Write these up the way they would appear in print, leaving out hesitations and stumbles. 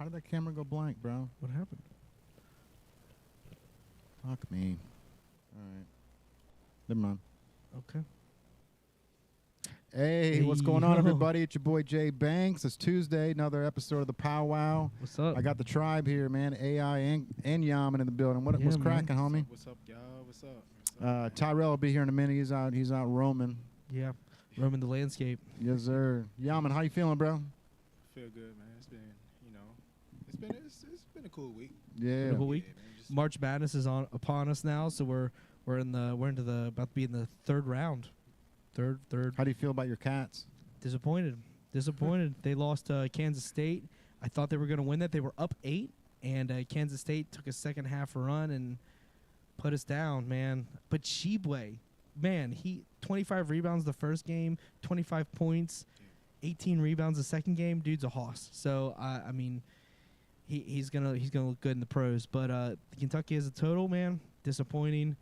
How did that camera go blank, bro? What happened? Fuck me. All right. Never mind. Okay. Hey, what's going on, everybody? It's your boy Jay Banks. It's Tuesday, another episode of the PowWow. What's up? I got the tribe here, man. AI and Yaman in the building. What's cracking, homie? What's up, y'all? What's up? Tyrell will be here in a minute. He's out roaming. Yeah, roaming the landscape. Yes, sir. Yaman, how you feeling, bro? I feel good, man. It's been, it's been a cool week. Yeah. Cool week. Yeah, man, March Madness is upon us now, so we're about to be in the third round. Third. How do you feel about your Cats? Disappointed. They lost Kansas State. I thought they were going to win that. They were up 8, and Kansas State took a second half run and put us down, man. But Shibwe, man, he 25 rebounds the first game, 25 points, 18 rebounds the second game. Dude's a hoss. So I mean, he's gonna look good in the pros. But Kentucky as a total, man, disappointing.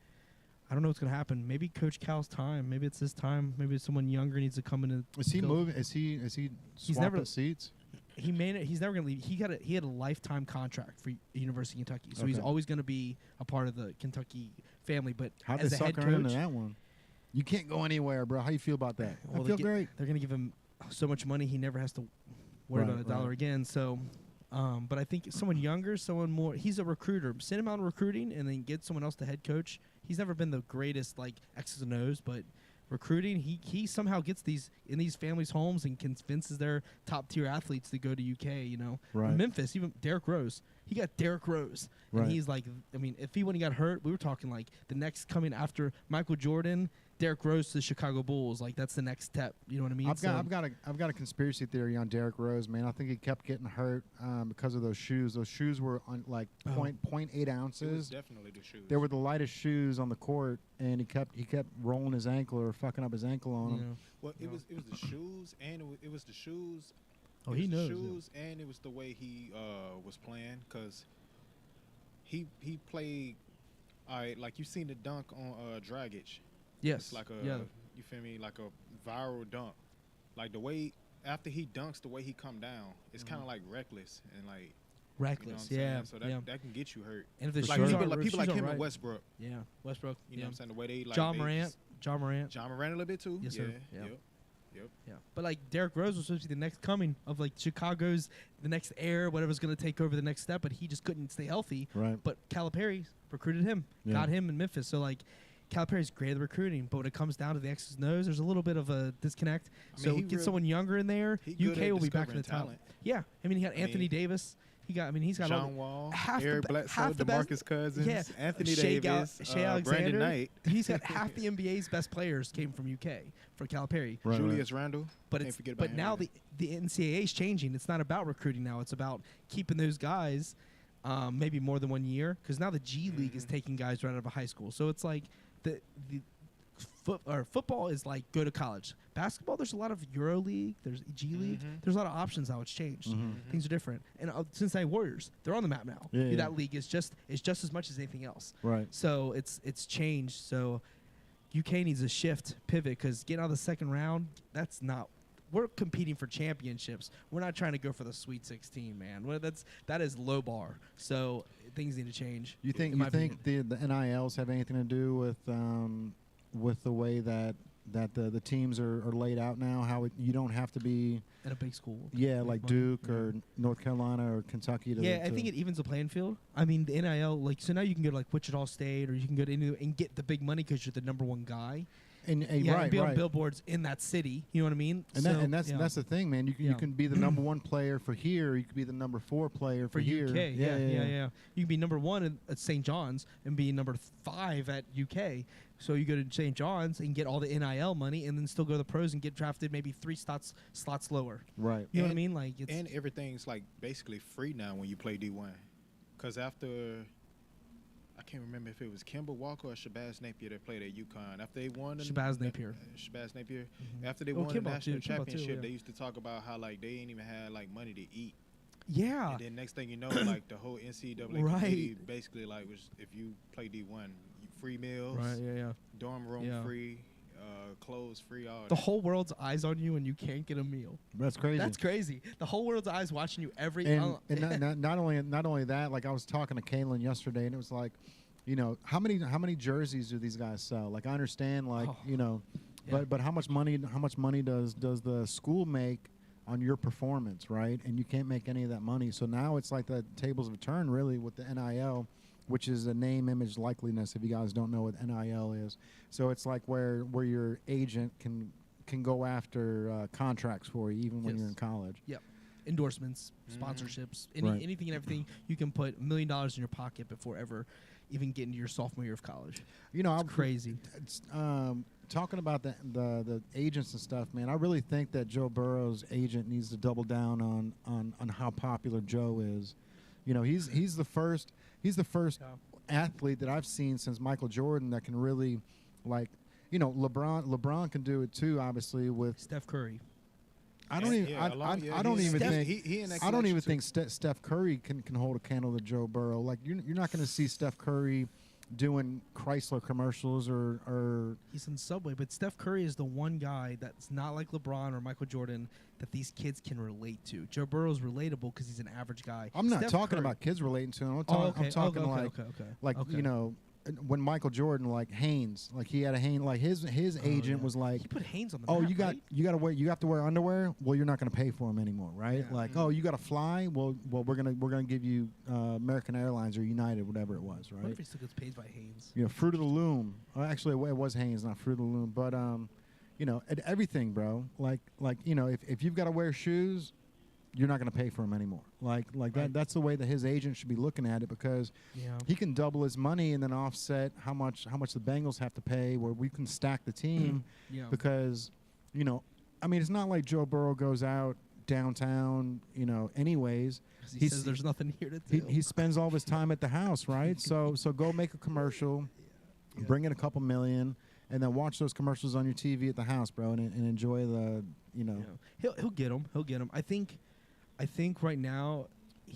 I don't know what's gonna happen. Maybe Coach Cal's time. Maybe it's his time. Maybe someone younger needs to come in. And is he moving? Is he swapping seats? He made it. He's never gonna leave. He had a lifetime contract for University of Kentucky, so he's always gonna be a part of the Kentucky family. But how as did a they head sucker coach, into that one? You can't go anywhere, bro. How you feel about that? Well, I feel great. They're gonna give him so much money, he never has to worry about a dollar again. So. But I think someone younger, someone more. He's a recruiter. Send him out recruiting, and then get someone else to head coach. He's never been the greatest like X's and O's, but recruiting, he somehow gets these in these families' homes and convinces their top tier athletes to go to UK. You know, right. Memphis, even Derrick Rose. He got Derrick Rose, and he's like, I mean, if he wouldn't got hurt, we were talking like the next coming after Michael Jordan. Derrick Rose to the Chicago Bulls, like that's the next step. You know what I mean? I've got a conspiracy theory on Derrick Rose, man. I think he kept getting hurt because of those shoes. Those shoes were on like 0.8 ounces. It was definitely the shoes. They were the lightest shoes on the court, and he kept rolling his ankle or fucking up his ankle on them. Well, it was the shoes, and it was the shoes. Oh, he knows. The shoes, and it was the way he was playing, because he played. All right, like you seen the dunk on Dragic. Yes. It's like you feel me, like a viral dunk. Like the way after he dunks, the way he come down, it's kind of like reckless and like reckless. You know what I'm yeah. saying? So that can get you hurt. And if the like shoes people like him and Westbrook. Yeah, Westbrook. You know what I'm saying? The way they like John Morant a little bit too. Yes, sir. Yep. Yeah, but like Derrick Rose was supposed to be the next coming of like Chicago's, the next heir, whatever's going to take over the next step. But he just couldn't stay healthy. Right. But Calipari recruited him, got him in Memphis. So like Calipari's great at recruiting, but when it comes down to the X's and O's, there's a little bit of a disconnect. So get someone younger in there. UK will be back in the talent. Yeah, I mean he got Anthony Davis. He's got John Wall, half Eric Bledsoe, DeMarcus Cousins, Anthony Davis, Shea Alexander. Brandon Knight. He's got half the NBA's best players came from UK for Calipari. Right, Julius Randle. But now the NCAA is changing. It's not about recruiting now. It's about keeping those guys maybe more than 1 year, because now the G League is taking guys right out of high school. So it's like the football is like go to college. Basketball, there's a lot of Euro League, there's G League, there's a lot of options now. It's changed. Things are different. And Cincinnati Warriors, they're on the map now. Yeah. That league is just as much as anything else. Right. So it's changed. So UK needs a pivot, because getting out of the second round, that's not. We're competing for championships. We're not trying to go for the Sweet 16, man. That is low bar. So things need to change. You think the NILs have anything to do with the way that the teams are laid out now? How you don't have to be at a big school. Yeah, like Duke or North Carolina or Kentucky. I think it evens the playing field. I mean, the NIL, so now you can go to like Wichita State, or you can go to and get the big money because you're the number one guy. And be on billboards in that city. You know what I mean? And that's the thing, man. You can be the number one player for here. You could be the number 4 player for here. UK. Yeah. You can be number 1 at St. John's and be number 5 at UK. So you go to St. John's and get all the NIL money, and then still go to the pros and get drafted maybe 3 slots lower. Right. You know what I mean? Like and everything's like basically free now when you play D1, because after. I can't remember if it was Kemba Walker or Shabazz Napier that played at UConn. After they won Shabazz Napier. After they won the national championship, they used to talk about how like they ain't even had like money to eat. Yeah. And then next thing you know, like the whole NCAA committee basically like was if you play D1, free meals, right? Yeah. dorm room free, clothes free. All The that. whole world's eyes on you and you can't get a meal. That's crazy. That's crazy. The whole world's eyes watching you every. And not only that, like I was talking to Kalen yesterday, and it was like, you know, how many jerseys do these guys sell? Like I understand, like you know, Yeah. but how much money does the school make on your performance, right? And you can't make any of that money. So now it's like the tables have turned really with the NIL, which is a name, image, likeliness. If you guys don't know what NIL is, so it's like where your agent can go after contracts for you even when Yes. you're in college. Yep. Endorsements, sponsorships, anything and everything. You can put $1 million in your pocket before ever even getting to your sophomore year of college. You know, It's crazy. It's, talking about the agents and stuff, man. I really think that Joe Burrow's agent needs to double down on how popular Joe is. You know, he's the first athlete that I've seen since Michael Jordan that can really, like, you know, LeBron can do it too, obviously with Steph Curry. I don't even think Steph Curry can hold a candle to Joe Burrow. Like you're not going to see Steph Curry doing Chrysler commercials or He's in Subway, but Steph Curry is the one guy that's not like LeBron or Michael Jordan that these kids can relate to. Joe Burrow's relatable because he's an average guy. I'm not Steph talking Curry- about kids relating to him. I'm okay. talking Okay. you know, when Michael Jordan, like Hanes, like he had a Hanes, like his agent was like, He put Hanes on the oh, map, you have to wear underwear. Well, you're not going to pay for them anymore, right? Yeah. Like, oh, you got to fly. Well, we're gonna give you American Airlines or United, whatever it was, What right? if he still gets paid by Hanes? You know, Fruit of the Loom. Actually, it was Hanes, not Fruit of the Loom. But you know, everything, bro. Like you know, if you've got to wear shoes, you're not going to pay for them anymore. Like Right. that's the way that his agent should be looking at it, because Yeah. he can double his money and then offset how much the Bengals have to pay, where we can stack the team. Yeah. Because, you know, I mean, it's not like Joe Burrow goes out downtown, you know, anyways. 'Cause he says there's nothing here to do. He spends all of his time at the house, right? so go make a commercial, bring in a couple million, and then watch those commercials on your TV at the house, bro, and enjoy the, you know. Yeah. He'll get him. He'll get him. I think right now.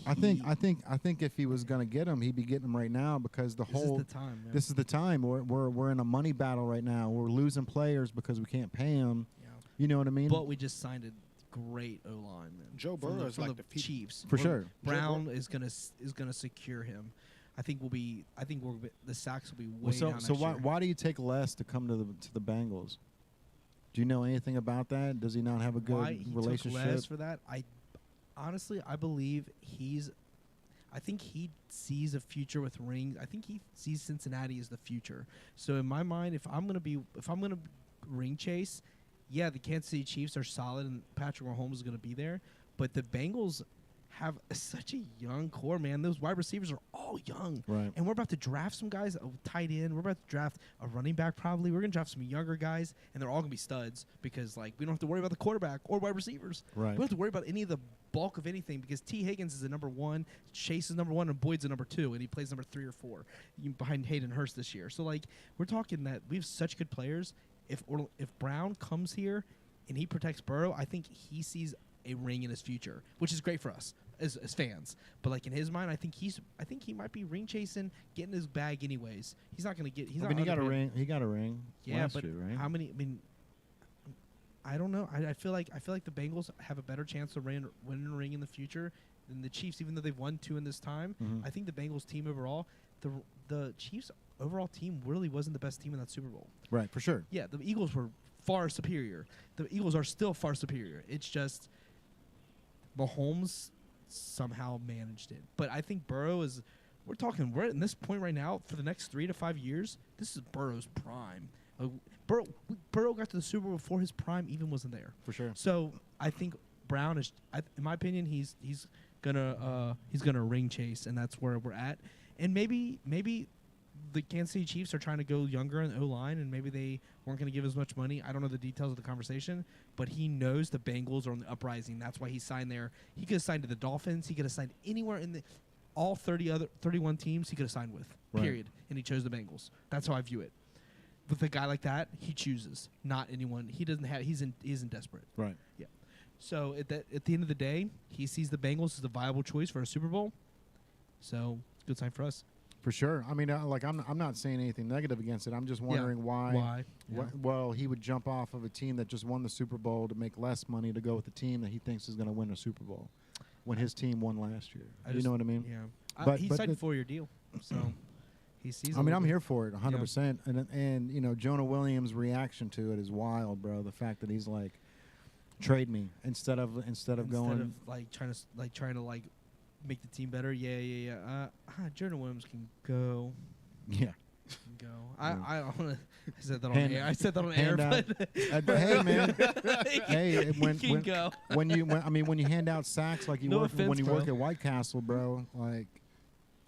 I think if he was gonna get him, he'd be getting him right now, because This is the time. Man. this is the time. We're in a money battle right now. We're losing players because we can't pay them. Yeah. You know what I mean? But we just signed a great O line, man. Joe From Burrow is from like the the future. Chiefs For sure. Brown is gonna secure him. I think the sacks will be way so down so next year. why do you take less to come to the Bengals? Do you know anything about that? Does he not have a good Why he relationship? took less for that? I believe I think he sees a future with rings. I think he sees Cincinnati as the future. So in my mind, if I'm gonna ring chase, yeah, the Kansas City Chiefs are solid and Patrick Mahomes is gonna be there, but the Bengals have such a young core, man. Those wide receivers are all young. Right. And we're about to draft some guys, a tight end. We're about to draft a running back probably. We're going to draft some younger guys, and they're all going to be studs because, like, we don't have to worry about the quarterback or wide receivers. Right. We don't have to worry about any of the bulk of anything because T. Higgins is the number one, Chase is number one, and Boyd's the number two, and he plays number 3 or 4 behind Hayden Hurst this year. So, like, we're talking that we have such good players. If Brown comes here and he protects Burrow, I think he sees a ring in his future, which is great for us as fans. But like in his mind, I think he might be ring chasing, getting his bag anyways. He's not going to get. He's I not mean, he got a underpaid. ring. He got a ring. Yeah, last but year, right? how many? I mean, I don't know. I feel like the Bengals have a better chance of winning a ring in the future than the Chiefs, even though they've won 2 in this time. Mhm. I think the Bengals team overall, the Chiefs overall team really wasn't the best team in that Super Bowl. Right, for sure. Yeah, the Eagles were far superior. The Eagles are still far superior. It's just Mahomes somehow managed it. But I think Burrow is we're at this point right now for the next 3 to 5 years. This is Burrow's prime. Burrow got to the Super Bowl before his prime even wasn't there. For sure. So I think Brown is, in my opinion, he's gonna ring chase, and that's where we're at. And maybe the Kansas City Chiefs are trying to go younger in the O-line, and maybe they weren't going to give as much money. I don't know the details of the conversation, but he knows the Bengals are on the uprising. That's why he signed there. He could have signed to the Dolphins. He could have signed anywhere in all 31 teams he could have signed with, Right. period. And he chose the Bengals. That's how I view it. With a guy like that, he chooses, not anyone. He isn't desperate. Right. Yeah. So at the end of the day, he sees the Bengals as a viable choice for a Super Bowl. So good sign for us. For sure. I mean, I'm not saying anything negative against it. I'm just wondering why. Why? Yeah. Well, he would jump off of a team that just won the Super Bowl to make less money to go with the team that he thinks is going to win a Super Bowl when his team won last year. You know what I mean? Yeah. But- he but signed a the- 4-year deal, so he sees. I mean, I'm here for it 100%. And you know, Jonah Williams' reaction to it is wild, bro. The fact that he's like, trade me instead of going Instead of trying to make the team better. Yeah. Jordan Williams can go. yeah. Go. Yeah. I said that on Hand- air. I said that on air, hand but hey man, hey when he can go. when you hand out sacks like you No work when offense, you work bro. at White Castle, bro, like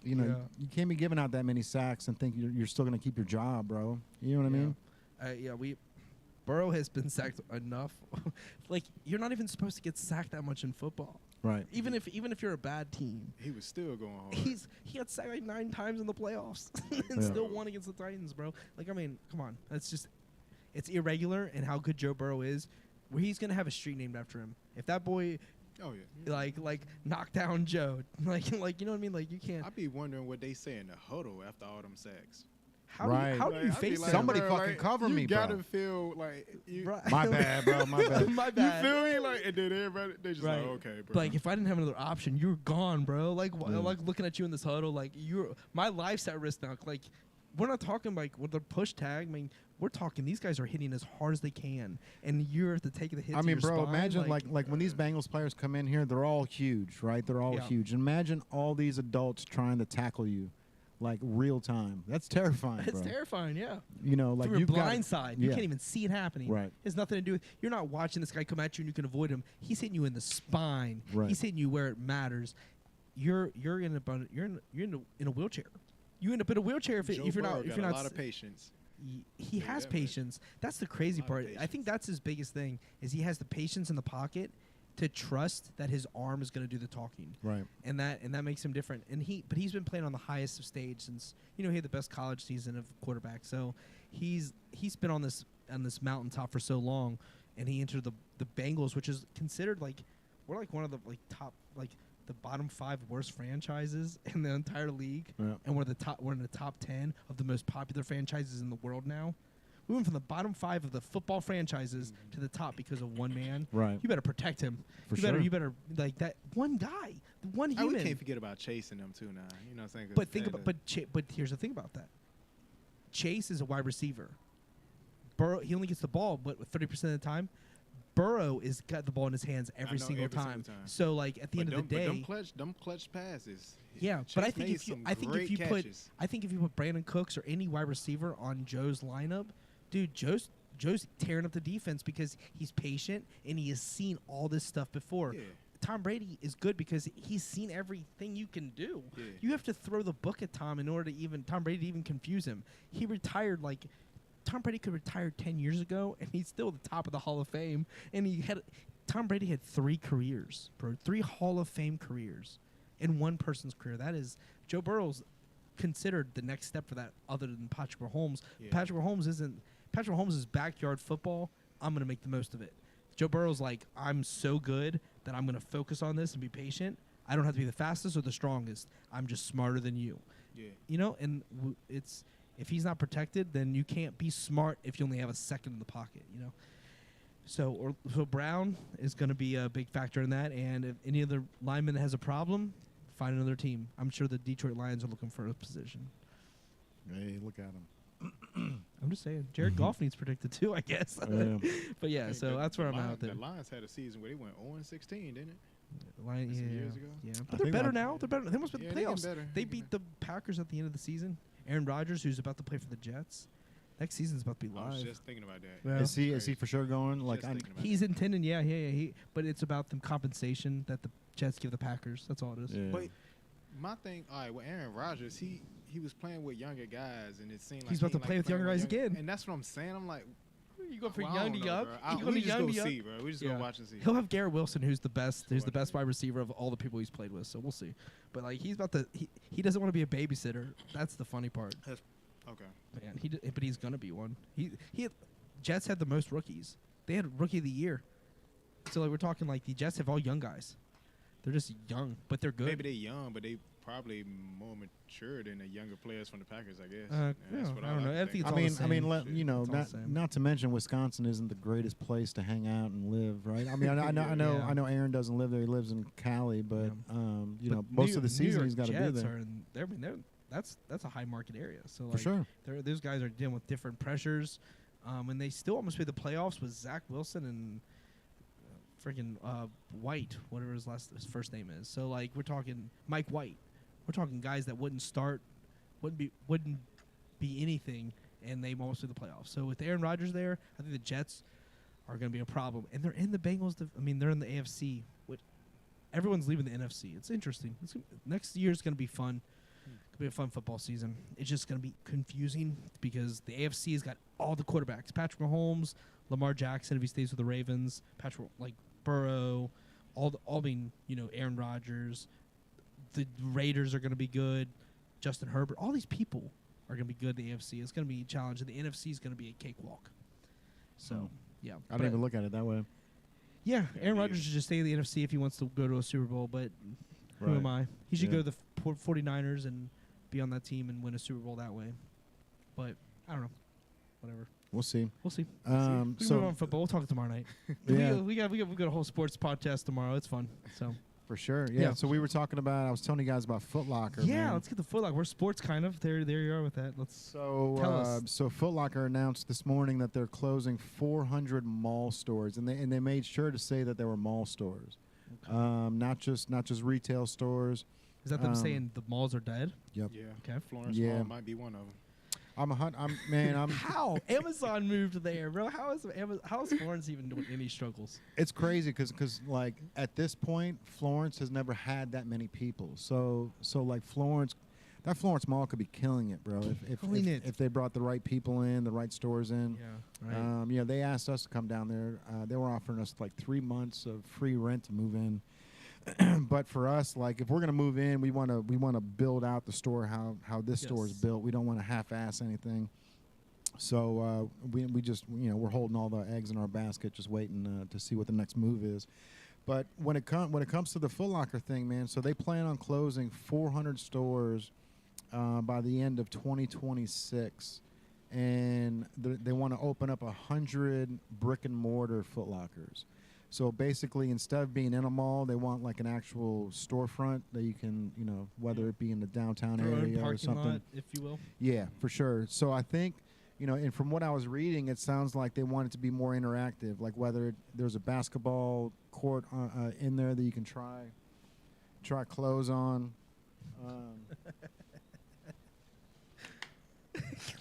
you know Yeah. you can't be giving out that many sacks and think you're still gonna keep your job, bro. You know what I mean? Burrow has been sacked enough. Like, you're not even supposed to get sacked that much in football. Right. Even if you're a bad team. He was still going hard. He got sacked like 9 times in the playoffs and Yeah. still won against the Titans, bro. Like, I mean, come on. It's irregular in how good Joe Burrow is. Where he's gonna have a street named after him. If that boy Oh yeah. like knock down Joe, like you know what I mean? Like, you can't. I be wondering what they say in the huddle after all them sacks. How Right. do you Like, I be face like, him? Somebody bro, fucking cover me, You bro. gotta feel like you. Right. My bad, bro. My bad. My You bad. feel me? Like, and then everybody they just Right. like, okay, bro. Like, if I didn't have another option, you're gone, bro. Like, Yeah. like looking at you in this huddle, like my life's at risk now. Like, we're not talking like with the push tag. I mean, we're talking these guys are hitting as hard as they can, and you're at the take of the hit. I to mean, your bro, spine, imagine like when these Bengals players come in here, they're all huge, right? They're all Yeah. huge. Imagine all these adults trying to tackle you, like real time. That's terrifying, it's bro. terrifying. Yeah. You know, like From your you've got blind side, you yeah. can't even see it happening. Right. It has nothing to do with. You're not watching this guy come at you and you can avoid him. He's hitting you in the spine. Right. He's hitting you where it matters. You're in a wheelchair. You end up in a wheelchair Joe if you're Burrow not if got you're a not. lot of patience. He has Yeah, man. patience. That's the crazy Lot of part. I think that's his biggest thing is he has the patience in the pocket to trust that his arm is going to do the talking. right. And that makes him different. And he's been playing on the highest of stage since he had the best college season of quarterback. So he's been on this mountaintop for so long, and he entered the Bengals, which is considered we're one of the top the bottom 5 worst franchises in the entire league, Yeah. and we're in the top 10 of the most popular franchises in the world now. We went from the bottom 5 of the football franchises to the top because of one man. Right. You better protect him. For you sure. better, you better like that one guy, one Oh, human. we can't forget about chasing them too now. You know what I'm saying? 'Cause But they think about the- but here's the thing about that. Chase is a wide receiver. Burrow, he only gets the ball, but 30% of the time, Burrow is got the ball in his hands every know, single every time. single time. So like at the end of the day, them clutch passes. yeah. Chase But I think made if you some I think if great you catches. put Brandon Cooks or any wide receiver on Joe's lineup, dude, Joe's tearing up the defense because he's patient and he has seen all this stuff before. Yeah. Tom Brady is good because he's seen everything you can do. Yeah. You have to throw the book at Tom in order to Tom Brady to even confuse him. He retired Tom Brady could retire 10 years ago, and he's still at the top of the Hall of Fame. And Tom Brady had 3 careers, bro, 3 Hall of Fame careers in one person's career. That is Joe Burrow's considered the next step for that, other than Patrick Mahomes. Yeah. Patrick Mahomes is backyard football. I'm gonna make the most of it. Joe Burrow's I'm so good that I'm gonna focus on this and be patient. I don't have to be the fastest or the strongest. I'm just smarter than you. Yeah. And it's if he's not protected, then you can't be smart if you only have a second in the pocket. So Brown is going to be a big factor in that. And if any other lineman has a problem, find another team. I'm sure the Detroit Lions are looking for a position. Hey, look at him. I'm just saying, Jared Goff needs protected too, I guess. Yeah. But yeah, so that's where I'm at there. The Lions had a season where they went 0-16, didn't it? Lion, Some yeah, years ago? yeah. I But they're think better like- now. They're better. They must be Yeah, the they getting playoffs. better. They They beat getting the Packers at the end of the season. Aaron Rodgers, who's about to play for the Jets. Next season's about to be I was live. just thinking about that. Yeah. Is he Crazy. for sure going? Like Just thinking about He's intending, yeah. But it's about the compensation that the Jets give the Packers. That's all it is. yeah. But my thing, all right, with Aaron Rodgers, he was playing with younger guys, and it seemed like He's about he to play with playing younger guys again. And that's what I'm saying. I'm like, You go for well, I young don't to know, young. bro. You go We to just young go to young. see, bro. We just Yeah. go watch and see. He'll have Garrett Wilson, who's the best. Who's the Watch best wide receiver of all the people he's played with. So we'll see. But he's about to. He doesn't want to be a babysitter. That's the funny part. Okay. Man, but he's gonna be one. Jets had the most rookies. They had rookie of the year. So we're talking the Jets have all young guys. They're just young, but they're good. Maybe they young, but they probably more mature than the younger players from the Packers, I guess. Yeah, I don't know. I think it's I all mean, the I mean, same. you know, It's all the same. not to mention Wisconsin isn't the greatest place to hang out and live, right? I mean, I know, Yeah. I know. Aaron doesn't live there; he lives in Cali, but Yeah. you But know, most of the New season York he's got to be Jets there. are in, that's a high market area. So like, For sure. those guys are dealing with different pressures, and they still almost made the playoffs with Zach Wilson and freaking White, whatever his first name is. So like, we're talking Mike White. We're talking guys that wouldn't be anything, and they almost made the playoffs. So with Aaron Rodgers there, I think the Jets are going to be a problem, and they're in the Bengals. They're in the AFC. Which everyone's leaving the NFC. It's interesting. Next year's going to be fun. It'll be a fun football season. It's just going to be confusing because the AFC has got all the quarterbacks: Patrick Mahomes, Lamar Jackson if he stays with the Ravens, Burrow, all being Aaron Rodgers. The Raiders are going to be good. Justin Herbert. All these people are going to be good in the AFC. It's going to be a challenge, and the NFC is going to be a cakewalk. So, yeah. I didn't even look at it that way. Yeah, Aaron Rodgers should just stay in the NFC if he wants to go to a Super Bowl, but who am I? He should go to the 49ers and be on that team and win a Super Bowl that way. But, I don't know. Whatever. We'll see. We'll see. So move on football. We'll talk tomorrow night. Yeah. we got a whole sports podcast tomorrow. It's fun. So For sure. Yeah. Yeah. So we were talking about. I was telling you guys about Footlocker. yeah, man. let's get the Footlocker. We're sports kind of. There you are with that. Let's So, tell us. so Footlocker announced this morning that they're closing 400 mall stores, and they made sure to say that they were mall stores, not just retail stores. Is that them saying the malls are dead? Yep. Yeah. Okay. Florence Yeah. Mall might be one of them. I'm How Amazon moved there, bro? How is Florence even doing any struggles? It's crazy because like at this point, Florence has never had that many people. So like that Florence Mall could be killing it, bro. If they brought the right people in, the right stores in. Yeah. Right. They asked us to come down there. They were offering us like 3 months of free rent to move in. But for us, like if we're gonna move in, we want to build out the store how this store is built. We don't want to half-ass anything. So we just we're holding all the eggs in our basket, just waiting to see what the next move is. But when it comes to the Footlocker thing, man, so they plan on closing 400 stores by the end of 2026, and they want to open up 100 brick and mortar Footlockers. So basically, instead of being in a mall, they want like an actual storefront that you can, whether it be in the downtown area or something. Lot, if you will. Yeah, for sure. So I think, and from what I was reading, it sounds like they want it to be more interactive, like whether there's a basketball court in there that you can try clothes on.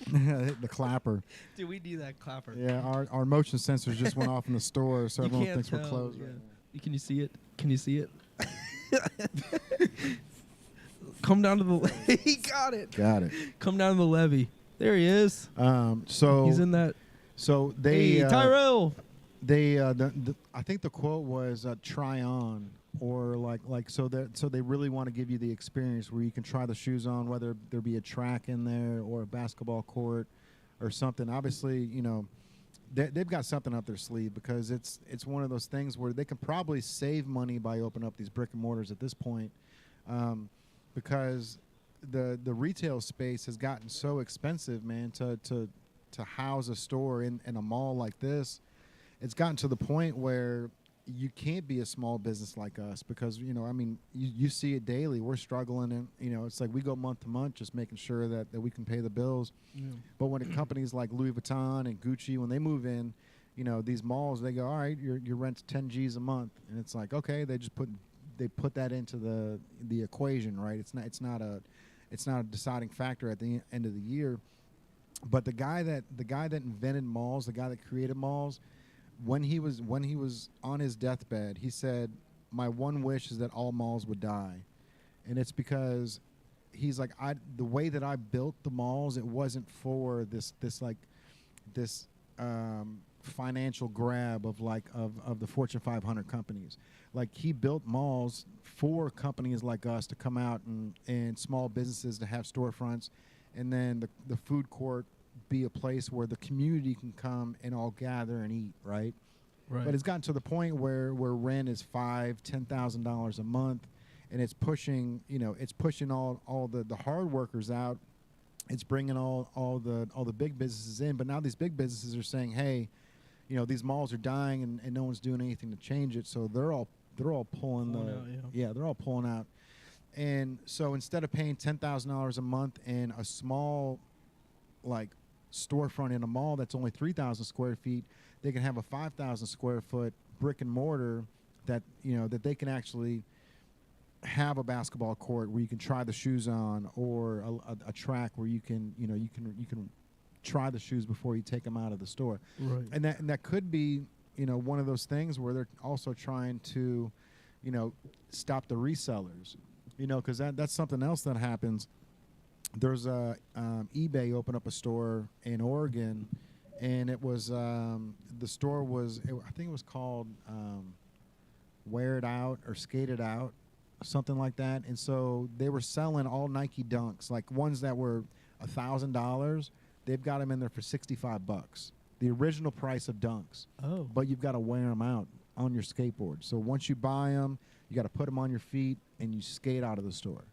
The clapper. Dude, we need that clapper. Yeah, our motion sensors just went off in the store, so You everyone can't thinks we're tell, closed. yeah. Right now. Can you see it? Can you see it? Come down to the he got it. Got it. Come down to the levee. There he is. So He's in that. So they Hey, Tyrell. I think the quote was try on, or so they really want to give you the experience where you can try the shoes on, whether there be a track in there or a basketball court or something. Obviously, they've got something up their sleeve, because it's one of those things where they can probably save money by opening up these brick and mortars at this point, because the retail space has gotten so expensive, man, to house a store in a mall like this. It's gotten to the point where you can't be a small business like us, because you see it daily. We're struggling, and it's like we go month to month just making sure that we can pay the bills. Yeah. But when companies like Louis Vuitton and Gucci, when they move in, these malls, they go, all right, your rent's 10 G's a month, and it's like, okay, they put that into the equation, right? It's not a deciding factor at the end of the year. But the guy that invented malls, the guy that created malls, when he was on his deathbed, he said, my one wish is that all malls would die. And it's because he's like, the way that I built the malls, it wasn't for this financial grab of the Fortune 500 companies. Like, he built malls for companies like us to come out and small businesses to have storefronts, and then the food court be a place where the community can come and all gather and eat, right? Right. But it's gotten to the point where rent is $5,000-$10,000 a month, and it's pushing, it's pushing all the hard workers out. It's bringing all the big businesses in, but now these big businesses are saying, hey, these malls are dying, and no one's doing anything to change it. So they're all pulling they're all pulling out. And so instead of paying $10,000 a month in a small, like, storefront in a mall that's only 3,000 square feet, they can have a 5,000 square foot brick and mortar that that they can actually have a basketball court where you can try the shoes on, or a track where you can try the shoes before you take them out of the store. Right. And that could be one of those things where they're also trying to stop the resellers, because that's something else that happens. There's eBay opened up a store in Oregon, and it was the store was I think it was called Wear It Out or Skate It Out, something like that. And so they were selling all Nike Dunks, like ones that were $1,000. They've got them in there for $65, the original price of Dunks. Oh. But you've got to wear them out on your skateboard. So once you buy them, you got to put them on your feet and you skate out of the store.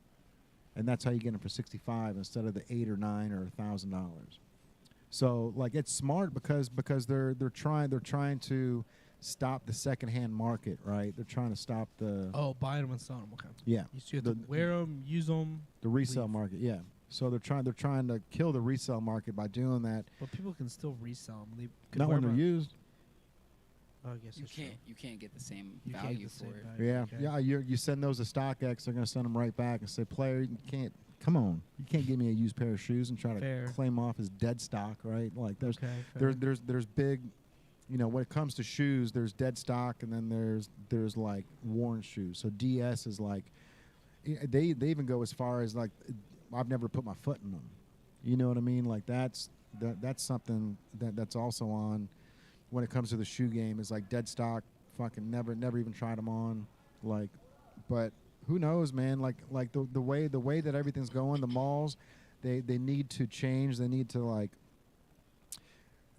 And that's how you get them for $65 instead of the $8 or $9 or $1,000. So like it's smart because they're trying to stop the secondhand market, right? They're trying to stop the buy them and sell them. Okay. Yeah. You have to wear them, use them. The resale market, yeah. So they're trying to kill the resale market by doing that. But people can still resell them. They Not when they're used. Oh, I guess you can't get the same You can't value get the for same it. value. Yeah, Okay. yeah. You send those to StockX, they're going to send them right back and say, player, you can't. Come on, you can't give me a used pair of shoes and try Fair. to claim off as dead stock, right? Like there's fair. there's big, when it comes to shoes, there's dead stock, and then there's like worn shoes. So DS is like, they even go as far as like, I've never put my foot in them. You know what I mean? Like that's something that's also on when it comes to the shoe game, is like dead stock. Fucking never even tried them on. Like, but who knows, man? Like the way that everything's going, the malls, they need to change. They need to like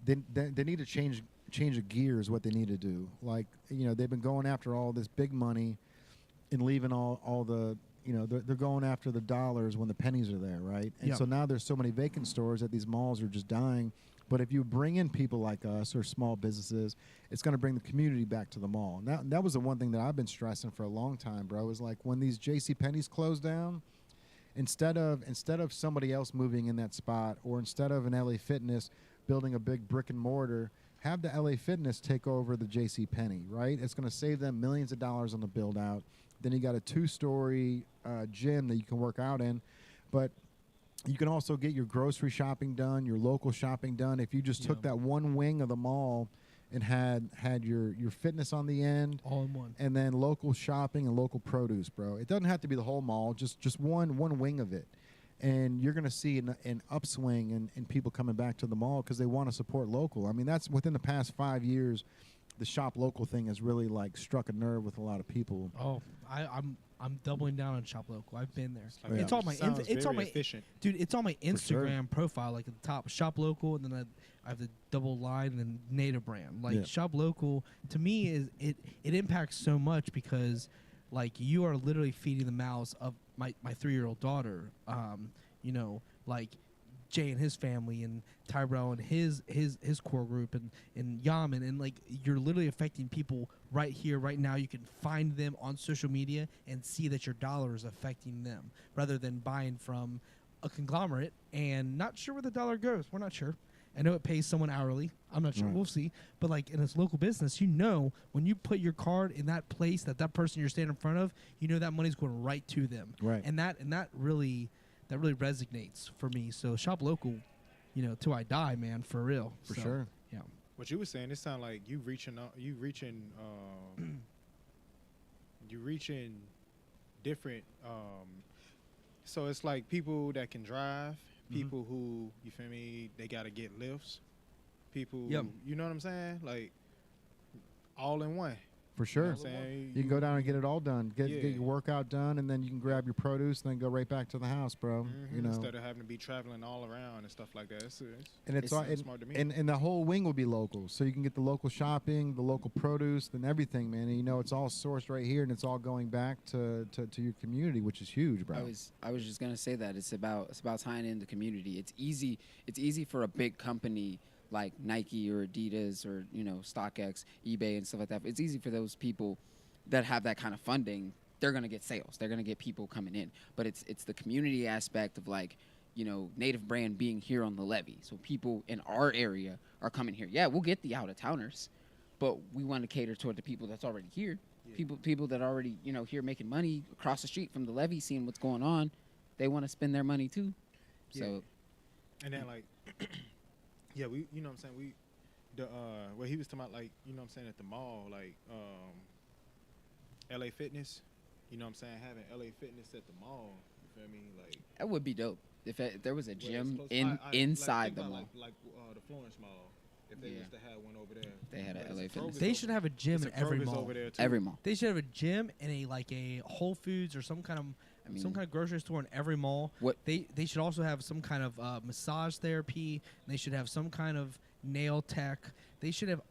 they need to change the gears. What they need to do, like they've been going after all this big money and leaving all the they're going after the dollars when the pennies are there, right? And Yeah. so now there's so many vacant stores that these malls are just dying. But if you bring in people like us or small businesses, it's going to bring the community back to the mall. And that was the one thing that I've been stressing for a long time, bro, is like when these JCPenney's close down, instead of somebody else moving in that spot, or instead of an LA Fitness building a big brick and mortar, have the LA Fitness take over the JCPenney, right? It's going to save them millions of dollars on the build out. Then you got a 2-story gym that you can work out in. But you can also get your grocery shopping done, your local shopping done. If you just took that one wing of the mall and had your fitness on the end, all in one, and then local shopping and local produce, bro. It doesn't have to be the whole mall, just one wing of it. And you're going to see an upswing in people coming back to the mall because they want to support local. I mean, that's within the past 5 years, the shop local thing has really like struck a nerve with a lot of people. Oh, I'm doubling down on Shop Local. I've been there. Yeah. It's on my it's on my efficient. dude. It's on my sure. Instagram profile, like at the top, Shop Local, and then I have the double line and then Native Brand. Like Yeah. Shop Local to me is it impacts so much because like you are literally feeding the mouths of my 3-year-old daughter. Like Jay and his family, and Tyrell and his core group, and Yaman, and like you're literally affecting people right here, right now. You can find them on social media and see that your dollar is affecting them, rather than buying from a conglomerate and not sure where the dollar goes. We're not sure. I know it pays someone hourly. I'm not sure. Right. We'll see. But like in this local business, when you put your card in that place, that person you're standing in front of, that money's going right to them. Right. And that really resonates for me. So shop local, till I die, man, for real. For So, sure. Yeah. What you were saying, it sound like you reaching different. So it's like people that can drive, people who, you feel me, they got to get lifts, people, Yep. you know what I'm saying? Like all in one. For sure. You know what I'm saying? You can go down and get it all done. Get Yeah. your workout done, and then you can grab your produce, and then go right back to the house, bro. Mhm. You know, Instead of having to be traveling all around and stuff like that. and it's all, sounds smart to me. and the whole wing will be local, so you can get the local shopping, the local produce, and everything, man. And you know, it's all sourced right here, and it's all going back to your community, which is huge, bro. I was just gonna say that it's about tying in the community. It's easy for a big company like Nike or Adidas or StockX, eBay and stuff like that. It's easy for those people that have that kind of funding. They're gonna get sales. They're gonna get people coming in. But it's the community aspect of like, Native Brand being here on the levee. So people in our area are coming here. Yeah, we'll get the out of towners, but we want to cater toward the people that's already here. Yeah. People that are already here making money across the street from the levee, seeing what's going on. They want to spend their money too. So, and then like, yeah, we, you know what I'm saying, what he was talking about, like, you know what I'm saying, at the mall, like, LA Fitness, you know what I'm saying, having LA Fitness at the mall, you feel me, like. that would be dope if there was a well, it's gym close- inside think the about, mall. like the Florence Mall, if they Yeah. used to have one over there. They had a Like, LA it's Fitness. Kroger's They over- should have a gym it's in a every Kroger's mall. over there too. Every mall. They should have a gym and a Whole Foods or some kind of I mean, some kind of grocery store in every mall. What- They should also have some kind of massage therapy. They should have some kind of nail tech. They should have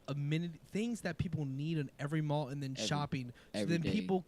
things that people need in every mall, and then shopping. So every then day. people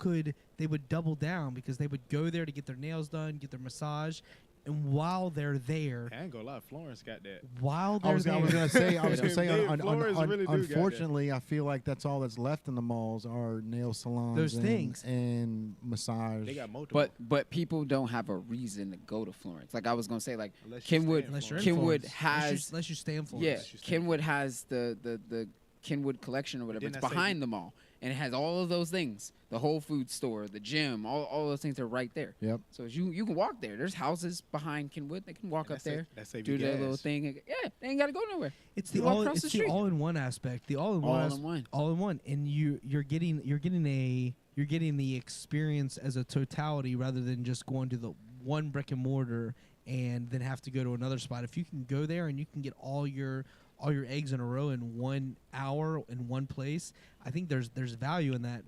they would double down because they would go there to get their nails done, get their massage, and while they're there, I ain't gonna lie, Florence got that. while I they're was there, gonna say, They- Florence really do got that. unfortunately, I feel like that's all that's left in the malls are nail salons, Those things. and massage. They got multiple. but people don't have a reason to go to Florence. Like I was gonna say, like Unless you Kenwood, stay in unless you're in Kenwood Florence. has unless you stay in Florence. yeah, Unless you stay in Kenwood has the Kenwood collection or whatever. didn't It's I say behind the mall, and it has all of those things: the Whole Foods store, the gym, all those things are right there. Yep. So you can walk there. There's houses behind Kenwood. They can walk And up there, That save do you their gas. little thing. Yeah, they ain't got to go nowhere. It's You the walk all across it's the the street. all-in-one aspect. The all-in-one All in as- one. all-in-one, and you're getting the experience as a totality rather than just going to the one brick and mortar and then have to go to another spot. If you can go there and you can get all your eggs in a row in 1 hour in one place, I think there's value in that.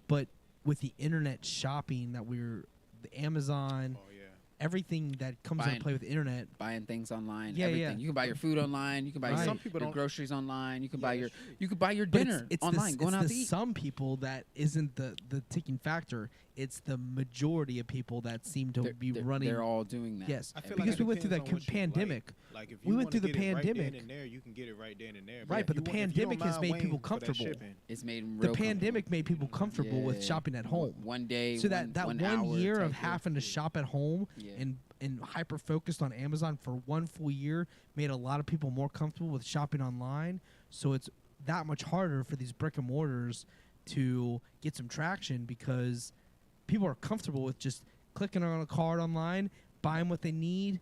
But with the internet shopping the Amazon, Oh yeah. everything that comes Buying- into play with the internet, Buying things online, Yeah, everything. yeah. You can buy your food online. You can buy Right. your, Some people your don't- groceries online. You can Yeah, buy your that's true. you can buy your but dinner online, going out it's to eat. some people that isn't the ticking factor. It's the majority of people that seem to be running. They're all doing that. Yes, I feel because like it we went through that depends on what you pandemic. Like if We you went wanna through the get it right pandemic. then and there, you can get it right then and there. Right, if but the you want- if you don't pandemic has mind made people waiting for that comfortable. shipping, It's made them The real pandemic made people comfortable with Yeah. shopping at home. One day, So one that one one hour year type of deal. having to shop at home Yeah. and hyper focused on Amazon for one full year made a lot of people more comfortable with shopping online. So it's that much harder for these brick and mortars to get some traction because people are comfortable with just clicking on a card online, buying what they need,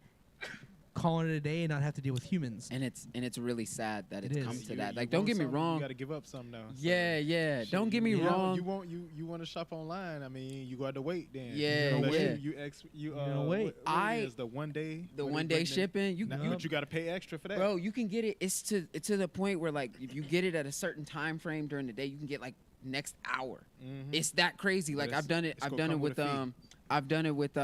calling it a day, and not have to deal with humans. And it's really sad that It it's is. come to you- that. you Like, don't want get me something, wrong. You got to give up something now. Yeah, yeah. Don't get me You want- wrong. You want to shop online? I mean, you got to wait then. Yeah, Unless yeah. You gotta wait. What it is, the 1 day. The what is 1 day right then? shipping, you Now, Yup. but you got to pay extra for that. bro, you can get it. It's to the point where like if you get it at a certain time frame during the day, you can get like next hour. Mhm. It's that crazy. But Like it's- I've done it. it's I've gonna done it come with with a fee. I've done it with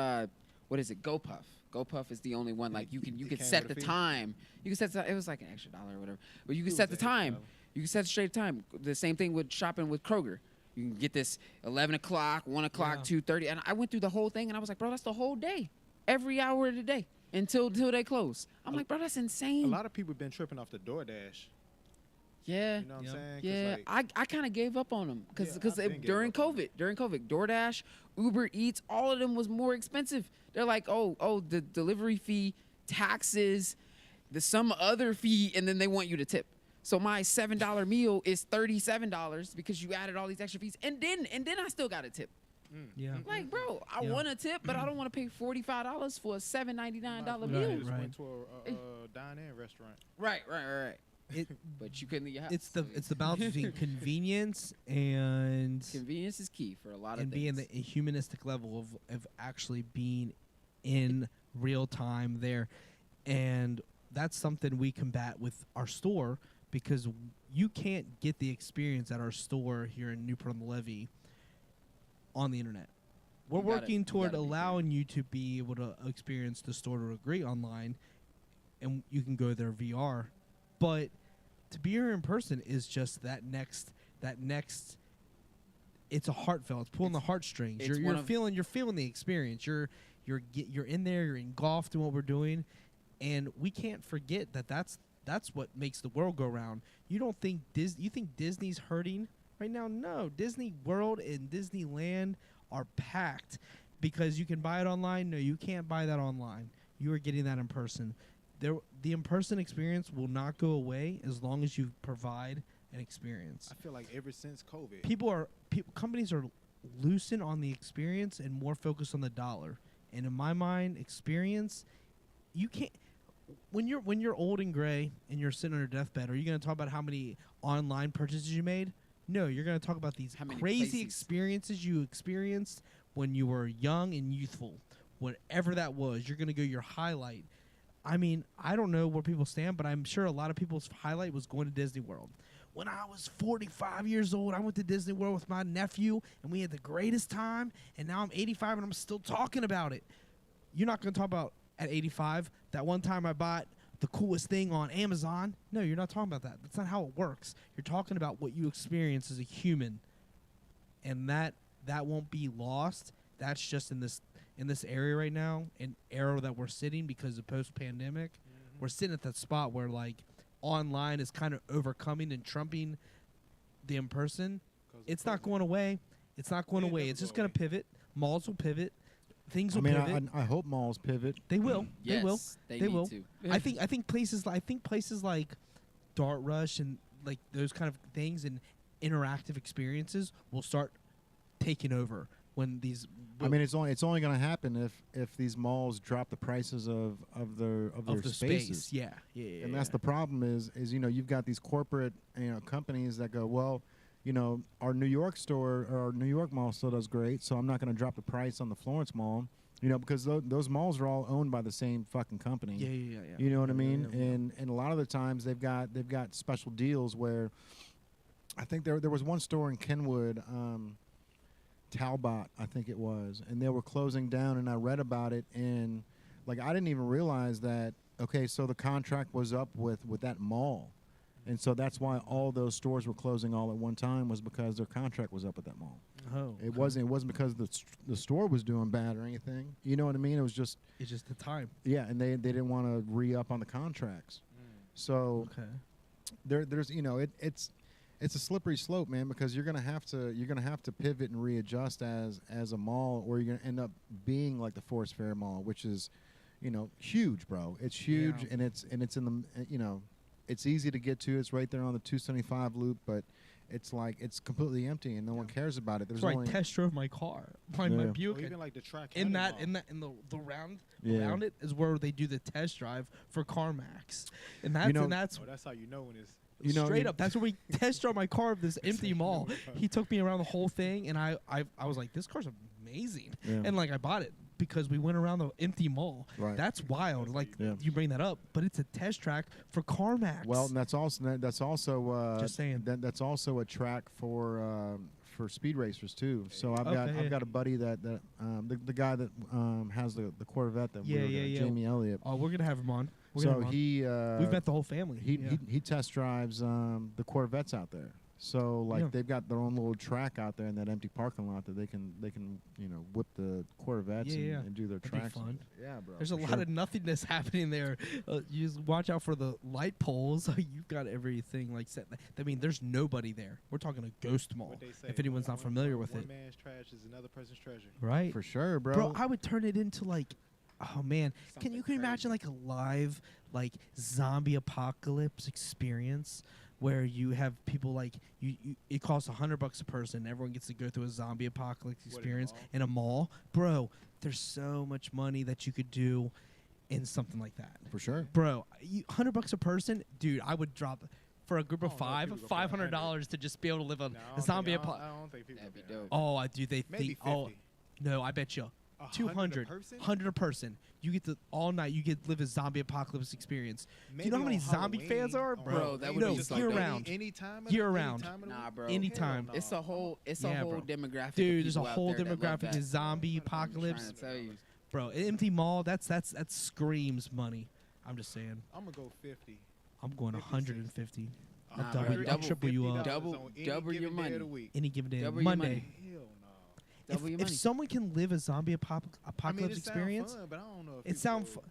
what is it? GoPuff. GoPuff is the only one. Like you It can came set with the a fee? time. You can set it was like an extra $1 or whatever. But you can It set was the an extra time. $1. You can set straight time. The same thing with shopping with Kroger. You can get this 11 o'clock, 1 o'clock, Yeah. 2:30, and I went through the whole thing, and I was like, bro, that's the whole day, every hour of the day until they close. I'm like, bro, that's A insane. lot of people been tripping off the DoorDash. Yeah. You know what Yep. I'm saying? 'Cause, Yeah, like, I kind of gave up on them because Yeah, I've been during gave up on COVID, DoorDash, Uber Eats, all of them was more expensive. They're like, oh, the delivery fee, taxes, some other fee, and then they want you to tip. So my $7 meal is $37 because you added all these extra fees, and then I still got a tip. Yeah. Like, bro, I Yeah. want a tip, but I don't want to pay $45 for a $7.99 might as well meal. just Right. went to a dine-in restaurant. Right. It, But you couldn't leave your house. it's the balance between convenience and convenience is key for a lot of and things. being the humanistic level of actually being in real time there. And that's something we combat with our store because you can't get the experience at our store here in Newport on the Levee on the internet. We're working toward allowing you to be able to experience the store to a degree online, and you can go there VR. But to be here in person is just that next. It's a heartfelt. It's pulling the heartstrings. You're feeling the experience. You're in there. You're engulfed in what we're doing, and we can't forget that that's what makes the world go round. You don't think you think Disney's hurting right now? No, Disney World and Disneyland are packed because you can buy it online. No, you can't buy that online. You are getting that in person. The in-person experience will not go away as long as you provide an experience. I feel like ever since COVID, companies are loosened on the experience and more focused on the dollar. And in my mind, experience, you can't. When you're old and gray and you're sitting on your deathbed, are you going to talk about how many online purchases you made? No, you're going to talk about these crazy experiences you experienced when you were young and youthful. Whatever that was, you're going to go your highlight. I mean, I don't know where people stand, but I'm sure a lot of people's highlight was going to Disney World. When I was 45 years old, I went to Disney World with my nephew, and we had the greatest time, and now I'm 85, and I'm still talking about it. You're not going to talk about, at 85, that one time I bought the coolest thing on Amazon. No, you're not talking about that. That's not how it works. You're talking about what you experience as a human, and that won't be lost. That's just in this area right now, an era that we're sitting because of post-pandemic. Mm-hmm. We're sitting at that spot where, like, online is kind of overcoming and trumping the in-person. It's not going away. It's not going away. It's just going to pivot. Malls will pivot. Things will pivot. I hope malls pivot. They will. Yes, they will. They will. To. I think places like Dart Rush and like those kind of things and interactive experiences will start taking over when these. I mean, it's only going to happen if these malls drop the prices of their spaces. Space. Yeah. And that's the problem is you've got these corporate companies that go, well, our New York store or our New York mall still does great, so I'm not going to drop the price on the Florence mall, because those malls are all owned by the same fucking company. Yeah. You know what I mean? Yeah. And a lot of the times they've got special deals where I think there was one store in Kenwood, Talbot, I think it was, and they were closing down, and I read about it, and like I didn't even realize that. Okay, so the contract was up with that mall. And so that's why all those stores were closing all at one time, was because their contract was up at that mall. Oh, it wasn't because the store was doing bad or anything. You know what I mean? It's just the time. Yeah, and they didn't want to re-up on the contracts. So there's it's a slippery slope, man, because you're gonna have to pivot and readjust as a mall, or you're gonna end up being like the Forest Fair Mall, which is huge, bro. It's huge, and it's in the it's easy to get to. It's right there on the 275 loop, but it's completely empty and no one cares about it. There's I test drove my car, my Buick. Even like the track in the round around it is where they do the test drive for CarMax, and that's that's how you know when it's. Straight up, that's where we test drove my car of this empty mall. He took me around the whole thing, and I was like, this car's amazing, and like I bought it because we went around the empty mall. Right. That's wild. Like you bring that up, but it's a test track for CarMax. Well, and that's also just saying that's also a track for speed racers too. So I've got a buddy that the guy that has the Corvette that Jamie Elliott. Oh, we're gonna have him on. We've met the whole family. He test drives the Corvettes out there. So they've got their own little track out there in that empty parking lot that they can whip the Corvettes and do their tracks. Fun. Yeah, bro. There's a lot of nothingness happening there. You just watch out for the light poles. You've got everything like set. I mean, there's nobody there. We're talking a ghost mall. If anyone's not familiar with it. One man's trash is another person's treasure. Right. For sure, bro. Bro, I would turn it into like. Oh man, can you imagine like a live like zombie apocalypse experience where you have people like you it costs $100 a person, everyone gets to go through a zombie apocalypse experience in a mall. Bro, there's so much money that you could do in something like that. For sure. Bro, $100 a person, dude, I would drop for a group of $500 to just be able to live a zombie apocalypse. I don't think people that'd be dope. Oh, I do. Maybe 50. No, I bet you 200, 100 a person. You get to all night. You get to live a zombie apocalypse experience. Do you know how many zombie fans are, bro? That would no, be so year dope. round. Anytime. Year round. Nah, bro. Anytime. It's a whole Yeah, bro. demographic. Dude, of there's a people out whole there that love demographic that. of zombie I'm trying apocalypse. to tell you. Bro, an empty mall, that screams money. I'm just saying. I'm gonna go 50. I'm going 56. 150. Nah, I'll bro, double, I'll double triple you up. Double your money. Any given day. Double your Monday. money. Hell no. Double your If money. someone can live a zombie apocalypse I mean, it experience, sound fun, but I don't know if it sounds people-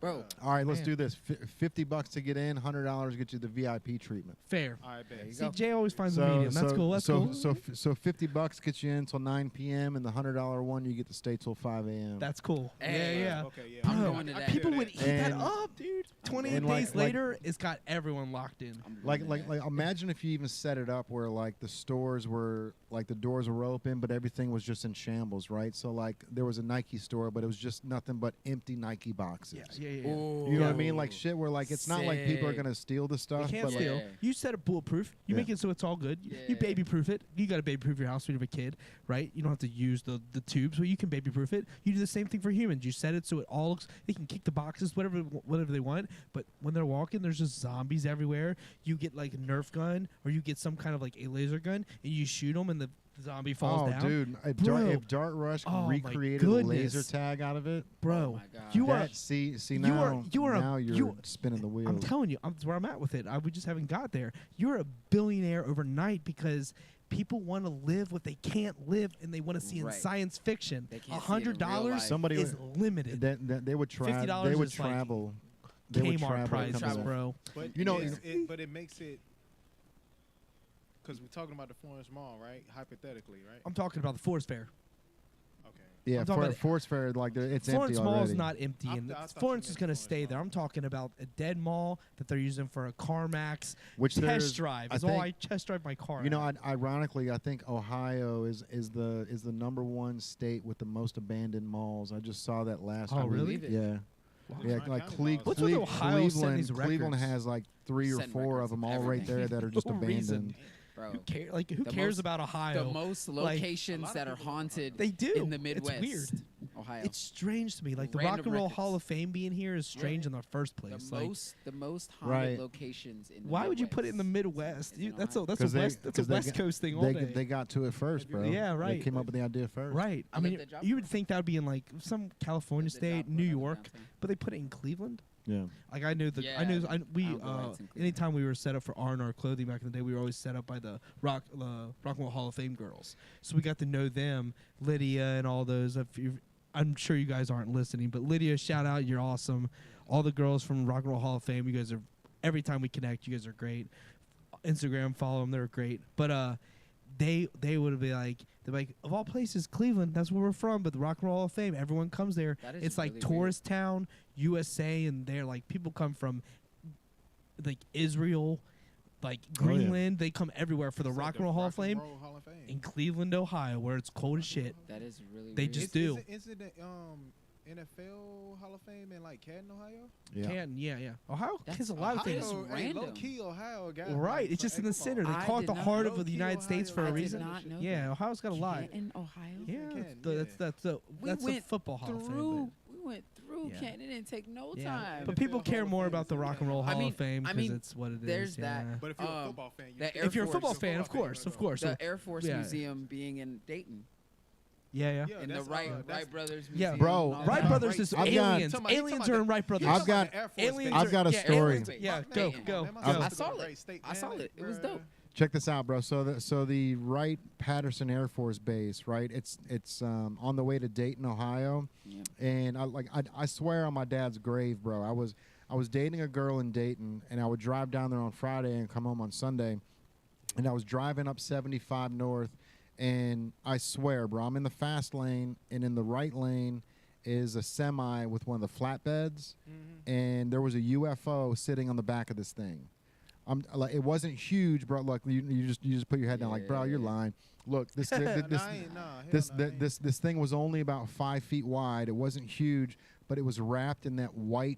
Bro, All right, let's Man. do this. $50 to get in, $100 get you the VIP treatment. fair. All right, bet. you See, go. Jay always finds a medium. That's cool. That's cool. So $50 gets you in until 9 p.m. and the $100 one you get to stay till 5 a.m. That's cool. Hey. Yeah. Okay, yeah. I'm Bro, going to that. people would eat that And- up, dude. 28 and days like- later, it's got everyone locked in. I'm going like to like that. like imagine if you even set it up where like the stores were like the doors were open but everything was just in shambles, right? So like there was a Nike store but it was just nothing but empty Nike boxes. Yeah. You know what I mean? Like Ooh. shit where like it's not like people are Sick. gonna steal the They stuff, can't but like, steal. Yeah. You set it bulletproof. You Yeah. make it so it's all good. You Yeah. baby proof it. You got to baby proof your house when you have a kid, right? You don't have to use the tubes, but you can baby proof it. You do the same thing for humans. You set it so it all looks. They can kick the boxes, whatever they want. But when they're walking, there's just zombies everywhere. You get like a Nerf gun, or you get some kind of like a laser gun, and you shoot them, and the zombie falls down. dude, if Bro. if Dart Rush Oh, my recreated a laser goodness. tag out of it, Bro, Oh my God. you are. that, see you now are- you are a- now you're you- spinning the wheels. I'm telling you, that's where I'm at with it. We just haven't got there. You're a billionaire overnight because people want to live what they can't live, and they want to see in Right. science fiction. They can't see it in real $100 life. Somebody is would- limited. that they would $50 travel. They would is like travel. They would Kmart travel to prices, come to that. bro. But You know- but it makes it because we're talking about the Florence Mall, right? Hypothetically, right? I'm talking about the Forest Fair. Okay. Yeah, I'm talking for about- Forest Fair, like it's Florence empty Mall already. is not empty, I and thought you Florence meant is going to Florence stay there. Mall. I'm talking about a dead mall that they're using for a CarMax Which test there's- drive. I Is all think- I test drive my car. You know, at. ironically, I think Ohio is the #1 state with the most abandoned malls. I just saw that last Oh, week. really? Believe it. Yeah. Wow. Yeah, Tryon like County Cle- malls. What's with Cle- Ohio setting these Cleveland records? has like 3 or Setting 4 records of them of all right there that are just No reason. abandoned. Bro. Who The cares most- about Ohio? The most Like- locations A lot of that are people- haunted They do. in the Midwest. It's weird. Ohio. It's strange to me. Like the Random Rock and Roll records. Hall of Fame being here is strange in the first the place. Like, most haunted Right. locations in the why would you put it in the Midwest. Midwest? Is in That's a Ohio. that's a 'Cause they- West that's a 'cause they West got- Coast thing all They, day. they got to it first, bro. Yeah, right. They came up with the idea first. Right. I I mean, lived at Job you would Corps. think that would be in like some California Lived at state, Job Corps New down York, downtown. but they put it in Cleveland. Yeah. Like I knew Yeah, I knew I we don't know why it's in Cleveland. anytime we were set up for R&R clothing back in the day, we were always set up by the Rock and Roll Hall of Fame girls. So we got to know them, Lydia and all those. I'm sure you guys aren't listening, but Lydia, shout out, you're awesome. All the girls from Rock and Roll Hall of Fame, you guys are every time we connect, you guys are great. Instagram, follow them, they're great. But they would be like, they're like, of all places, Cleveland, that's where we're from, but the Rock and Roll Hall of Fame, everyone comes there. That is It's like really weird. tourist town, USA, and they're like people come from like Israel, like Oh, yeah. Greenland. They come everywhere for the It's like Rock and Roll Hall of Rock and Fame Roll Hall of Fame. in Cleveland, Ohio, where it's cold as shit. That is really They weird. just Is- do. Isn't it NFL Hall of Fame in like Canton, Ohio? Yeah. Canton, yeah. Ohio That's has a lot of Ohio. things. Ohio- Hey, random. low key Ohio got Right, like, it's just in the come center. They on. I call it did the not heart know. of the United Ohio States for is a I did reason. not know Yeah, that. Ohio's got a lot. Canton, Ohio. Yeah, Canton, that's the We that's the went football Hall of Fame. Through, we went through Yeah. Canton. It didn't take no Yeah. time. But NFL people care Hall of more Fame about is the in Rock there. and Roll I Hall mean- of Fame I because mean, it's what it is. there's that. yeah. But if you're a Um, football fan, you that go. Air If you're a Force- football You're a fan, of football fan, course, you're of gonna go. course. The Air Force Yeah. Museum being in Dayton. Yeah. Yeah, In the that's, Wright that's- Brothers Yeah, Museum. Bro, and all Wright that. Brothers is I've got- aliens. Talking about- Aliens are in Wright Brothers. I've got- aliens. I've got a yeah, story. aliens- Yeah, My go, man, go, man, my go. sister I saw go to it. Wright State, I saw man, it. It was bruh. dope. Check this out, bro. So the Wright Patterson Air Force Base, right? It's on the way to Dayton, Ohio, Yeah. and I swear on my dad's grave, bro. I was dating a girl in Dayton, and I would drive down there on Friday and come home on Sunday, and I was driving up 75 North, and I swear, bro, I'm in the fast lane, and in the right lane is a semi with one of the flatbeds, and there was a UFO sitting on the back of this thing. I'm like, it wasn't huge, bro. Look, you just put your head down, like, bro, you're Yeah. lying. Look, this Nah, I ain't- nah, hell no, I ain't. this thing was only about 5 feet wide. It wasn't huge, but it was wrapped in that white,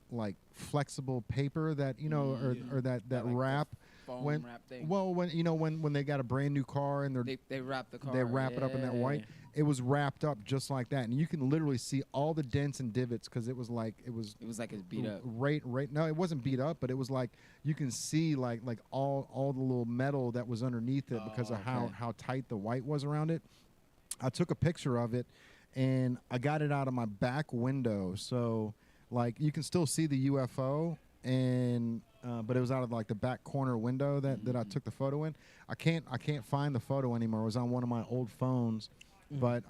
like flexible paper that or that Like wrap. foam wrap thing. Well, when you know when they got a brand new car and They wrap the car. they wrap it up in that white. It was wrapped up just like that, and you can literally see all the dents and divots because it was like It was like it's beat up. Right. No, it wasn't beat up, but it was like you can see like all the little metal that was underneath it because of how tight the white was around it. I took a picture of it, and I got it out of my back window, so like you can still see the UFO, and but it was out of like the back corner window that I took the photo in. I can't find the photo anymore. It was on one of my old phones, but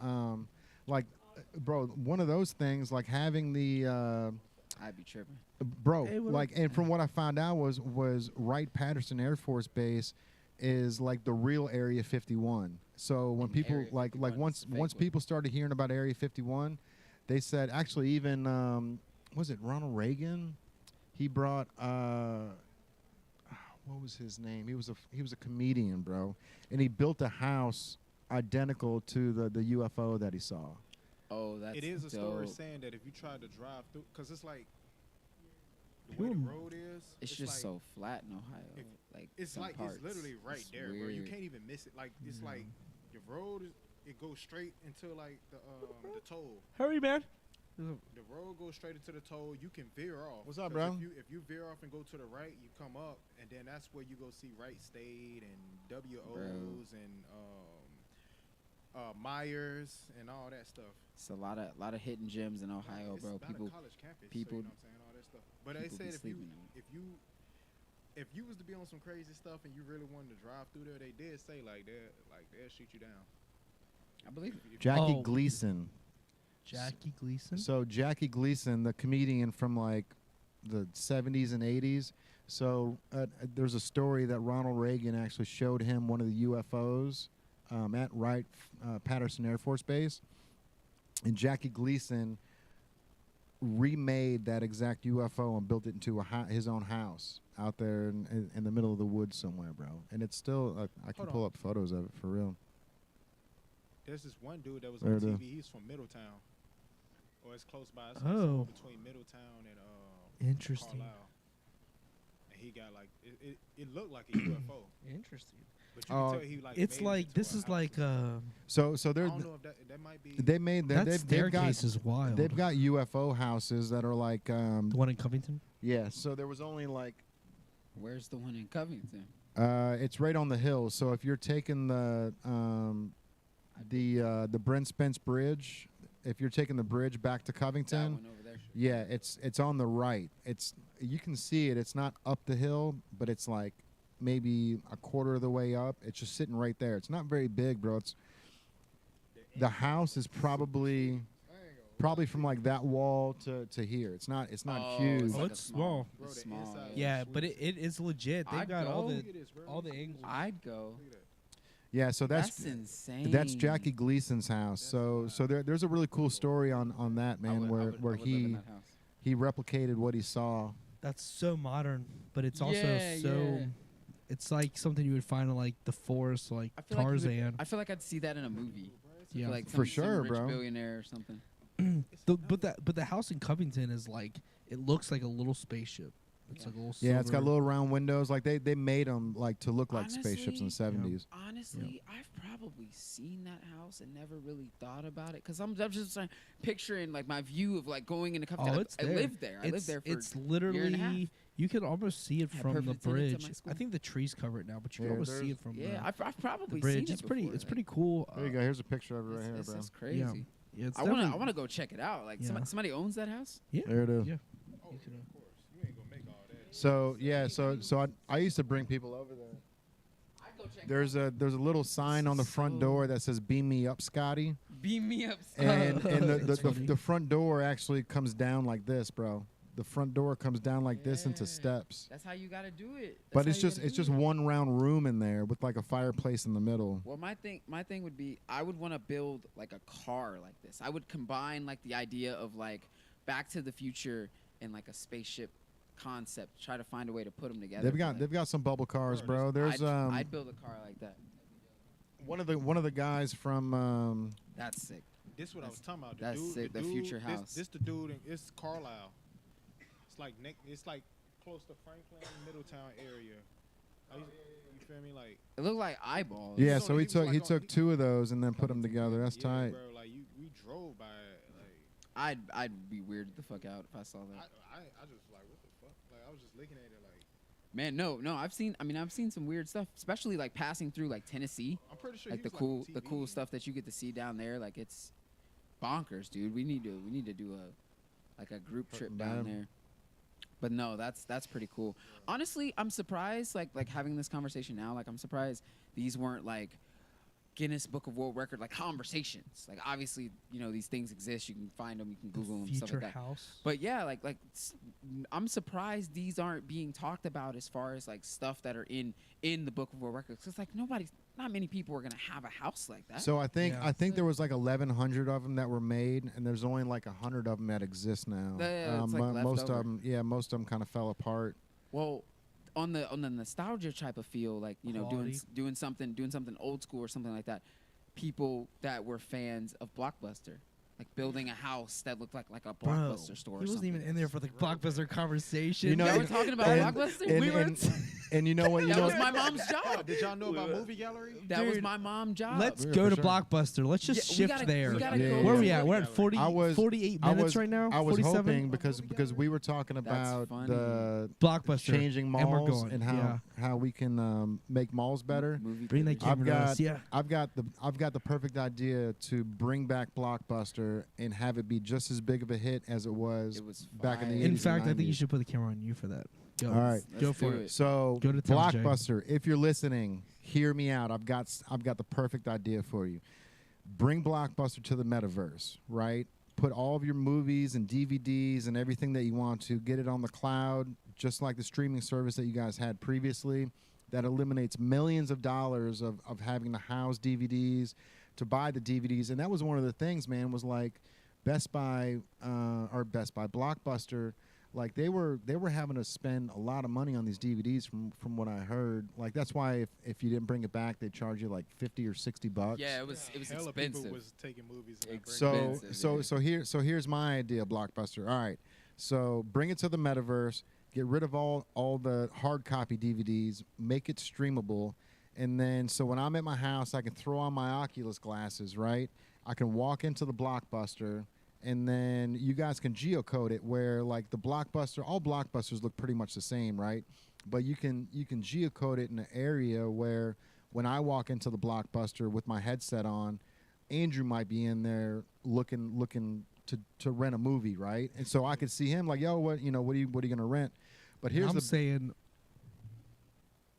like, bro, one of those things like having the I'd be tripping. bro, Hey, what like, and from what I found out was Wright-Patterson Air Force Base is like the real Area 51. So when And people Area like 51 is once the fake once one. people started hearing about Area 51, they said actually even was it Ronald Reagan? He brought what was his name? He was a comedian, bro, and he built a house identical to the UFO that he saw. Oh, that's It is a story dope. saying that if you tried to drive through, because it's like the way the road is, It's just like, so flat in Ohio. Like it's some like parts. it's literally right It's there, bro. You weird. can't even miss it. Like it's like the road it goes straight into like the toll. Hurry, man. The road goes straight into the toll. You can veer off. What's up, 'Cause bro? If you veer off and go to the right, you come up, and then that's where you go see Wright State and WOs and Myers and all that stuff. It's a lot of hidden gems in Ohio, It's bro. not a People, college campus, people- so you know what I'm saying, all that stuff. But they people be said sleeping on it. if you was to be on some crazy stuff and you really wanted to drive through there, they did say like they'll shoot you down. I believe it. Jackie Oh. Gleason. Jackie Gleason. So Jackie Gleason, the comedian from like the 70s and 80s. So there's a story that Ronald Reagan actually showed him one of the UFOs at Wright-Patterson Air Force Base, and Jackie Gleason remade that exact UFO and built it into his own house out there in the middle of the woods somewhere, bro. And it's still I can Hold pull on. up photos of it for real. There's this one dude that was There on it is. TV. He's from Middletown, or it's close by. It's Oh. somewhere between Middletown and Interesting. Carlisle. And he got like it looked like a UFO, Interesting. but you can tell he like. It's made it like into this a is house like or So I they're don't know if that might be. they made that they've got staircase is wild. they've got UFO houses that are like the one in Covington. yeah. So there was only like Where's the one in Covington? it's right on the hill. So if you're taking the Brent Spence Bridge, if you're taking the bridge back to That Covington, one over there. yeah, it's on the right. You can see it. It's not up the hill, but it's like maybe a quarter of the way up. It's just sitting right there. It's not very big, bro. The house is probably from like that wall to here. It's not Oh, huge. it's Oh, like a it's small. Bro, It's the small. inside Yeah, is but sweet. it is legit. They've I'd got go. Look at this, bro. all the Look at angles. this. I'd go. Look at that. Yeah, so That's insane. that's Jackie Gleason's house. So there's a really cool story on that, man, I would where live in he that house. he replicated what he saw. That's so modern, but it's also Yeah, so. yeah. It's like something you would find in like the forest, like I feel like you would- Tarzan. I feel like I'd see that in a movie. Yeah. Like For some sure, rich bro. billionaire or something. But the house in Covington is like it looks like a little spaceship. It's Yeah. like a little. Yeah, it's got silver- little round windows. Like they made them like to look like spaceships in the Honestly, 70s. Honestly, I've probably seen that house and never really thought about it because I'm just picturing like my view of like going into Covington. Oh, it's I there. lived there. I lived there for It's a year and a half. literally you can almost see it Had from the perfect attendance at bridge. my I school. think the trees cover it now, but you can Yeah, almost see there's- it from Yeah, the I've probably bridge. seen it It's pretty. before, It's like, pretty cool. There you go. Here's a picture of it right here, it's, bro. it's crazy. Yeah, it's I want definitely- to go check it out. Like Yeah. somebody owns that house. Yeah, There it is. yeah. Oh, You could, of course. You ain't gonna make all that. So yeah, so I used to bring people over there. I'd go check. There's a little sign on the front So- door that says "Beam me up, Scotty," Beam me up. and That's the funny. front door actually comes down like this, bro. The front door comes down like this into Yeah. steps. That's how you got to do it. But That's it's how you just gotta it's do just it. one round room in there with like a fireplace in the middle. Well, my thing would be I would want to build like a car like this. I would combine like the idea of like Back to the Future and like a spaceship concept. Try to find a way to put them together. They've got some bubble cars, bro. There's I'd build a car like that. one of the guys from That's sick. This what I was talking about. That's sick, the future house. This the dude. It's Carlisle. It's like close to Franklin, Middletown area. You feel me? Like It looked like eyeballs. Yeah, No, so he he was took like he on- took he- 2 of those and then put them together. That's yeah, tight. bro. Like we drove by it. Like I'd be weirded the fuck out if I saw that. I just like what the fuck? Like I was just looking at it like Man, no. I've seen some weird stuff, especially like passing through like Tennessee, I'm pretty sure like he the was, on the cool TV. stuff that you get to see down there. Like it's bonkers, dude. We need to do a group trip down Bam. there. But no, that's pretty cool. Honestly, I'm surprised like having this conversation now. Like I'm surprised these weren't like Guinness Book of World Record like conversations. Like obviously, these things exist. You can find them. You can Google them. Stuff Future like that. House. But yeah, I'm surprised these aren't being talked about as far as like stuff that are in the Book of World Records. Cause like not many people are gonna have a house like that. So I think Yeah. there was like 1,100 of them that were made, and there's only like 100 of them that exist now. Yeah, it's like most leftover. of them, most of them kind of fell apart. Well, on the nostalgia type of feel, like Quality. doing something old school or something like that. People that were fans of Blockbuster, like building a house that looked like a Bro, Blockbuster store. he or wasn't something. even in there for the Blockbuster conversation. You know, Yeah, we're talking about and- Blockbuster. and- We were. and- And you know what? You That know was my mom's Oh, job. did y'all know about Movie Gallery? That was Dude, my mom's job. Let's Yeah, go for to sure. Blockbuster. Let's just Yeah, we shift gotta- there. we gotta Yeah, go yeah, Where are yeah. we at? We're at 40, I was 48 I minutes was, right now. I was 47? hoping because we were talking about funny. the Blockbuster. changing And we're malls going, and yeah. how we can make malls better. Movie Bring that theaters. I've camera to got us. Yeah. I've got the perfect idea to bring back Blockbuster and have it be just as big of a hit as it was, It was back in the fire. 80s In fact, I and think you 90s. should put the camera on you for that. Go. All right. Go Let's for do it. So Go to town, Jay. Blockbuster, if you're listening, hear me out. I've got the perfect idea for you. Bring Blockbuster to the metaverse, right? Put all of your movies and DVDs and everything that you want to. Get it on the cloud, just like the streaming service that you guys had previously. That eliminates millions of dollars of having to house DVDs, to buy the DVDs. And that was one of the things, man, was like Blockbuster, like they were having to spend a lot of money on these DVDs from what I heard. Like that's why if you didn't bring it back, they charge you like $50 or $60. Yeah, it was Hella expensive. people was taking movies. And not So bringing Expensive, yeah. here's my idea, Blockbuster. All right, so bring it to the metaverse. Get rid of all the hard copy DVDs. Make it streamable, and then so when I'm at my house, I can throw on my Oculus glasses. Right, I can walk into the Blockbuster. And then you guys can geocode it where like the Blockbuster, all Blockbusters look pretty much the same, right? But you can geocode it in an area where when I walk into the Blockbuster with my headset on, Andrew might be in there looking to rent a movie, right? And so I could see him like, yo, what are you gonna rent? But here's I'm the saying,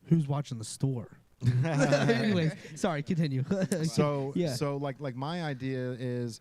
who's watching the store? Anyways, sorry. Continue. so yeah. so like my idea is,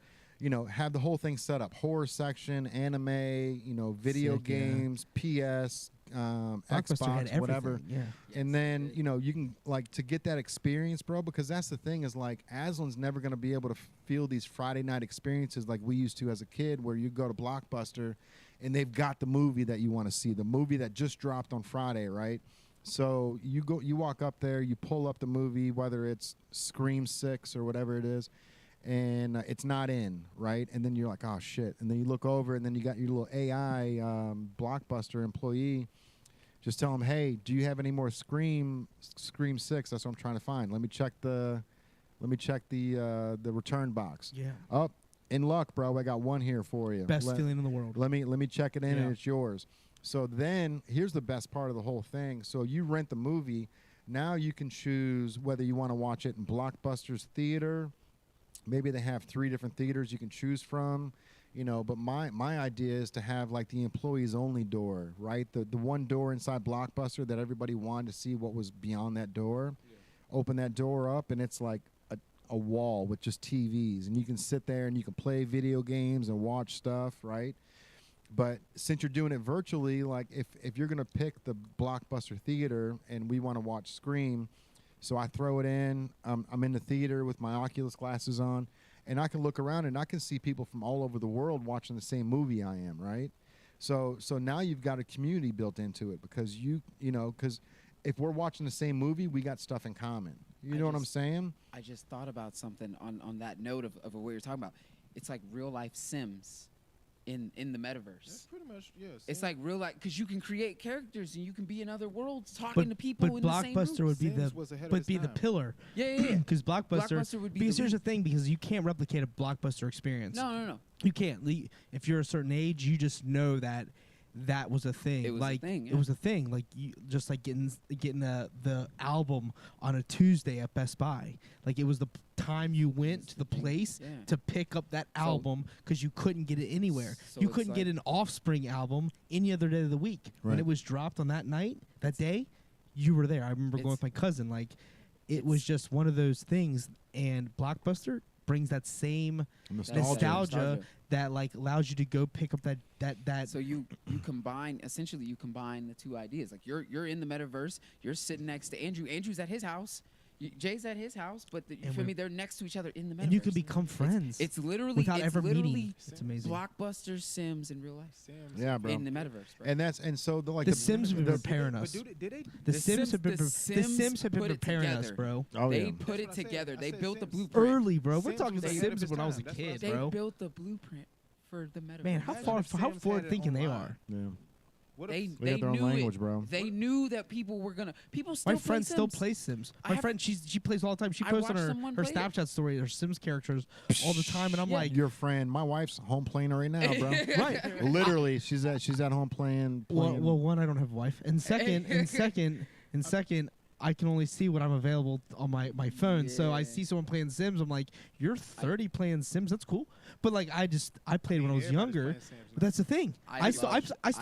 have the whole thing set up: horror section, anime, video Sick, yeah. games, PS, Blockbuster had Xbox, everything, whatever. Yeah. And then you can like to get that experience, bro, because that's the thing is like Aslan's never going to be able to feel these Friday night experiences like we used to as a kid, where you go to Blockbuster and they've got the movie that you want to see, the movie that just dropped on Friday, right? So you walk up there, you pull up the movie, whether it's Scream 6 or whatever it is, and it's not in, right? And then you're like, oh shit. And then you look over, and then you got your little AI Blockbuster employee. Just tell them, hey, do you have any more Scream 6? That's what I'm trying to find. Let me check the return box. Yeah. Oh, in luck, bro. I got one here for you. Best feeling in the world. Let me check it in, and Yeah. it's yours. So then here's the best part of the whole thing. So you rent the movie. Now you can choose whether you want to watch it in Blockbuster's theater. Maybe they have 3 different theaters you can choose from. But my idea is to have like the employees only door, right? The one door inside Blockbuster that everybody wanted to see what was beyond that door. Yeah. Open that door up, and it's like a wall with just TVs, and you can sit there and you can play video games and watch stuff, right? But since you're doing it virtually, like if you're gonna pick the Blockbuster theater and we want to watch Scream, so I throw it in. I'm in the theater with my Oculus glasses on, and I can look around and I can see people from all over the world watching the same movie I am, right? So now you've got a community built into it because because if we're watching the same movie, we got stuff in common. You know what I'm saying? I just thought about something on that note of what we were talking about. It's like real life Sims. in the That's metaverse. pretty much It's like real life because you can create characters and you can be in other worlds talking to people but in the same room. Blockbuster would be Sims was ahead of the its be the time. pillar. Yeah. Because Blockbuster Blockbuster would be because the here's the lead. thing, because you can't replicate a Blockbuster experience. No. You can't. If you're a certain age, you just know that was a thing. It was a thing, It yeah. was a thing. Like you just like getting the album on a Tuesday at Best Buy. Like it was the time you went to the place Yeah. to pick up that album because you couldn't get it anywhere. So You it's couldn't get like- an Offspring album any other day of the week. When Right. it was dropped on that night, that day, you were there. I remember going with my cousin. Like it was just one of those things. And Blockbuster brings that same nostalgia that like allows you to go pick up that So you combine the two ideas. Like you're in the metaverse. You're sitting next to Andrew. Andrew's at his house. Jay's at his house. But you And feel we're- me? They're next to each other in the metaverse. and you can become friends. It's literally without it's ever literally meeting. It's amazing. Blockbuster Sims in real life. Sims. Yeah, bro. In the metaverse, bro. And so the The Sims have been the- preparing But us. did they? The The Sims Sims- have been the the Sims Sims have been put it preparing us, together. bro. Oh They yeah. put That's it what I said. together. I They said built the Sims. blueprint. Early, bro. We're Sims talking was The ahead of Sims its when I was a time. That's what I kid, said. They bro. built the blueprint for the metaverse. Man, how Imagine far if how Sims had forward it thinking they online. are. Yeah. What They if They got their own knew language, it. bro. They knew that people were gonna. People still My friend play still Sims. plays Sims. I My have- friend, she plays all the time. She I posts on watched her someone her play it. Snapchat story her Sims characters all the time, and I'm Yeah. like, Your friend, my wife's home playing right now, bro. right. Literally, she's at home playing. Well, one, I don't have a wife, and second, I can only see when I'm available on my phone. So I Yeah. see someone playing Sims. I'm like, you're 30 playing Sims. That's cool. But like, I played when I was Everybody's younger. playing Sims But now. that's the thing. I still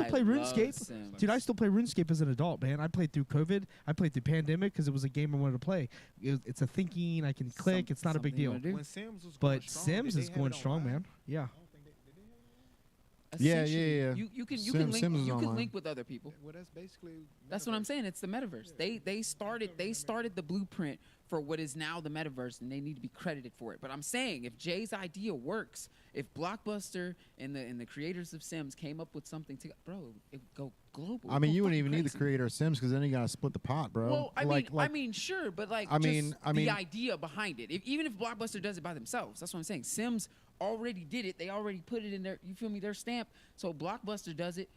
play love RuneScape. Sims. Dude, I still play RuneScape as an adult, man. I played through COVID. I played through pandemic because it was a game I wanted to play. It's a thinking. I can click. It's not a big something you deal. wanna do. When Sims was going But strong, Sims did is they have going it strong, online? man. Yeah. I don't think did they have it Essentially, yeah. You can Sims link is you can online. link with other people. online? Well, that's basically. That's what I'm metaverse. saying. It's the metaverse. They started the blueprint for what is now the metaverse, and they need to be credited for it. But I'm saying, if Jay's idea works, if Blockbuster and the creators of Sims came up with something to, bro, it would go global. I It'd mean, go you wouldn't fucking even need the crazy. creator of Sims because then you gotta split the pot, bro. Well, like, I mean, sure, but like, I mean- just I mean- the idea behind it. Even if Blockbuster does it by themselves, that's what I'm saying. Sims already did it. They already put it in their, you feel me, their stamp. So Blockbuster does it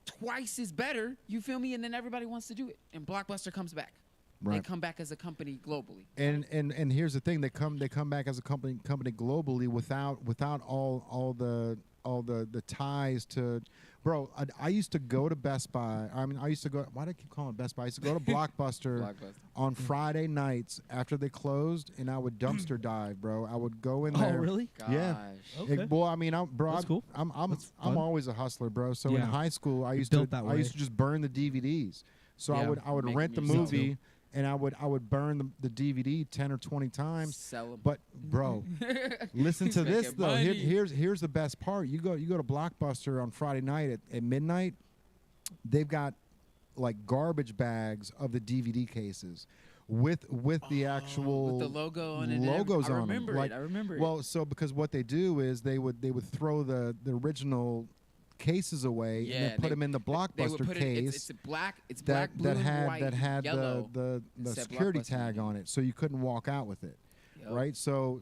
twice as better, you feel me, and then everybody wants to do it, and Blockbuster comes back. They Right. come back as a company globally. And here's the thing: they come back as a company globally without all the ties to. Bro, I used to go to Best Buy. I mean, I used to go. Why do I keep calling it Best Buy? I used to go to Blockbuster on Friday nights after they closed, and I would dumpster dive, bro. I would go in Oh, there. really? Yeah. Gosh. Okay. Well, I mean, That's cool. I'm That's I'm fun. always a hustler, bro. So in Yeah. high school, I You used to built that I used way. to just burn the DVDs. So Yeah. I would Make rent the them yourself. movie, and I would burn the DVD 10 or 20 times. Sell 'em. But bro, listen He's to this making though. money. Here's the best part. You go to Blockbuster on Friday night at midnight. They've got like garbage bags of the DVD cases with the actual with the logo on it. logos I on them. remember Like, it. I remember it. well, so because what they do is they would throw the original cases away and Yeah, then put they- them in the they would Blockbuster put case. It's black. It's black, blue, that and had white, that had and yellow. the It said security Blockbuster tag on it, so you couldn't walk out with it. Yup. Right, so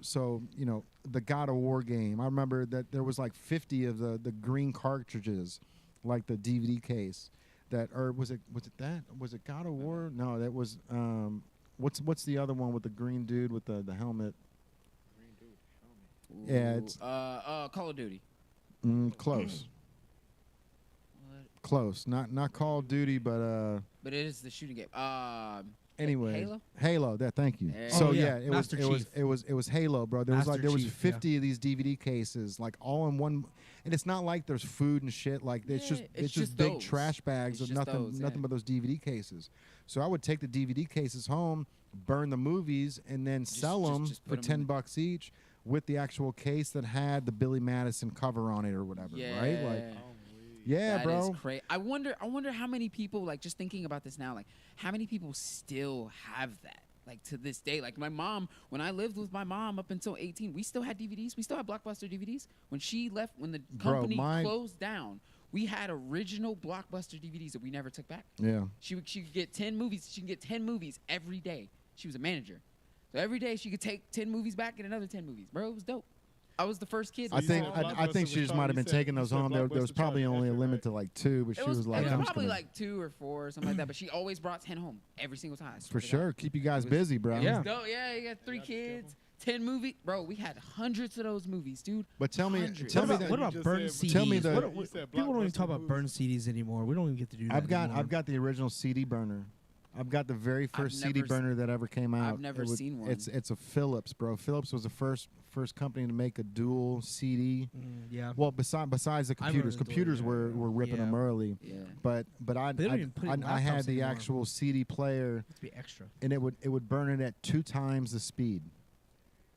you know the God of War game. I remember that there was like 50 of the green cartridges, like the DVD case. That or was it God of War? No, that was what's the other one with the green dude with the helmet? Green dude, helmet. Yeah, Ooh, it's- Call of Duty. Close, What? close. Not Call of Duty, but But it is the shooting game. anyway, Halo? That. Thank you. There So you go. yeah, it Master was Chief. it was Halo, bro. There was Master Chief, yeah. 50 of these DVD cases, like all in one. And it's not like there's food and shit. Like it's Yeah, it's just big those. trash bags It's of just nothing those, nothing yeah. but those DVD cases. So I would take the DVD cases home, burn the movies, and then sell them just for put 'em in $10 each with the actual case that had the Billy Madison cover on it or whatever. Yeah. Right? Like Holy. yeah, That bro. is crazy. I wonder how many people, like, just thinking about this now, like, how many people still have that, like, to this day. Like, my mom, when I lived with my mom up until 18, we still had DVDs. We still had Blockbuster DVDs. When she left, when the Bro, company my- closed down, we had original Blockbuster DVDs that we never took back. Yeah. She could get 10 movies. She can get 10 movies every day. She was a manager. So every day she could take 10 movies back and another 10 movies. Bro, it was dope. I was the first kid. I to think see said it. I think Blockbuster she was just might have been charging- taking you those said home. There was Blockbuster probably charging only a extra, limit right? to like 2, but she It was was, like, it I'm was just probably gonna, like 2 or 4 or something like that. But she always brought 10 home every single time. I for swear to sure God. keep you guys It was- busy, bro. It Yeah. was dope. Yeah, you got 3 y'all just kept kids, 10 movies. Bro, we had hundreds of those movies, dude. But tell me, Hundreds. tell what me about, that what you about just burn said- CDs? Tell me the- What- You said people don't even talk Blockbuster about burn CDs anymore. We don't even get to do that anymore. I've got the original CD burner. I've got the very first CD never s- burner that ever came out. I've never It was- seen one. It's a Philips, bro. Philips was the first company to make a dual CD. Yeah. Well, besides the I remember computers, the dual, computers yeah. were ripping Yeah. them early. Yeah. But I They don't even put it in I had laptops the anymore. actual CD player, Let's be extra. and it would burn it at 2 times the speed.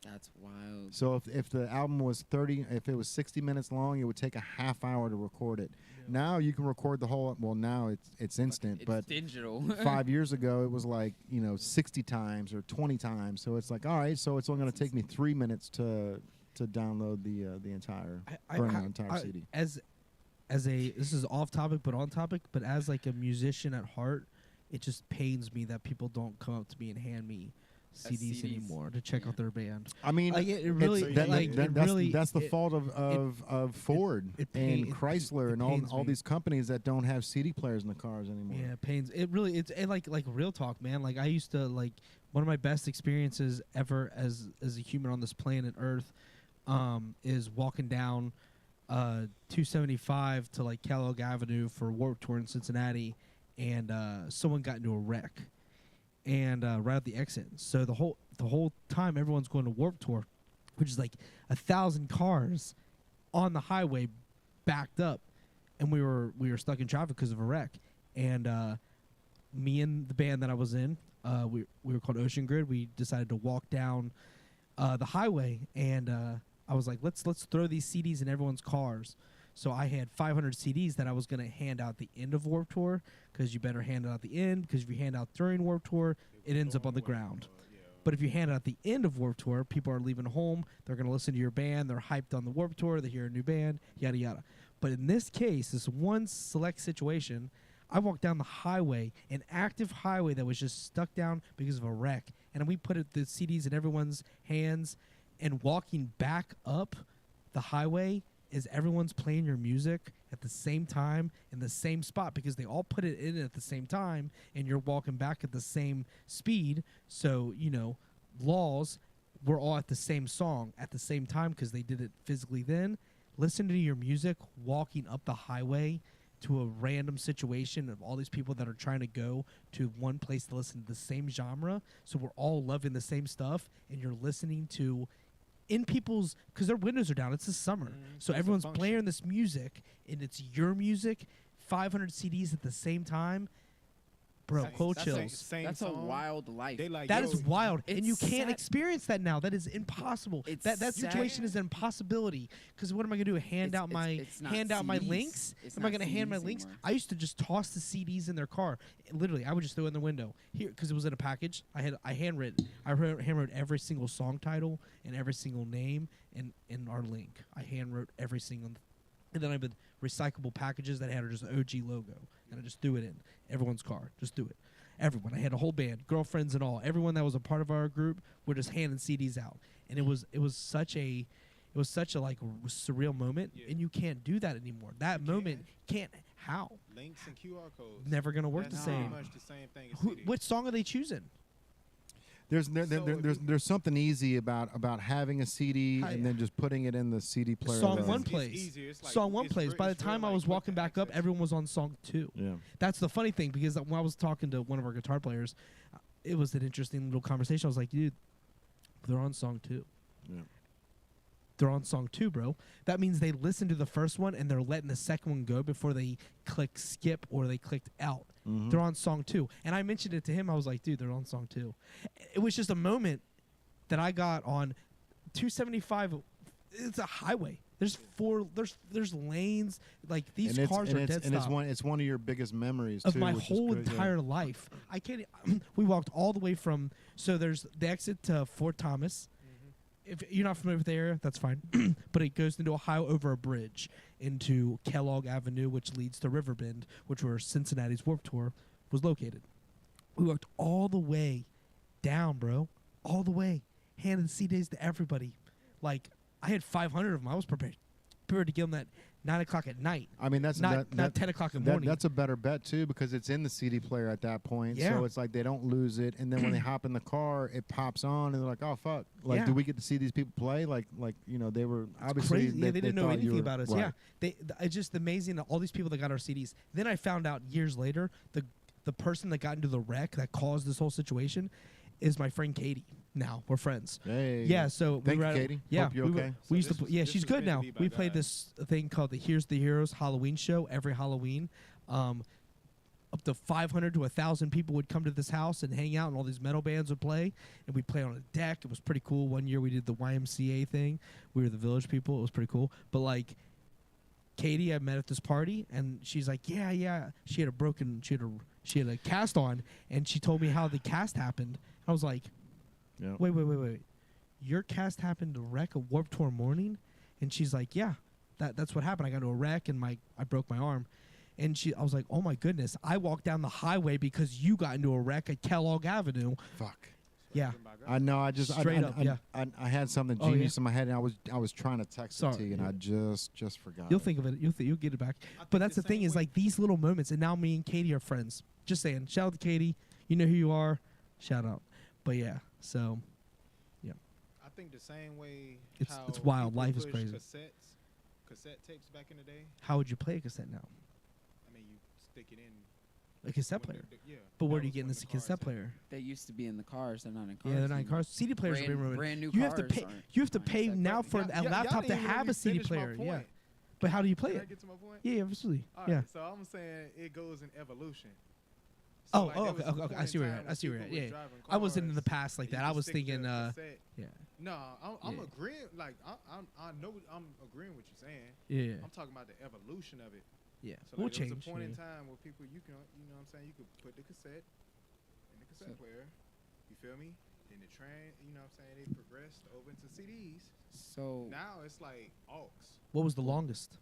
That's wild. So if the album was if it was 60 minutes long, it would take a half hour to record it. Now you can record the whole. Well, now it's instant, It's but digital. 5 years ago it was like 60 times or 20 times. So it's like, all right, so it's only going to take me 3 minutes to download the entire burn the entire CD. As a this is off topic but on topic, but as like a musician at heart, it just pains me that people don't come up to me and hand me CDs CDs. anymore to check Yeah. out their band. I mean, Like it it's- really, that- like that- it that's, really, that's the it- fault of Ford it and pain- Chrysler it and pains all me. these companies that don't have CD players in the cars anymore. Yeah, it pains. It really, it's and like real talk, man. Like I used to like one of my best experiences ever as a human on this planet Earth, is walking down 275 to like Kellogg Avenue for Warped Tour in Cincinnati, and someone got into a wreck, and right at the exit. So the whole time everyone's going to Warped Tour, which is like 1,000 cars on the highway backed up, and we were stuck in traffic because of a wreck. And me and the band that I was in, we were called Ocean Grid. We decided to walk down the highway, and I was like, let's throw these CDs in everyone's cars. So I had 500 CDs that I was going to hand out at the end of Warped Tour, because you better hand it out at the end, because if you hand out during Warped Tour, it ends up on the ground. But if you hand it at the end of Warped Tour, people are leaving home, they're going to listen to your band, they're hyped on the Warped Tour, they hear a new band, yada, yada. But in this case, this one select situation, I walked down the highway, an active highway that was just stuck down because of a wreck, and we put the CDs in everyone's hands, and walking back up the highway is everyone's playing your music at the same time in the same spot, because they all put it in at the same time, and you're walking back at the same speed. So, laws, we're all at the same song at the same time because they did it physically then. Listen to your music walking up the highway to a random situation of all these people that are trying to go to one place to listen to the same genre. So we're all loving the same stuff, and you're listening to in people's, because their windows are down. It's the summer. So It's a everyone's function. playing this music, and it's your music, 500 CDs at the same time. Bro, Same- cold that's chills. same That's a song. wild life. They like, That yo, is wild, and it's you can't sad. experience that now. That is impossible. It's That situation sad. is an impossibility. Because what am I gonna do? Hand It's- out my it's not hand out my CDs. links? It's Am I not gonna hand my CDs links? anymore. I used to just toss the CDs in their car. Literally, I would just throw it in the window here because it was in a package. I handwrote every single song title and every single name in our link. I handwrote every single, and then I would recyclable packages that had just the OG logo, and I just threw it in everyone's car. Just do it. Everyone. I had a whole band, girlfriends and all. Everyone that was a part of our group were just handing CDs out, and it was such a like surreal moment, Yeah. and you can't do that anymore. That You moment can't. How? links and QR codes. Never gonna work That's the same. pretty much the same thing as Who, CD. what song are they choosing? There's So there's something easy about having a CD Hi- and then just putting it in the CD player. Song alone. one It's plays. easier. It's like- Song one it's plays. real- By the it's time real I like was quick walking back up, access. everyone was on song 2. Yeah. That's the funny thing, because when I was talking to one of our guitar players, it was an interesting little conversation. I was like, dude, they're on song 2. Yeah. They're on song 2, bro. That means they listened to the first one and they're letting the second one go before they click skip or they clicked out. Mhm. They're on song 2. And I mentioned it to him. I was like, dude, they're on song 2. It was just a moment that I got on 275. It's a highway. There's lanes. Like, these And it's- cars and are it's, dead and stop. it's one of your biggest memories Of too, my which is whole good, yeah. entire life. I can't. We walked all the way from. So there's the exit to Fort Thomas. If you're not familiar with the area, that's fine. But it goes into Ohio over a bridge into Kellogg Avenue, which leads to Riverbend, which where Cincinnati's Warped Tour was located. We walked all the way down, bro. All the way. Handed CDs to everybody. Like, I had 500 of them. I was prepared to give them at 9 o'clock at night. I mean, that's Not 10 o'clock in the morning. That's a better bet too, because it's in the CD player at that point. Yeah. So it's like they don't lose it, and then when they hop in the car, it pops on, and they're like, "Oh fuck! Like, Yeah. do we get to see these people play? Like they were obviously Crazy. Yeah, they didn't know thought you anything were- about us. right. Yeah, it's just amazing that all these people that got our CDs. Then I found out years later the person that got into the wreck that caused this whole situation is my friend Katie. Now we're friends. Hey. Yeah, so Thank we were you, at, Katie. Yeah, Hope you're we, were- okay. we So used to. this was- Yeah, this she's was good now. meant to be We by played God. this thing called the Here's the Heroes Halloween show every Halloween. Up to 500 to 1,000 people would come to this house and hang out, and all these metal bands would play, and we'd play on a deck. It was pretty cool. One year we did the YMCA thing. We were the Village People. It was pretty cool. But like Katie, I met at this party, and she's like, yeah. She had a cast on, and she told me how the cast happened. I was like, Yeah. wait. Your cast happened to wreck a Warped Tour morning? And she's like, yeah, that's what happened. I got into a wreck, and I broke my arm. And I was like, oh my goodness, I walked down the highway because you got into a wreck at Kellogg Avenue. Fuck. Yeah. I know. I just Straight up, yeah. I had something Oh, genius in my head, and I was trying to text Sorry, it to you, and yeah. I just forgot. You'll think of it. You'll get it back. But that's the thing is like these little moments, and now me and Katie are friends. Just saying. Shout out to Katie. You know who you are. Shout out. But yeah, so I think the same way. It's how wild. people Life is push crazy. Cassette tapes back in the day. how would you play a cassette now? I mean, you stick it in. A cassette when player. yeah. But where that do you was get in when this the cars cassette had- player? They used to be in the cars. They're not in cars. Yeah, they're not in anymore. cars. CD players are being ruined. Brand new You have to cars pay. aren't- You have to aren't pay cassette now players. for Y'all- a y'all laptop to didn't even let have me a CD finish my player. Yeah. point. But how do you play Can I it? get to my point? Yeah, absolutely. All Yeah. right, so I'm saying it goes in evolution. Oh, like, oh, there okay, was a okay, point I in see where you're time at. I when see where people you're was at. Yeah. driving I wasn't in the cars, past like and that. you I could was stick the thinking, cassette. yeah, No, I'm Yeah. agreeing. Like I know I'm agreeing with you saying. yeah, I'm talking about the evolution of it. yeah. So We'll like, there change. was a point in yeah. time where people you know what I'm saying, you could put the cassette in the cassette player. You feel me? Then the train, you know what I'm saying, they progressed over into CDs. So Now it's like aux. What was the longest?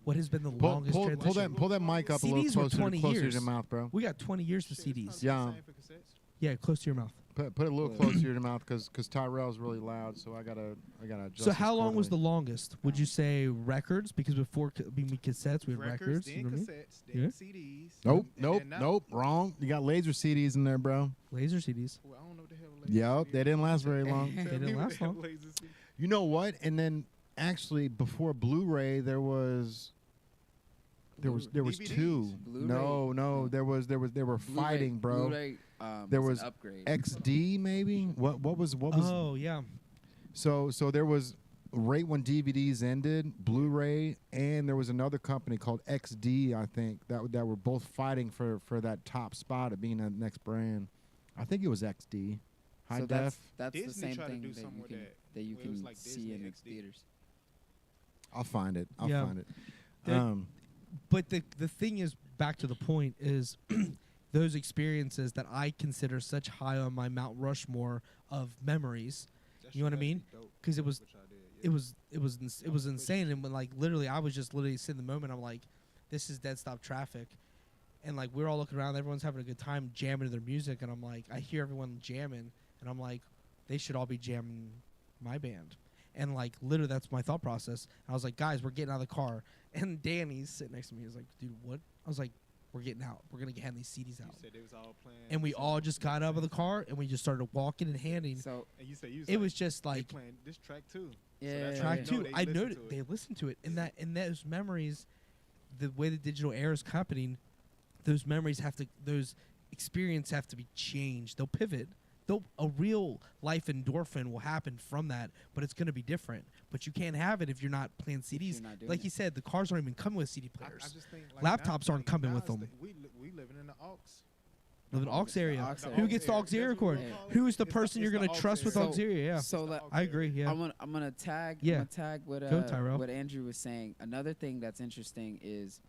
What has been the Pull longest transition? that mic up a little CDs were closer, 20 closer to years. your mouth, bro. We got 20 years for Shit, it's CDs. probably Yeah. the same for cassettes. Yeah, close to your mouth. Put it a little closer to your mouth, because Tyrell's really loud, so I gotta adjust. So this how long was the quarterly. longest? Would you say records? Because before being cassettes, we had records. then You know what I mean? cassettes, then Yeah. CDs. Nope, and nope, then now- nope. Wrong. You got laser CDs in there, bro. Laser CDs. Well, I don't know what the hell. laser Yep, CD they is. didn't last very long. Tell didn't me what last the hell long. laser CD You know what? And then actually before Blu-ray, there was DVDs. two. Blu-ray. No, they were Blu-ray- fighting, bro. Blu-ray, There was was an upgrade. XD maybe. What was? Oh yeah. So there was right when DVDs ended, Blu-ray, and there was another company called XD, I think, that were both fighting for that top spot of being the next brand. I think it was XD, high so def. that's the Disney same tried to thing do that you something with can that, you where it was can like see Disney in the XD. theaters. I'll find it. Yeah. Um, But the thing is, back to the point is, those experiences that I consider such high on my Mount Rushmore of memories. That You know shit what I mean? actually dope, 'Cause it was- what y'all did, yeah. It was insane, and when, like literally, I was just literally sitting in the moment. I'm like, this is dead stop traffic, and like we're all looking around, everyone's having a good time jamming to their music, and I'm like, I hear everyone jamming, and I'm like, they should all be jamming my band, and like literally that's my thought process. I was like, guys, we're getting out of the car, and Danny's sitting next to me. He's like, dude, what? I was like, we're getting out. We're gonna hand these CDs You out, said they was all playing. and we some- all just got out of the car, and we just started walking and handing. So And you said you was It like, was just they like. playing this track too. yeah, that's Track how you two, know I they noted listen to they it. listened to it, and that in those memories, the way the digital era is happening, those memories have to, those experiences have to be changed. They'll pivot. A real life endorphin will happen from that, but it's going to be different. But you can't have it if you're not playing CDs. you're not doing Like it. you said, the cars aren't even coming with CD I players. just think like Laptops aren't coming with them. We living in the aux. Live in aux The area. aux Who area. gets the aux area cord? Yeah. Who is the person you're going to trust with area. aux area? Yeah, So let, I agree. Yeah, I'm gonna tag. Yeah. I'm gonna tag what Go, Tyrell. what Andrew was saying. Another thing that's interesting is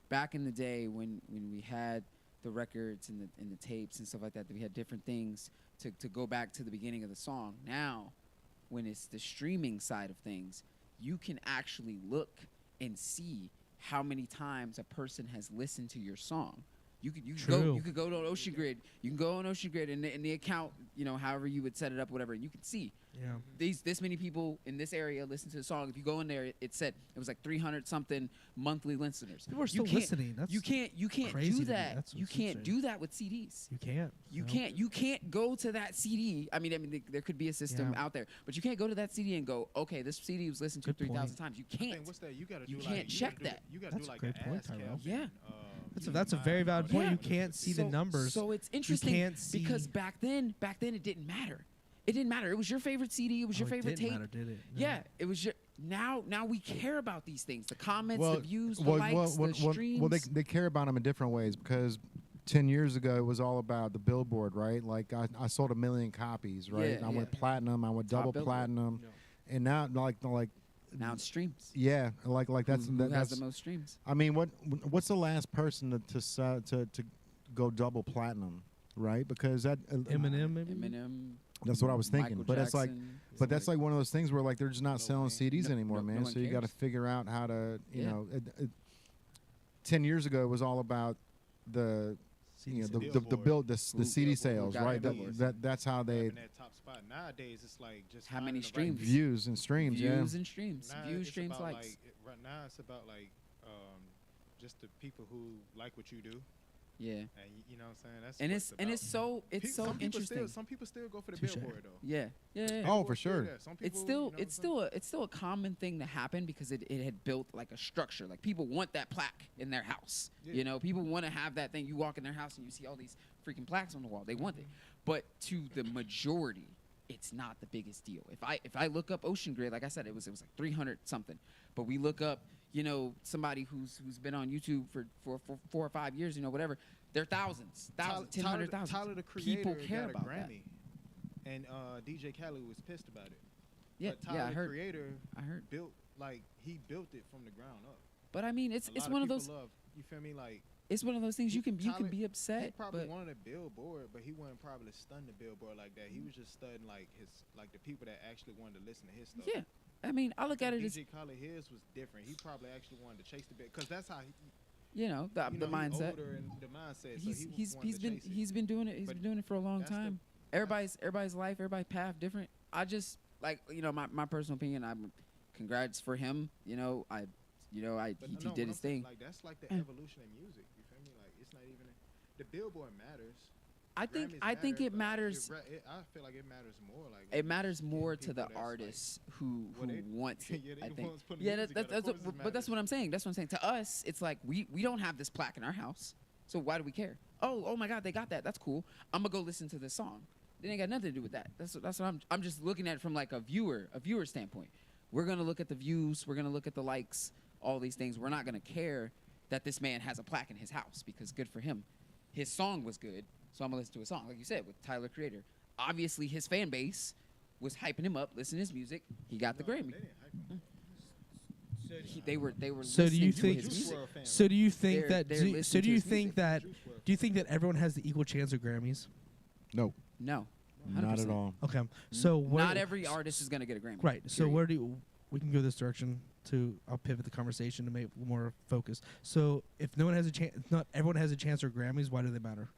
back in the day when we had the records and the tapes and stuff like that we had different things to go back to the beginning of the song. Now, when it's the streaming side of things, you can actually look and see how many times a person has listened to your song. You could True. go to Ocean Grid. You can go on Ocean Grid in the account, however you would set it up, whatever, and you can see Yeah. this many people in this area listen to the song. If you go in there, it said it was like 300 something monthly listeners. People are still listening. That's You can't crazy to do me. that. That's You what's can't insane. do that with CDs. You can't. No. You can't go to that CD. I mean, there could be a system Yeah. out there, but you can't go to that CD and go, okay, this CD was listened to Good 3,000 point. times. You I think can't. what's that? You gotta do You like, can't check that. You gotta That's do a like great an point, ASCAP Tyrell. Yeah. and, That's a very valid point. You can't see the numbers. So it's interesting can't see- because back then it didn't matter. It didn't matter. It was your favorite CD. It was your Oh, it favorite didn't tape. matter, did it? No. Yeah, it was your. Now we care about these things: the comments, Well, the views, the well, likes, well, the well, streams. well, they care about them in different ways because 10 years ago it was all about the billboard, right? Like I sold 1 million copies, right? Yeah, I went yeah. platinum, I went Top double billboard. platinum, and now like Now it's streams. yeah, like that's Who has that's. the most streams? I mean, what's the last person to go double platinum, right? Because that Eminem, maybe. Eminem. That's what I was thinking. Michael But it's like, Jackson, but that's like one of those things where like they're just not selling CDs No- anymore, no man. one So you got to cares. figure out how to, you Yeah. know, 10 years ago it was all about the, you know, the Billboard. the CD Billboard. sales, Got right? billboards. That's how they having that top spot. Nowadays, it's like just How finding many the right streams? beat. views and streams, Views and streams. Now Views, it's streams, about, likes. Like, right now, it's about like just the people who like what you do, Yeah. and you know what I'm saying. That's And what it's about. so Some people interesting. Some people still go for the Touche. billboard though. Yeah. Yeah. Oh, People for are still sure. there. Some It's people, still you know it's what I'm still a common thing to happen because it had built like a structure. Like people want that plaque in their house. Yeah. You know, people want to have that thing. You walk in their house and you see all these freaking plaques on the wall. They want it. But to the majority, it's not the biggest deal. If I look up Ocean Grid, like I said, it was like 300 something. But we look up, you know, somebody who's been on YouTube for 4 or 5 years, you know, whatever. They're thousands, Tyler, 1,000. Tyler, the creator, People care got a about that. Grammy, and DJ Khaled was pissed about it. Yeah, but Tyler, yeah, I the heard. creator, I heard. he built it from the ground up. But I mean, it's A lot one of people those. love, you feel me? Like It's one of those things you can Tyler- be he upset, probably but wanted a billboard, but he wasn't probably stunned the billboard like that. He was just studying like the people that actually wanted to listen to his stuff. yeah. I mean, I look at it as DJ Khaled, his was different. He probably actually wanted to chase the bill because that's how he, you know the you know, mindset. He's older and the mindset. He's been doing it. He's But been doing it for a long that's the- time. Everybody's life, everybody's path different. I just like my personal opinion. I'm congrats for him. He did his thing. Like that's like the Mm. evolution of music. You feel me? Like it's not even the billboard matters. I think it but matters. I feel like it matters more. Like It matters more to people the that's, like, artists who well, they- wants it. yeah, they I the think. ones putting Yeah, music out, of that's course it but that's matters. what I'm saying. That's what I'm saying. To us, it's like we don't have this plaque in our house, so why do we care? Oh my God, they got that. That's cool. I'm gonna go listen to this song. It ain't got nothing to do with that. That's what I'm just looking at it from like a viewer standpoint. We're gonna look at the views. We're gonna look at the likes. All these things. We're not gonna care that this man has a plaque in his house because good for him. His song was good, so I'm gonna listen to his song, like you said, with Tyler Creator. Obviously, his fan base was hyping him up, listening to his music. He got the No, Grammy. they didn't hype him. They were. So do you listening to think? his Juice music. WRLD fan, So do you think They're- that? they're So listening do to you his think music. that? Juice WRLD. Do you think that everyone has the equal chance of Grammys? No, No, not at 100%. all. Okay. So where, not every artist is gonna get a Grammy. Right. So period. where do you, we can go this direction to? I'll pivot the conversation to make more focus. So if no one has a chance, not everyone has a chance for Grammys. Why do they matter?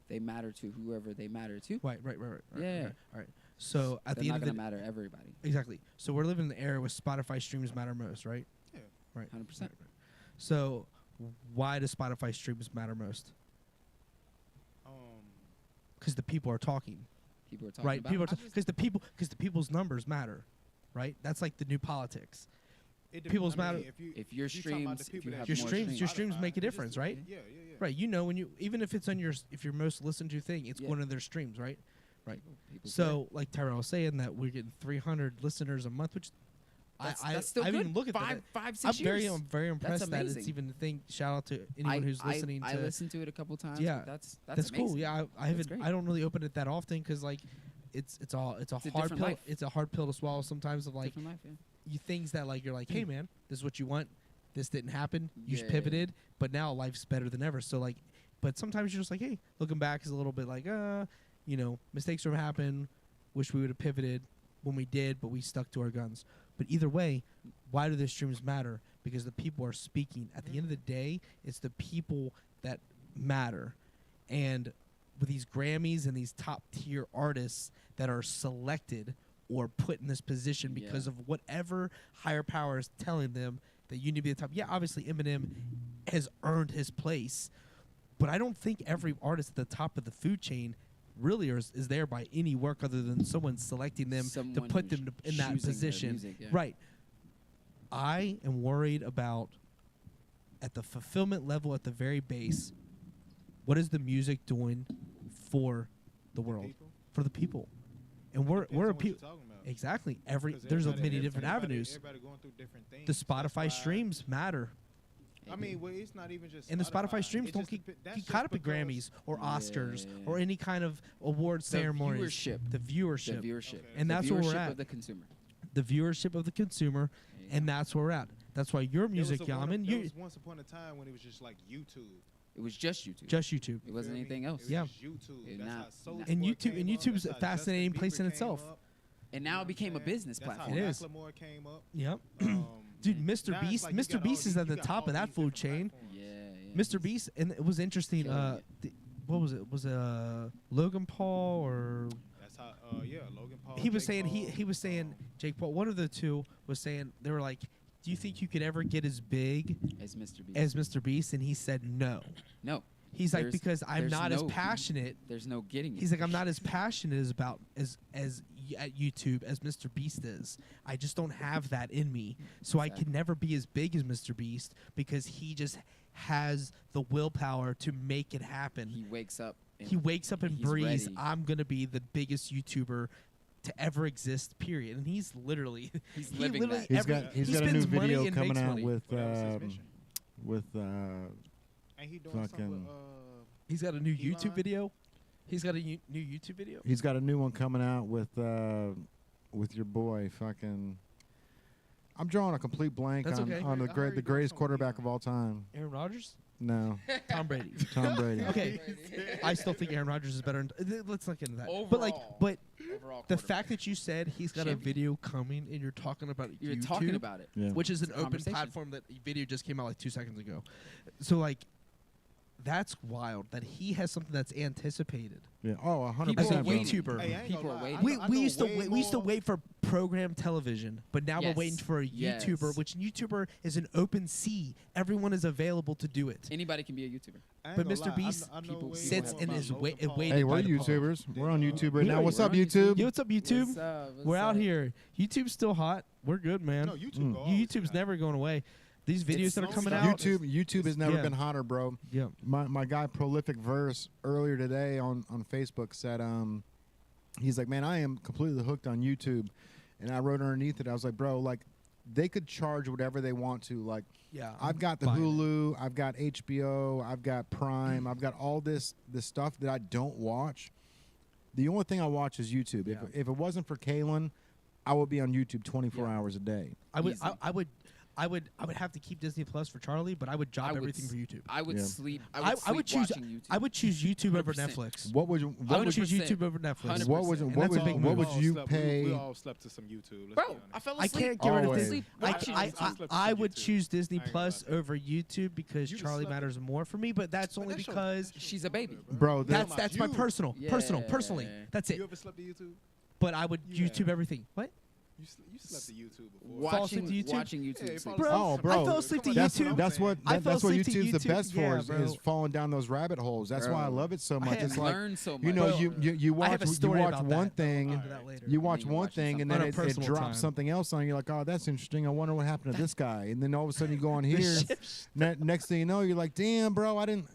they matter to whoever they matter to. Right. Yeah. Okay, all right. So at They're the not end of gonna the matter everybody. exactly. So we're living in an era where Spotify streams matter most, right? Yeah. Right. 100%. Right. So why does Spotify streams matter most? Because the people are talking. People are talking Right, about. people it. I just- because the people's numbers matter, right? That's like the new politics. It People's I mean, matter- If your you talking about the streams, if people you that have Your more streams- your streams, streams make a Spotify, it difference, just- right? Yeah. Right, you know when you even if it's on if your most listened to thing, it's Yeah. one of their streams, right? people So like Tyrell was saying that we're getting 300 listeners a month, which that's still I good. even look at five, that. 5, 6 I'm very years. impressed that it's amazing. even a thing. Shout out to anyone who's listening I to. listened to it a couple times. Yeah, but that's That's cool. amazing. Yeah, I That's haven't. great. I don't really open it that often because like it's a a hard different pill. life. It's a hard pill to swallow sometimes. Of like Different life, yeah. you things that like you're like, hey man, this is what you want. This didn't happen. You just Yeah. pivoted, but now life's better than ever. So like, but sometimes you're just like, hey, looking back is a little bit like, mistakes have happened. Wish we would have pivoted when we did, but we stuck to our guns. But either way, why do the streams matter? Because the people are speaking. At the end of the day, it's the people that matter. And with these Grammys and these top tier artists that are selected or put in this position because of whatever higher power is telling them that you need to be the top. Yeah, obviously Eminem has earned his place, but I don't think every artist at the top of the food chain really is there by any work other than someone selecting them to put them in that position. Music, Right. I am worried about, at the fulfillment level, at the very base, what is the music doing for the world, for the people? And we're a people. Exactly. There's many different avenues. Everybody going through different things. The Spotify streams matter. I mean, well, it's not even just. And the Spotify streams don't get caught up at Grammys or Oscars or any kind of award ceremonies. The viewership. Okay. And that's where we're viewership at. of the consumer. The viewership of the consumer, and that's where we're at. That's why your music, Yaman. There was once upon a time when it was just like YouTube. It was just YouTube. Just YouTube. It wasn't anything else. It was Yeah. just YouTube. And That's now- how Soulja And Boy YouTube- came and up. YouTube's That's a how fascinating Justin place in Bieber itself. came up. And now it became a business That's platform. It is. How Macklemore came up. Yep. Um, Dude, now Mr. it's Beast. like you Mr. got Beast all is at these- the you got top all of that these food different chain. platforms. Yeah. Mr. Beast, and it was interesting. Killing it. What was it? Was it Logan Paul or That's how. Logan Paul. he was Jake saying Paul, he was saying Jake Paul. One of the two was saying they were like, "Do you think you could ever get as big As Mr. Beast. as Mr. Beast?" And he said, "No." No. He's like, There's- because I'm there's not as no- passionate. There's no getting it. He's like, I'm not as passionate at YouTube as Mr. Beast is. I just don't have that in me. So I Exactly. can never be as big as Mr. Beast because he just has the willpower to make it happen. He wakes up. He wakes up and he's breathes, ready. I'm going to be the biggest YouTuber to ever exist, period. And he's literally He's he living literally that. He's he got a new spends money video and coming makes out money. with Well, that was his mission. with And he doing something fucking- with, He's got a new Elon? YouTube video. He's got a new YouTube video. he's got a new one coming out with your boy fucking. I'm drawing a complete blank That's on, okay. on I heard the he doing greatest something with quarterback Elon. of all time. Aaron Rodgers? No, Tom Brady. Tom Brady. Okay. I still think Aaron Rodgers is better. Let's not get into that. Overall. But Overall the quarterback. fact that you said he's got Champion. a video coming and you're talking about You're YouTube, talking about it. Yeah. which is an It's a open conversation. platform that video just came out like 2 seconds ago. So like, that's wild that he has something that's anticipated. Yeah. Oh, 100%. People bro. are waiting. YouTuber. Hey, I ain't People gonna are lie. waiting. I We, know- I we know used to way wait, we used to more- wait for program television, but now we're Yes. waiting for a Yes. YouTuber, which YouTuber is an open sea. Everyone is available to do it. Anybody can be a YouTuber. I ain't But gonna Mr. lie, I Beast kn- I know people way sits more in about his Logan wait- Paul. waiting Hey, by we're the pole. YouTubers. We're on YouTube right We now. are- What's we're up, on YouTube? Yo, what's up, YouTube? What's up? What's We're out up? here. YouTube's still hot. We're good, man. No, YouTube. Mm. go always YouTube's hot. never going away. These videos It's that are so coming stuff. out. YouTube has never Yeah. been hotter, bro. Yeah. My guy Prolific Verse earlier today on Facebook said he's like, man, I am completely hooked on YouTube, and I wrote underneath it, I was like, bro, like they could charge whatever they want to. Like Yeah. I've got the buying it. Hulu, I've got HBO, I've got Prime, I've got all this stuff that I don't watch. The only thing I watch is YouTube. Yeah. If it wasn't for Kalen, I would be on YouTube 24 Yeah. hours a day. I would, Easy. I would have to keep Disney Plus for Charlie, but I would drop I would everything s- for YouTube. I would Yeah. sleep. I I would, sleep would choose. watching YouTube. I would choose YouTube over 100%. Netflix. What would you? I What would would choose 100%. YouTube over Netflix. 100%. What would And what that's would a big what move. would you pay? We all slept to some YouTube. Let's Bro, be honest. I fell I asleep. can't get rid of Always. Disney. I slept to I some would YouTube. choose Disney I ain't Plus gonna lie. over YouTube because You just Charlie slept matters more for me. But that's But only that show- because that show She's a baby. good, Bro, that's my You. personally. Yeah. That's You it. ever slept to YouTube? But I would Yeah. YouTube everything. What? You slept to YouTube before. Fall asleep Watching to YouTube? watching Yeah, YouTube. you sleep. fall Bro, Oh, bro. I fell asleep to That's YouTube. that's what I fell that's what asleep to YouTube's the YouTube. best for Yeah, is bro. falling down those rabbit holes. That's why I Bro. love it so I much. have It's like Learn so much. you know Bro, you I watch have a you story watch about one that. thing. I'll get into that later. You watch And you're one watching thing and something. then On a it personal drops time. something else on you. Like, oh, that's interesting. I wonder what happened to this guy. And then all of a sudden you go on here. Next thing you know, you're like, damn, bro, I didn't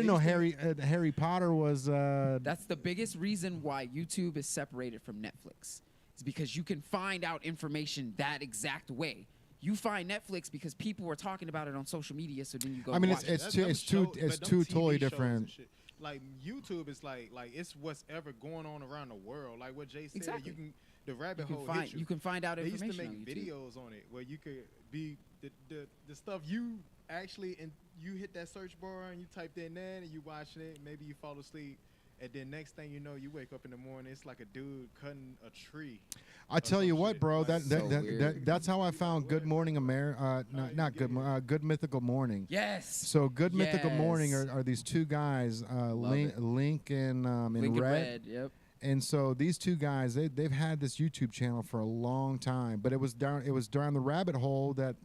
know Harry Potter was. That's the biggest reason why YouTube is separated from Netflix. It's because you can find out information that exact way. You find Netflix because people were talking about it on social media, so then you go. I mean, watch it. it's That's two them it's show- two it's but two them totally TV shows and different. shit. Like YouTube is like it's what's ever going on around the world. Like what Jay said, Exactly. you can the rabbit You hole can hit find you. you can find out They used information to make on YouTube. videos on it where you could be the stuff you actually and you hit that search bar and you typed in that and you watching it. Maybe you fall asleep And then next thing you know, you wake up in the morning, it's like a dude cutting a tree. I tell you some what, shit. bro. Like, so weird. That's how I found Good Morning America. Nah, Not you Good. get it. Good Mythical Morning. Yes. So Good Mythical Morning Yes. are these two guys, it. Link and Link and Red. Yep. And so these two guys, they've had this YouTube channel for a long time, but it was down the rabbit hole that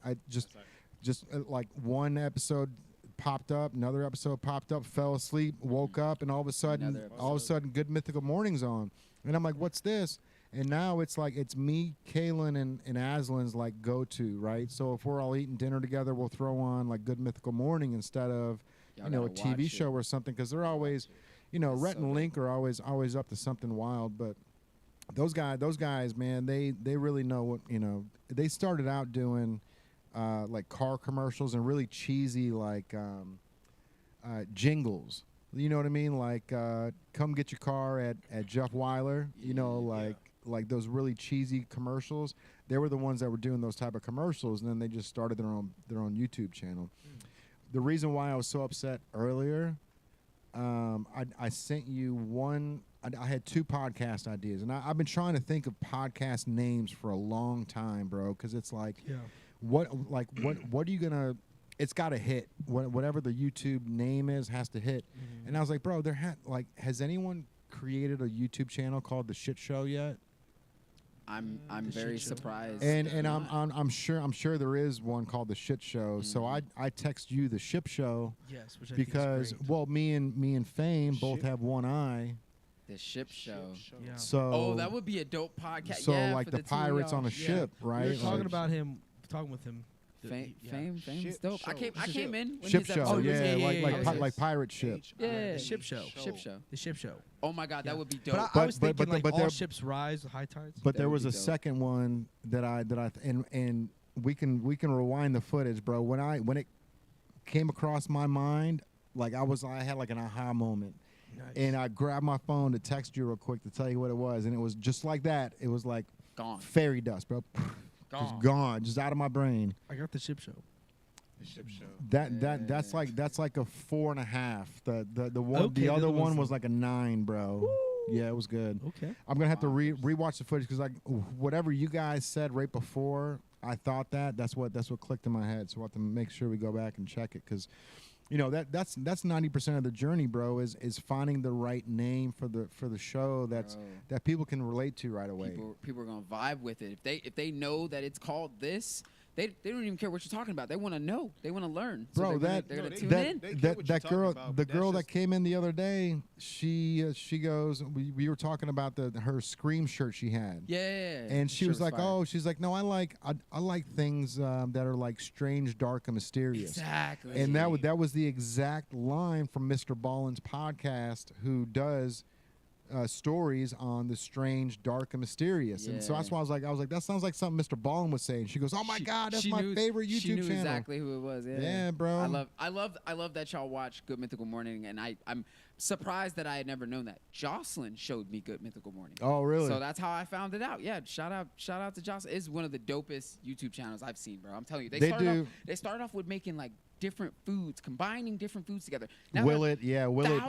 I just like one episode popped up, another episode popped up, fell asleep, woke up, and all of a sudden Good Mythical Morning's on, and I'm like, what's this? And now it's like it's me, Kaylin, and Aslan's like go to, right? So if we're all eating dinner together, we'll throw on like Good Mythical Morning instead of Y'all a gotta TV watch show or something, because they're always. Rhett so and Link are always up to something wild, but those guys, man, they really know what They started out doing like car commercials and really cheesy like jingles. You know what I mean? Like come get your car at Jeff Weiler. Like those really cheesy commercials. They were the ones that were doing those type of commercials, and then they just started their own YouTube channel. The reason why I was so upset earlier. I sent you one. I had two podcast ideas, and I've been trying to think of podcast names for a long time, bro. Because it's like, what are you gonna? It's got to hit. Whatever the YouTube name is has to hit. Mm-hmm. And I was like, bro, has anyone created a YouTube channel called The Shit Show yet? I'm very surprised. And I'm sure there is one called The Shit Show. Mm-hmm. So I text you The Ship Show. Yes, which I because think is great. me and Fame both have one eye. The Ship Show. Yeah. So that would be a dope podcast. So yeah, like for the two of pirates y'all. on a ship, right? We were talking with him. Fame Ship is dope. Show. I came in when Ship his Show, episode was yeah, in. like pirate ship. Yeah. The Ship Show. Ship Show. The Ship Show. Oh my God, that Yeah. would be dope. But I was But- thinking but all there- ships rise with high tides. But That there would was be a dope. second one and we can rewind the footage, bro. When it came across my mind, like I had like an aha moment. Nice. And I grabbed my phone to text you real quick to tell you what it was, and it was just like that. It was like Gone. fairy dust, bro. Just gone, just out of my brain. I got the Ship Show. The Ship Show. That's like a 4.5. The one Okay, the the other other one one's- was like a 9, bro. Yeah, it was good. Okay. I'm gonna have to rewatch the footage because like whatever you guys said right before I thought that's what clicked in my head. So we'll have to make sure we go back and check it because that's 90% of the journey, bro. Is finding the right name for the show that people can relate to right away. People are gonna vibe with it if they know that it's called this. They don't even care what you're talking about. They want to know. They want to learn. So Bro, they're gonna tune in. They get what you're that talking girl, about, the but girl that's that came in the other day, she goes. We were talking about her Scream shirt she had. Yeah. And she was like, fire. "Oh, she's like, no, I like things that are like strange, dark, and mysterious." Exactly. And that was the exact line from Mr. Ballin's podcast, who does stories on the strange, dark, and mysterious. And so Yeah. that's why I was like, that sounds like something Mr. Ballin would say. And she goes, "Oh my God, that's my favorite YouTube She knew channel." exactly who it was. Yeah. Yeah, bro. I love that y'all watch Good Mythical Morning, and I'm surprised that I had never known that. Jocelyn showed me Good Mythical Morning. Oh, really? So that's how I found it out. Yeah, shout out to Jocelyn. It's one of the dopest YouTube channels I've seen, bro. I'm telling you, they started off with making like different foods, combining different foods together. Now Willet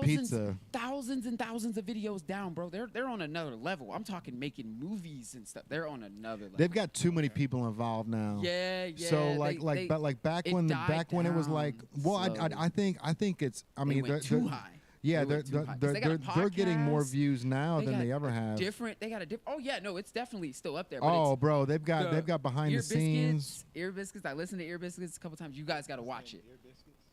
Pizza. Thousands and thousands of videos down, bro. They're on another level. I'm talking making movies and stuff. They're on another level. They've got too many people involved now. Yeah. So back when it was like, well, I think it's. I mean, went too high. Yeah, They went too high. 'Cause they got a they're getting more podcast. views now than got they ever have. They got a different. Oh yeah, no, it's definitely still up there. But Oh, it's bro, they've got behind Ear the scenes. Ear Biscuits. I listened to Ear Biscuits a couple times. You guys got to watch it.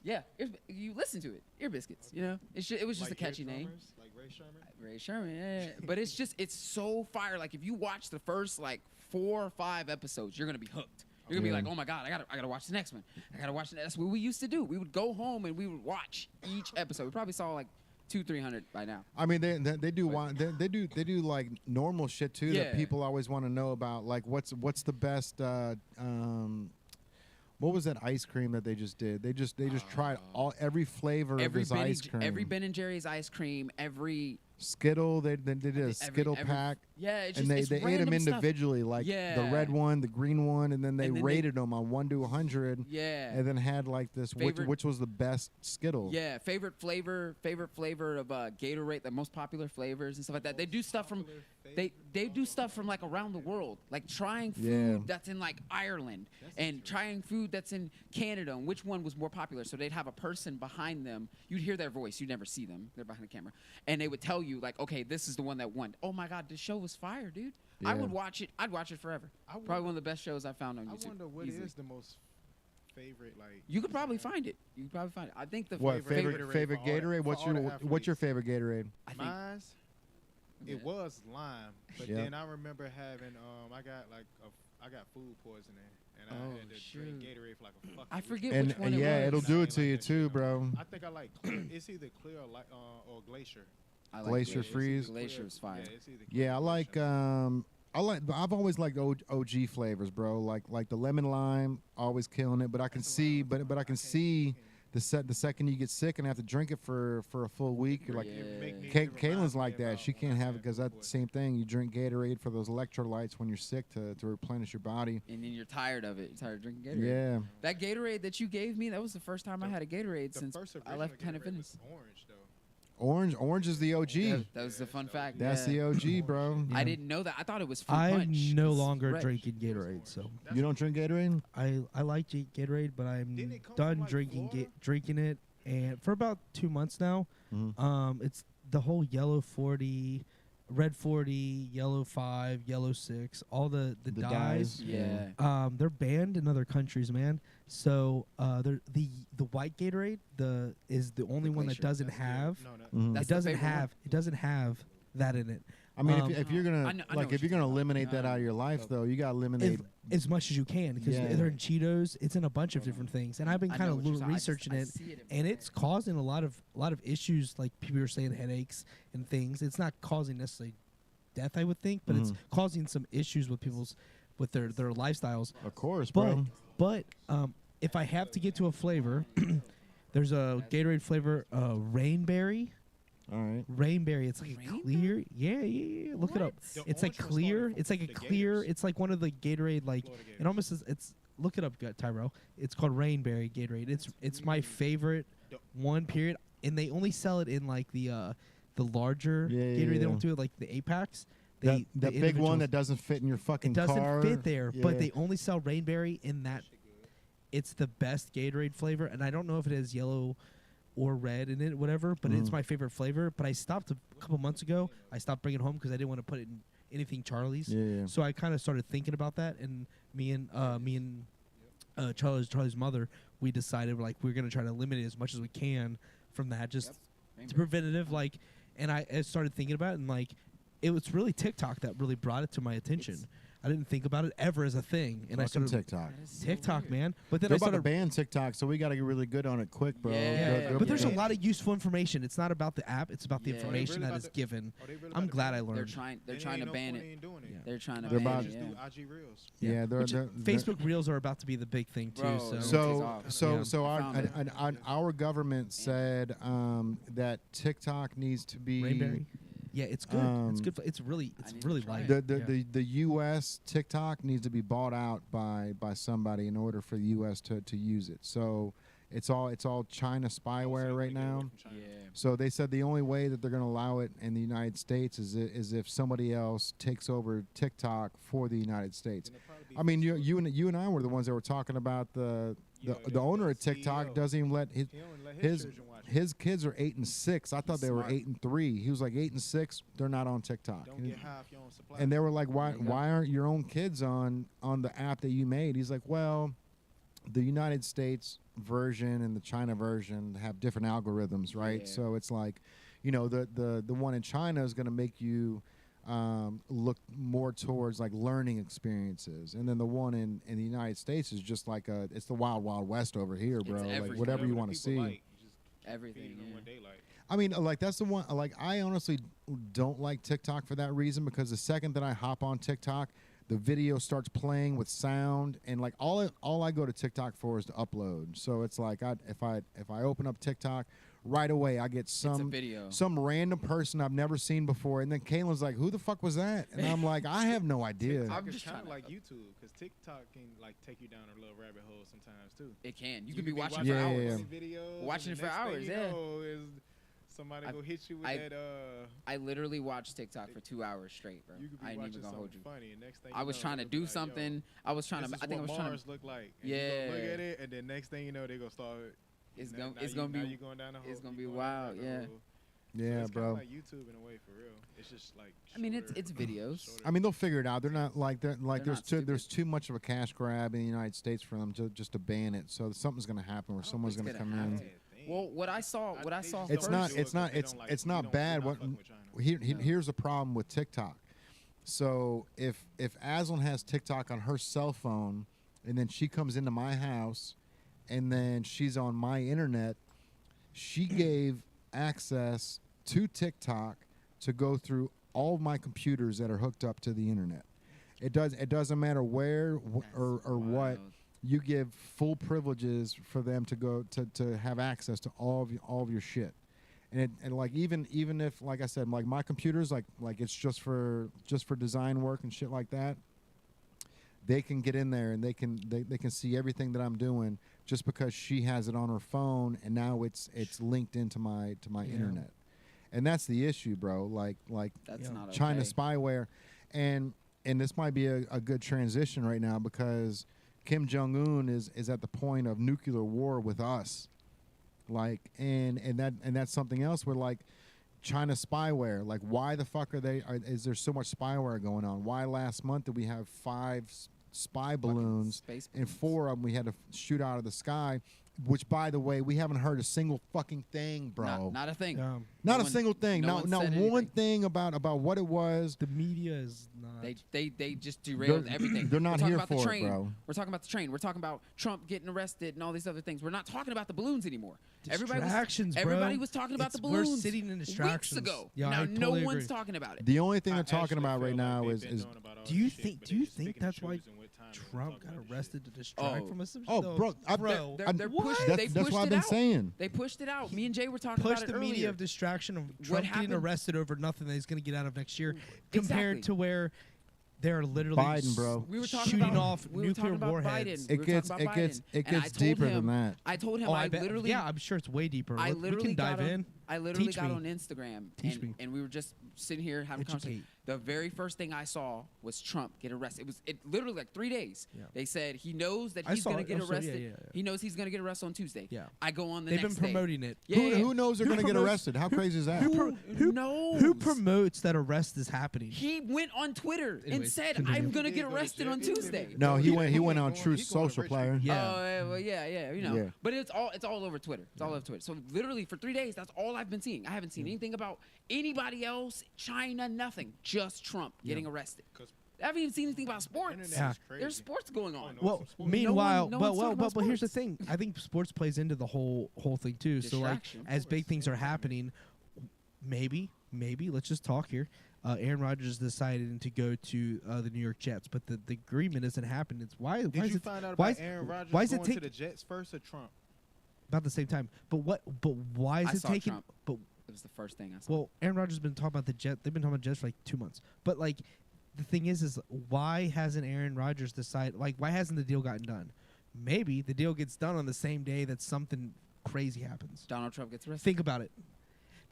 Yeah, you listen to it. Ear Biscuits. You know, it was just a catchy name. Like Ray Sherman. Ray Sherman. Yeah, but it's so fire. Like if you watch the first like 4 or 5 episodes, you're gonna be hooked. You're gonna be like, oh my God, I gotta watch the next one. I gotta watch. That's what we used to do. We would go home and we would watch each episode. We probably saw like 200-300 by now. I mean, they do like normal shit too that Yeah. people always want to know about. Like what's the best. What was that ice cream that they just did? They just tried every flavor of this ice cream. Every Ben and Jerry's ice cream. Every Skittle. They did a Skittle pack. Yeah, it's and just, they it's ate them random stuff. individually, like the Yeah. red one, the green one, and then they And then rated them on 1 to 100. Yeah. And then had like this, Favorite- which was the best Skittle. Yeah, favorite flavor of Gatorade, the most popular flavors and stuff like that. They do stuff from they do stuff from like around the world, like trying food Yeah. that's in like Ireland and trying food that's in Canada and which one was more popular. So they'd have a person behind them. You'd hear their voice. You'd never see them. They're behind the camera. And they would tell you like, okay, this is the one that won. Oh my God, this show was fire, dude. I Yeah. would watch it. I'd watch it forever. Probably one of the best shows I found on YouTube. I wonder what easily. is the most favorite like. You could probably find it. You could probably find it. I think the What favorite for all the- Gatorade? for What's all the your favorite Gatorade? I think Mine's, Yeah. it was lime, but Yeah. then I remember having I got food poisoning, and I Oh, had to shoot. drink Gatorade for like a fucking I week. forget And which one yeah, it it'll was. do I it ain't to like you that shit too, no bro. more. I think I like clear. It's either clear or glacier. I like Glacier It's either Freeze? clear- Glacier's fire. Yeah, it's either clear Yeah, I or like glacier. I've always liked OG flavors, bro. Like the lemon lime, always killing it. But I can That's a see, lot. but I can can't- see the second you get sick and have to drink it for a full week, you're like, Yeah. It make me- Kay, it reminds Kaylin's me like that. about She when can't I have it had because food that's the same thing. You drink Gatorade for those electrolytes when you're sick to replenish your body. And then you're tired of it. You're tired of drinking Gatorade. Yeah. That Gatorade that you gave me, that was the first time I had a Gatorade The since first I left original Planet Gatorade Fitness. was orange though. Orange is the OG. That was the fun fact. That's yeah. the OG, bro. I didn't know that. I thought it was fruit I'm punch. no It's longer fresh. drinking Gatorade, so You don't drink Gatorade? I like Gatorade, but I'm Didn't it come done from, like, drinking Florida? drinking it, and for about 2 months now. It's the whole yellow 40, red 40, yellow 5, yellow 6, all the dyes. Yeah. They're banned in other countries, man. So the white Gatorade is the only one that Glacier. doesn't That's good. have No, Mhm. That's it the doesn't favorite one. have it doesn't have that in it. I mean, Um, if you're gonna I know like what if you're you're gonna talking eliminate about. that out of your life, though, you gotta eliminate. As much as you can because Yeah. they're in Cheetos. It's in a bunch of different things, and I've been I kind know of what you're saying. I just- researching I it. see in And my it's head. causing a lot of issues, like people are saying headaches and things. It's not causing necessarily death, I would think, but it's causing some issues with their lifestyles. Of course, But bro. if I have to get to a flavor, there's a Gatorade flavor, Rainberry. All right. Rainberry. It's like a Rainberry? clear. Yeah. Look it up. The It's like orange one clear. started It's like a from the clear. Gators. It's like one of the Gatorade like. Florida It Gators. almost is. It's look it up, Tyrell. It's called Rainberry Gatorade. It's my favorite The- one. Period. And they only sell it in like the larger Yeah, yeah, Gatorade. They yeah. don't do it like the 8-packs. That the big one individuals- that doesn't fit in your fucking it doesn't car. fit there, but Yeah. they only sell Rainberry in that. It's the best Gatorade flavor, and I don't know if it has yellow or red in it, whatever. But it's my favorite flavor. But I stopped a couple months ago. I stopped bringing it home because I didn't want to put it in anything Charlie's. Yeah. So I kind of started thinking about that, and me and Charlie's mother, we decided like we're gonna try to eliminate as much as we can from that, just to preventative. Like, and I started thinking about it, and like it was really TikTok that really brought it to my attention. I didn't think about it ever as a thing, and I Fucking started TikTok. That is so TikTok, weird. man. But then They're I about to started. ban TikTok, so we got to get really good on it quick, bro. Yeah. But there's a Yeah. lot of useful information. It's not about the app; it's about the Yeah. information Really that about is the- given. Are they really I'm about to glad ban I it? learned. They're Then trying ain't to no ban point it. in doing it. Yeah. They're trying to They're ban about- it. Just Yeah. do IG reels. Yeah, they're, Which they're, Facebook Reels are about to be the big thing too. Bro, so So Yeah. so I our found it. our government said that TikTok needs to be Rainberry. Yeah, it's good. It's good. It's really, I it's need to really try light. it. the U.S. TikTok needs to be bought out by somebody in order for the U.S. to use it. So it's all China spyware right now. Yeah. So they said the only way that they're going to allow it in the United States is if somebody else takes over TikTok for the United States. I mean, you and I were the ones that were talking about the owner of TikTok CEO. doesn't even let He don't let his children watch it. his kids are 8 and 6. I thought they were Smart. 8 and 3. He was like 8 and 6. They're not on TikTok. Don't get high if you don't supply. And they were like, why There you go. aren't your own kids on the app that you made? He's like, well, the United States version and the China version have different algorithms, right? Yeah. So it's like, the one in China is going to make you look more towards like learning experiences, and then the one in the United States is just like it's the wild west over here, bro. Like everything. whatever you the want to people see. like, you just Everything. feed them Yeah. what they like. I mean, like that's the one. Like I honestly don't like TikTok for that reason, because the second that I hop on TikTok, the video starts playing with sound, and like all I go to TikTok for is to upload. So it's like if I open up TikTok right away I get It's a some video. random person I've never seen before, and then Kaylin's like, "Who the fuck was that?" And I'm like, "I have no idea." TikTok I'm is just kind trying of to- like YouTube because TikTok can like take you down a little rabbit hole sometimes too. It can. You could can be watching Yeah, for yeah, hours. yeah. Videos, Watching and it for next thing hours, you yeah. know is somebody I- go hit you with I- that. I literally watched TikTok for 2 hours straight, bro. You could be I ain't watching even gonna hold something you. funny, and next thing I you was know, trying to they'll do be like, yo, something. I was trying this to. is I think I what was trying Mars to. look like. And you go look Yeah. at it, and then next thing you know, they gonna start. It's now- gonna. now It's you- gonna now be. you going down the hole. it's gonna you be going wild, down the yeah. hole. Yeah, it's bro. Kind of like YouTube in a way, for real. It's just like. I mean, it's shorter- videos. shorter. I mean, they'll figure it out. They're not like They're there's not too much of a cash grab in the United States for them to just to ban it. So something's gonna happen where I don't someone's think gonna it's come gonna in. happen. Well, what I saw. They First, just It's don't not. do it It's not. 'cause they It's don't like- it's we not don't- bad. we're What not fucking with China. No. here's the problem with TikTok. So if Aslan has TikTok on her cell phone, and then she comes into my house, and then she's on my internet, she gave access to TikTok to go through all of my computers that are hooked up to the internet. It doesn't matter where or what. Wild. You give full privileges for them to go to have access to all of your shit. And like even if, like I said, like my computers, like it's just for design work and shit like that, they can get in there and they can see everything that I'm doing just because she has it on her phone, and now it's linked into my Yeah. internet. And that's the issue, bro. Like That's Yeah. not okay. China spyware, and this might be a good transition right now because Kim Jong-un is at the point of nuclear war with us, like and that's something else where like China spyware, like why the fuck is there so much spyware going on? Why last month did we have 5 spy balloons Space and balloons. 4 of them we had to shoot out of the sky? Which, by the way, we haven't heard a single fucking thing, bro. Not a thing. Yeah. Not No a one- single thing. no Not one not said one anything. thing about what it was. The media is not. They just derailed everything. They're not We're talking here about the for it, train. bro. We're talking about the train. We're talking about Trump getting arrested and all these other things. We're not talking about the balloons anymore. Distractions, bro. Everybody was talking about the balloons. We're sitting in distractions. Weeks ago. Yeah, now I no totally one's agree. talking about it. The only thing I they're talking actually about right feel now like is they've been knowing about all Do you this shit, think? but Do they you just think picking and that's why choosing what time they wanna Trump talk got about this arrested shit. to distract Oh. from us? Oh, bro, bro. They're pushing. That's They that's pushed what I've it been out. saying. They pushed it out. Me and Jay were talking Push about the it media earlier. of distraction of Trump getting happened- arrested over nothing that he's going to get out of next year, Exactly. compared to where they're literally Biden, bro. We were talking shooting about, off we were nuclear talking about warheads. Biden. We It were gets talking about Biden. it And I gets told deeper him, than that. I told him Oh, I I bet. literally Yeah, I'm sure it's way deeper. I we literally can dive got in. on, I literally Teach got me. on Instagram Teach and, me. and we were just sitting here having a Educate. conversation. The very first thing I saw was Trump get arrested. It literally like 3 days. Yeah. They said he knows that I he's saw going it. to get Also, yeah, arrested. yeah, yeah. He knows he's going to get arrested on Tuesday. Yeah. I go on the They've been next day. promoting it. Yeah, yeah. Who knows they're Who going to get promotes- arrested? How crazy is that? Who knows? Who promotes that arrest is happening? He went on Twitter and Anyways, said, continue. "I'm going to He get did go to arrested jail. on He did Tuesday." go to No, jail. he went going on to Truth Social, rich player. Yeah. Well, yeah, you know. Yeah. But it's all over Twitter. It's all over Twitter. So literally for 3 days, that's all I've been seeing. I haven't seen anything about anybody else, China, nothing. Just Trump getting arrested. 'Cause I haven't even seen anything about sports. internet Yeah. is crazy. There's sports going on. Oh, no. Well, some sports. meanwhile, No one's talking about but here's the sports. thing. I think sports plays into the whole thing too. So like, Distraction. as big things are happening, maybe let's just talk here. Aaron Rodgers decided to go to the New York Jets, but the agreement isn't happening. It's why Did is you it find out why about is- Aaron Rodgers why is it going to take- the Jets first or Trump? about the same time? But why is I it saw taking? Trump. But It was the first thing I saw. well, Aaron Rodgers has been talking about the Jets. They've been talking about Jets for like 2 months. But like, the thing is why hasn't Aaron Rodgers decided? Like, why hasn't the deal gotten done? Maybe the deal gets done on the same day that something crazy happens. Donald Trump gets arrested. Think about it.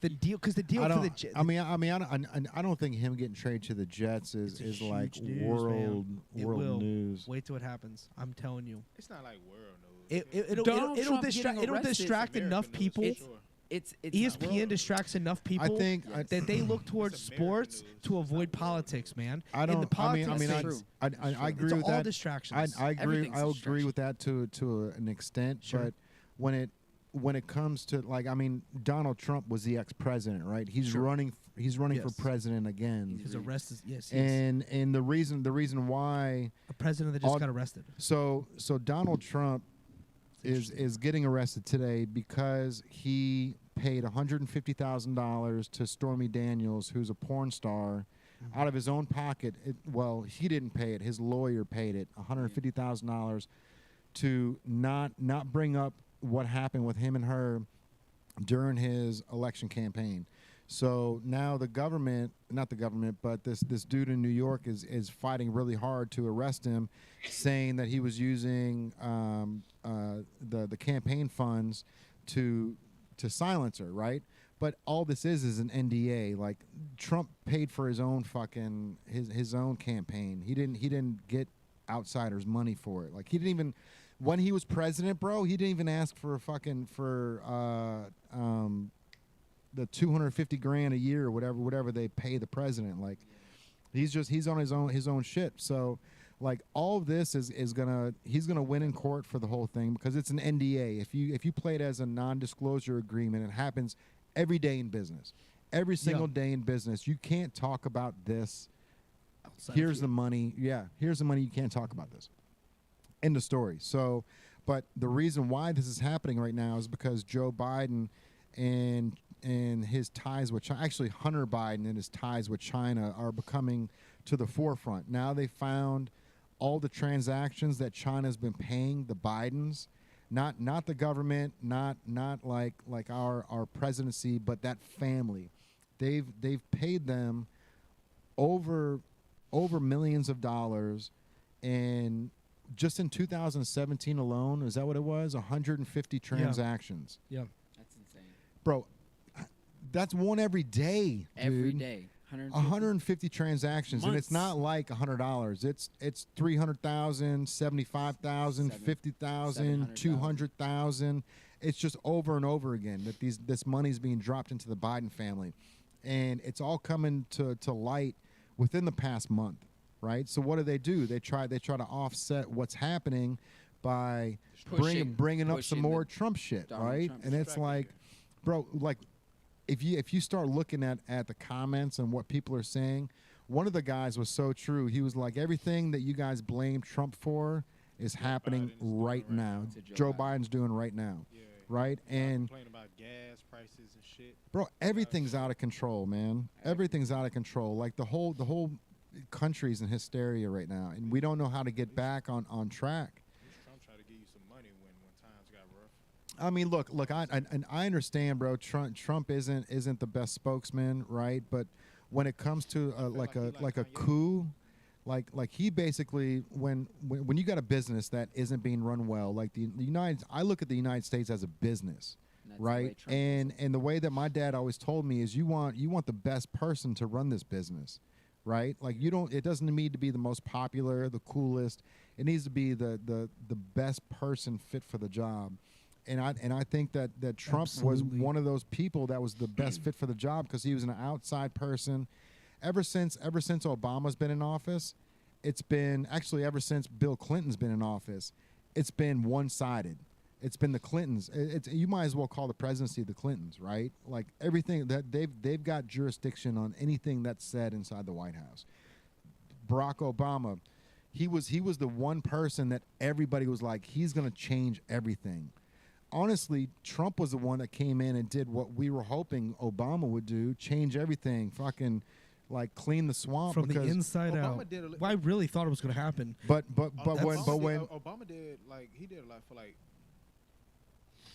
The deal, because the deal I for don't. the Jets. I don't think him getting traded to the Jets It's a is like huge news, world man. It world will. news. Wait till it happens. I'm telling you. It's not like world news. It'll Donald Trump distract. getting It'll arrested is distract American enough news, people. for It's- sure. It's ESPN world. distracts enough people. I think Yes. that they look towards It's American sports news. to It's avoid not world politics, news. man. I In the don't. politics, True. I It's agree it's with all that. distractions. I agree. Everything's I a agree with that to an extent. Sure. But when it comes to Donald Trump was the ex-president, right? He's Sure. running. He's running Yes. for president again. His arrest is yes. He's And the reason why a president that just all- got arrested. so Donald Trump It's is getting arrested today because he paid $150,000 to Stormy Daniels, who's a porn star, out of his own pocket. Well, he didn't pay it; his lawyer paid it, $150,000 to not bring up what happened with him and her during his election campaign. So now the government, not the government, but this dude in New York is fighting really hard to arrest him, saying that he was using the campaign funds to silence her, right? But all this is an NDA. Like Trump paid for his own fucking his own campaign. He didn't get outsiders money for it. Like he didn't even, when he was president, bro, he didn't even ask for the $250,000 a year or whatever they pay the president. Like he's on his own shit. So like all of this he's gonna win in court for the whole thing because it's an NDA. If you play it as a non-disclosure agreement, it happens every day in business. Every single day in business. You can't talk about this. Here's the money. Yeah, here's the money. You can't talk about this. End of story. So, but the reason why this is happening right now is because Joe Biden and his ties with China, actually Hunter Biden and his ties with China are becoming to the forefront. Now they found all the transactions that China's been paying the Bidens, not the government, not like our presidency, but that family. They've paid them over millions of dollars, and just in 2017 alone, is that what it was? 150 transactions. Yeah. That's insane. Bro, that's one every day, dude. Every day. 150 transactions, and it's not like $100. It's 300,000, 75,000, 50,000, 200,000. It's just over and over again that this money's being dropped into the Biden family, and it's all coming to light within the past month, right? So what do? They try to offset what's happening by bringing up some more Trump shit, right? Trump and it's like, bro, like. If you start looking at the comments and what people are saying, one of the guys was so true. He was like, everything that you guys blame Trump for is happening right now. Joe Biden's doing right now, right? And complaining about gas prices and shit. Bro, everything's out of control, man. Everything's out of control. Like the whole country's in hysteria right now, and we don't know how to get back on track. Trump try to give you some money when times got rough. I mean, look. I understand, bro. Trump isn't the best spokesman, right? But when it comes to like a coup, like he basically when you got a business that isn't being run well, like the United, I look at the United States as a business, right? And the way that my dad always told me is you want the best person to run this business, right? Like it doesn't need to be the most popular, the coolest. It needs to be the best person fit for the job. And I think that Trump was one of those people that was the best fit for the job because he was an outside person. Ever since Obama's been in office, it's been actually ever since Bill Clinton's been in office, it's been one-sided. It's been the Clintons. You might as well call the presidency the Clintons, right? Like everything that they've got jurisdiction on anything that's said inside the White House. Barack Obama, he was the one person that everybody was like, he's going to change everything. Honestly, Trump was the one that came in and did what we were hoping Obama would do, change everything, fucking like clean the swamp from the inside Obama out. did Well, I really thought it was going to happen. But Obama when Obama did he did a lot for like,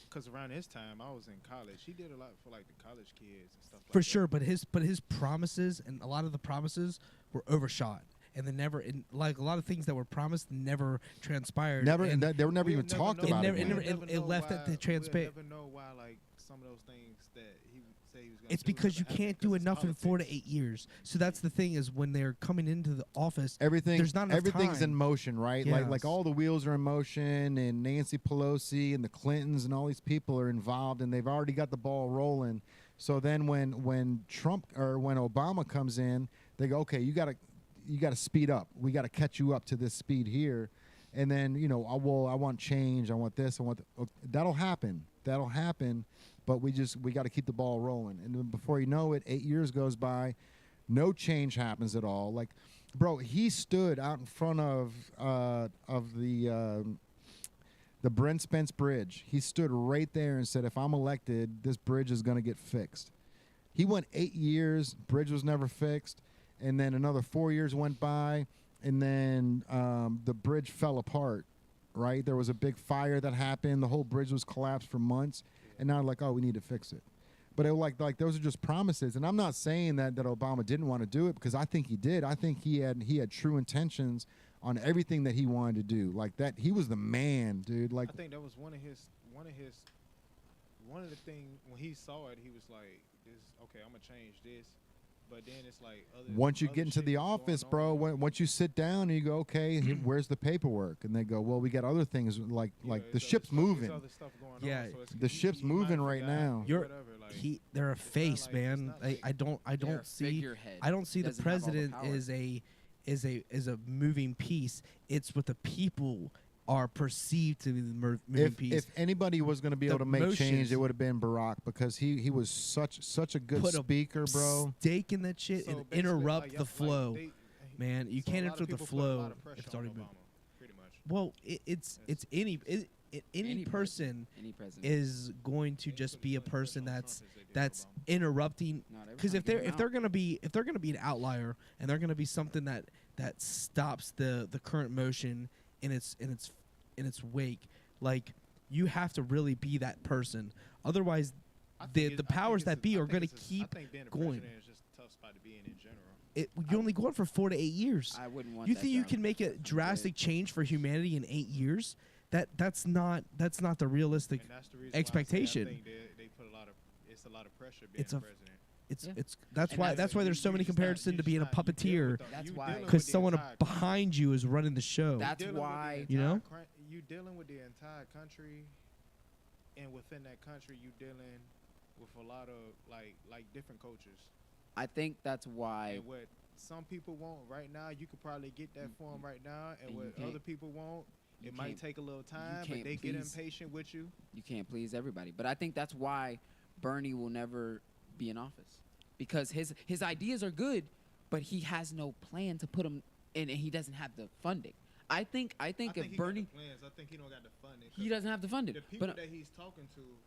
because around his time I was in college, he did a lot for like the college kids and stuff like that. For sure, but his promises and a lot of the promises were overshot. And like a lot of things that were promised never transpired. they were never even talked about. It left at the transparent. We'll never know why, like some of those things that he would say he was going to do. It's because you can't do enough in 4 to 8 years. So that's the thing is when they're coming into the office, there's not enough everything's time. in motion, right? Yes. Like all the wheels are in motion, and Nancy Pelosi and the Clintons and all these people are involved, and they've already got the ball rolling. So then when Trump or when Obama comes in, they go, okay, you got to speed up. We got to catch you up to this speed here. And then, I want change. I want this. That'll happen. But we got to keep the ball rolling. And then before you know it, 8 years goes by. No change happens at all. Like, bro, he stood out in front of the Brent Spence Bridge. He stood right there and said, if I'm elected, this bridge is going to get fixed. He went 8 years. Bridge was never fixed. And then another 4 years went by, and then the bridge fell apart, right? There was a big fire that happened. The whole bridge was collapsed for months. and now like, oh, we need to fix it. But it, like those are just promises, and I'm not saying that Obama didn't want to do it, because I think he did. I think he had true intentions on everything that he wanted to do. Like that, he was the man, dude. Like I think that was one of the things when he saw it, he was like, "This okay, I'm gonna change this." But then it's like once you other get into shit the was going office, on. bro, once you sit down and you go, okay, where's the paperwork? And they go, well, we got other things like the there's ship's other stuff- moving. there's other stuff going Yeah, on, so it's- the ship's you might moving right forgot now. or You're- whatever, like, They're a it's not face, like- man. it's not like- I don't They're a see figurehead. I don't see the Doesn't have all the president power. is a moving piece. It's what the people are perceived to be the moving piece. If anybody was going to be The able to make change, motions- it would have been Barack, because he was such a good Put a speaker, bro. Stake in that shit so and basically, interrupt like, the like, flow. they- Man, you so a can't lot of interrupt the people put a lot flow of pressure if it's on already moved. Obama, pretty much. Well, it's any Any person Any president. is going to They just put be a as much pressure person on that's Trump as they did that's Obama. interrupting. Not every Because time if you they're get if him they're out. gonna be an outlier and they're gonna be something that stops the current motion in its wake, like you have to really be that person. Otherwise, I think the it's- I think powers it's that a- be I are think gonna it's a- I keep think being a going. president is just a tough spot to be in general. you're only going for 4 to 8 years. I wouldn't want You that think you job. can make a drastic change for humanity in 8 years? That's not the realistic. And that's the reason why I say expectation. I think they put it's a lot of pressure being It's a a- president. It's Yeah. it's that's And why that's why You- there's so you many just not- comparisons you to being a just not- you dealing puppeteer, with the- That's you why- dealing with because the someone entire behind you is running the show. That's dealing with the why- You know? entire you dealing with the entire country, and within that country, you dealing with a lot of like different cultures. I think that's why. And what some people want right now, you could probably get that for them right now, and and you what can't- other people want, you it might can't- take a little time, but can't they get please- impatient with you. You can't please everybody. But I think that's why Bernie will never be in office, because his ideas are good, but he has no plan to put them in, and he doesn't have the funding. I think I if think he Bernie, got the plans. I think he don't got the funding. he doesn't have the funding. The people But that he's talking to,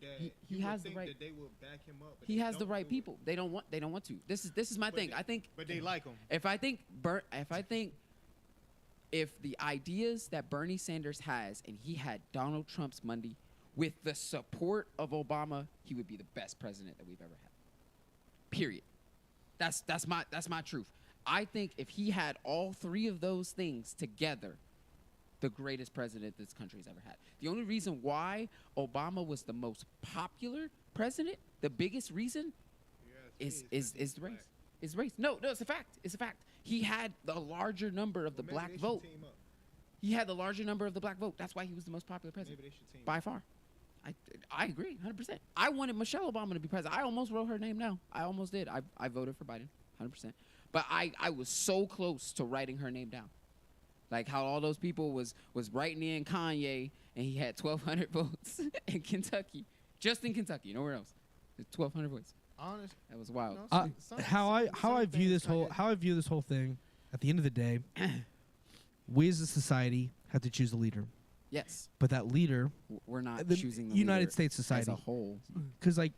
that He you has would the think right- that they will back him up. But he they has the don't right do it. people. They don't want to. This is my But thing. they- I think But they like him. if the ideas that Bernie Sanders has, and he had Donald Trump's money with the support of Obama, he would be the best president that we've ever had. Period. That's my truth. I think if he had all three of those things together, the greatest president this country's ever had. The only reason why Obama was the most popular president, the biggest reason, is the race. Is race. No, it's a fact. It's a fact. He had the larger number of the black vote. He had the larger number of the black vote. That's why he was the most popular president Maybe they should team by up. far. I agree 100%. I wanted Michelle Obama to be president. I almost wrote her name down. I almost did. I voted for Biden 100%. But I was so close to writing her name down. Like how all those people was writing in Kanye, and he had 1,200 votes in Kentucky. Just in Kentucky, nowhere else. 1,200 votes. Honest. That was wild. No, How I view this whole thing, at the end of the day, we as a society have to choose a leader, Yes. but that leader, We're not the choosing the United leader States as society, a whole. because like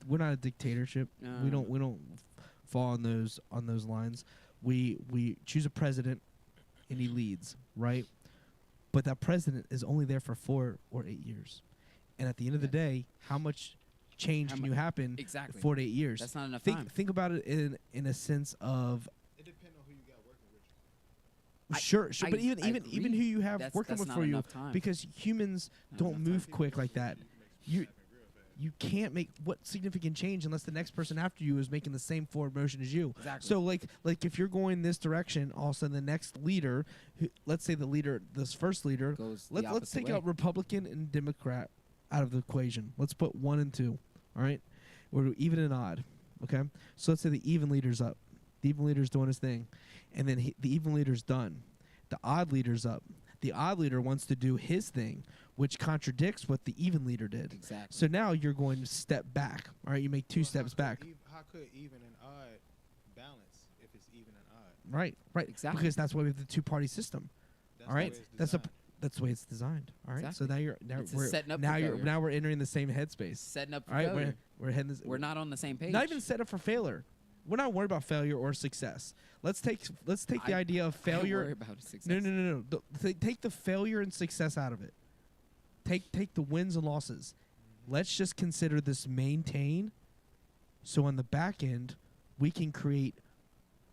we're not a dictatorship. We No. don't fall on those lines. We choose a president and he leads, right? But that president is only there for 4 or 8 years, and at the end of the day, how much change How can mu- you happen Exactly. 4 to 8 years? That's not enough time. Think about it in a sense of It depends on who you got working with you. sure, I- but I even agree. who you have That's working with not for you, enough time. because humans Not don't enough move time. quick like that. You can make some You- shit happen real fast. You can't make what significant change unless the next person after you is making the same forward motion as you. Exactly. So like if you're going this direction, all of a sudden the next leader, let's say this first leader, Goes the let's opposite take way. out Republican and Democrat out of the equation. Let's put 1 and 2. All right, we're even and odd. Okay, so let's say the even leader's up. The even leader's doing his thing, and then the even leader's done. The odd leader's up. The odd leader wants to do his thing, which contradicts what the even leader did. Exactly. So now you're going to step back. All right, you make 2 Well, steps back. How could even and odd balance if it's even and odd? Right. Exactly. Because that's why we have the 2-party system. That's All the right, way it's that's designed. that's the way it's designed. All right. So Exactly. now It's we're setting up for now failure. we're entering the same headspace. Setting up for All right, failure. we're heading this. We're not on the same page. Not even set up for failure. We're not worried about failure or success. Let's take the idea of I don't worry failure. about success. No. Take the failure and success out of it. Take the wins and losses. let's just consider this maintain. So on the back end, we can create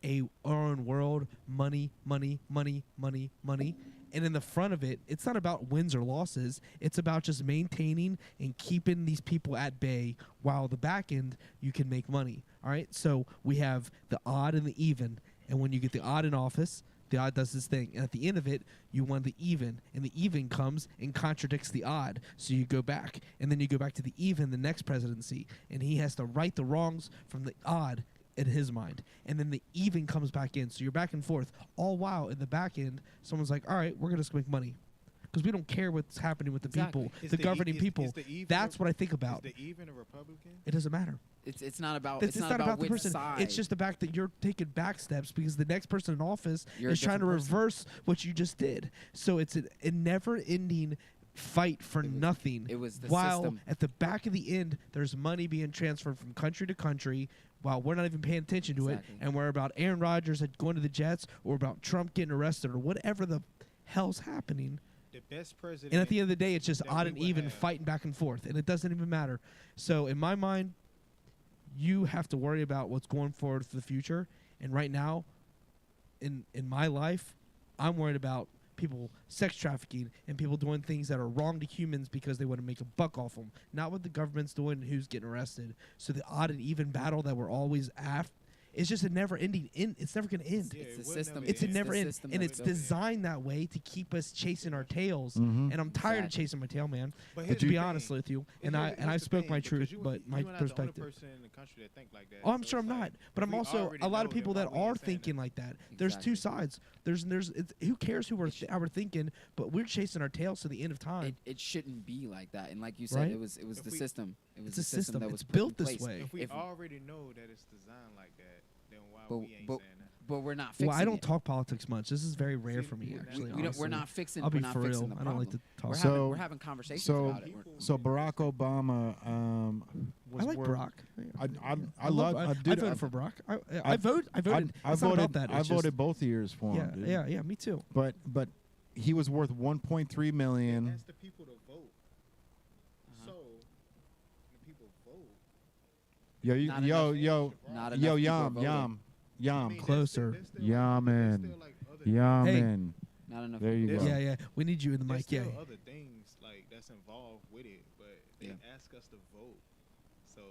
our own world, money, money, money, money, money. And in the front of it, it's not about wins or losses. It's about just maintaining and keeping these people at bay while the back end, you can make money. All right? So we have the odd and the even. And when you get the odd in office, the odd does this thing. And at the end of it, you want the even. And the even comes and contradicts the odd. So you go back. And then you go back to the even the next presidency. And he has to right the wrongs from the odd in his mind. And then the even comes back in. So you're back and forth. All while in the back end, someone's like, all right, we're going to make money. Because we don't care what's happening with the people, the governing people. That's what I think about. Is the even a Republican? It doesn't matter. It's not about It's not about the which person. side. It's just the fact that you're taking back steps because the next person in office You're a is trying to different person. reverse what you just did. So it's a never-ending fight for nothing. It was the while system. at the back of the end, there's money being transferred from country to country while we're not even paying attention to Exactly. it. And we're about Aaron Rodgers going to the Jets or about Trump getting arrested or whatever the hell's happening. The best president. And at the end of the day, it's just that odd we and would even have. fighting back and forth. And it doesn't even matter. So in my mind, you have to worry about what's going forward for the future. And right now, in my life, I'm worried about people sex trafficking and people doing things that are wrong to humans because they want to make a buck off them. Not what the government's doing and who's getting arrested. So the odd and even battle that we're always after is just a never-ending end. It's never going to end. Yeah, It's it the would system. never It's a end. never end, system and that it's we built. designed that way to keep us chasing our tails. Mhm. And I'm tired of Exactly. chasing my tail, man. But To be honest with you, and I spoke my truth, but my you and I the only perspective. person in the country that think like that. Oh, I'm So sure I'm it's not, like, but if I'm we also already a lot know of people then that why we are ain't saying thinking that? like that. There's two Exactly. sides. Who cares how we're thinking? But we're chasing our tails to the end of time. It shouldn't be like that. And like you said, Right? it was If the we- system. It was It's the a system. that It's was put built in this place. way. If we If- already know that it's designed like that, then why But- we ain't but- saying that? But we're not fixing Well, I don't it. talk politics much. This is very rare See, for me, we- actually. We're honestly. not fixing. I'll be we're not for fixing real. the I don't like problem. to talk. We're having conversations so- about it. So Barack Obama was I like worth- Barack. I love. I dude, voted for Barack. I voted. I It's not voted. about that. I It's just- voted both years for him. dude. Yeah. Me too. But he was worth 1.3 And million. that's the people to vote. Uh-huh. So the people vote. Yo, Not yo, enough- yo, Not enough yo, people yum, voting. yum, I yum, mean, Closer. there's still Yeah, like- there's man. still, like, other yeah, Hey. man. Not enough. There you people go. voting. Yeah. We need you in the There's mic. Yeah. still other things like that's involved with it, but they Yeah. ask us to vote. So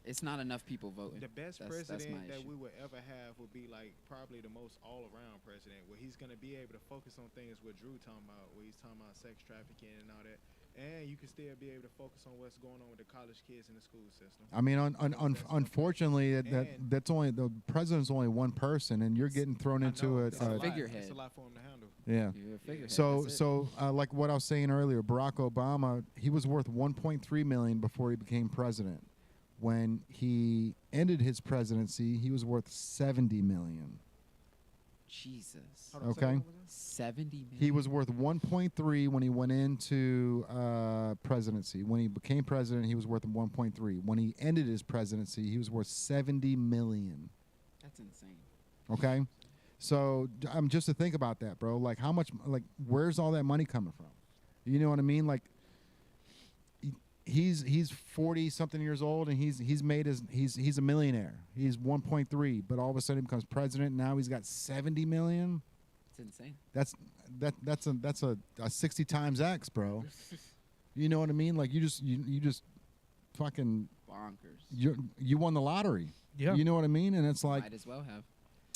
It's not enough people voting. the best That's president my that issue. we would ever have would be like probably the most all-around president, where he's gonna be able to focus on things what Drew talking about, where he's talking about sex trafficking and all that, and you can still be able to focus on what's going on with the college kids in the school system. I mean, unfortunately, And- that's only the president's only one person, and you're getting thrown I into know, it. it's a lot. figurehead. It's a lot for him to handle. Yeah. You're a figurehead. So That's it. like what I was saying earlier, Barack Obama, he was worth 1.3 million before he became president. When he ended his presidency, he was worth 70 million. Jesus. Hold on, say Okay. what was that? 70 million. He was worth 1.3 when he went into presidency. When he became president, he was worth 1.3. When he ended his presidency, he was worth 70 million. That's insane. Okay, so just to think about that, bro. Like, how much? Like, where's all that money coming from? You know what I mean? Like, he's 40 something years old, and he's made he's a millionaire. He's 1.3, but all of a sudden he becomes president. Now he's got 70 million. It's insane. That's a 60 times X, bro. You know what I mean? Like, you just fucking Bonkers. you won the lottery. Yeah. You know what I mean? And it's like Might as well have.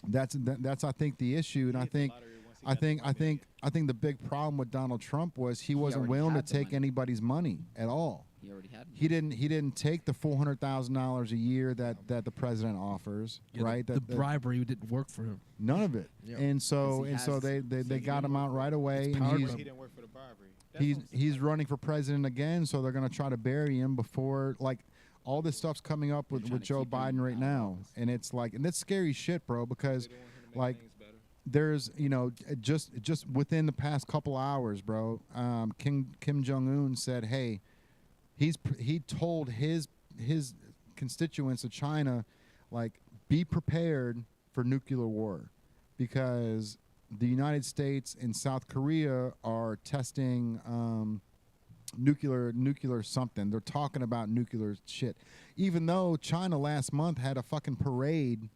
that's I think the issue, and He I hit the think. lottery once he I got the think I 1 think I think the big problem with Donald Trump was he wasn't already willing to had the take money. anybody's money at all. He already had. He didn't take the $400,000 a year that the president offers, Yeah, right? The bribery didn't work for him. None of it. Yeah. And so Because he has- they got him out right away, It's and power he's grab. He didn't work for the bribery. That's what I'm he's saying. running for president again. So they're gonna try to bury him before, like, all this stuff's coming up with trying to Joe keep him Biden right out of now, office. and it's like, and that's scary shit, bro, because They don't want him to make like, things better. there's, just within the past couple hours, bro, Kim Jong Un said, hey, he told his constituents of China, like, be prepared for nuclear war, because the United States and South Korea are testing nuclear something. They're talking about nuclear shit. Even though China last month had a fucking parade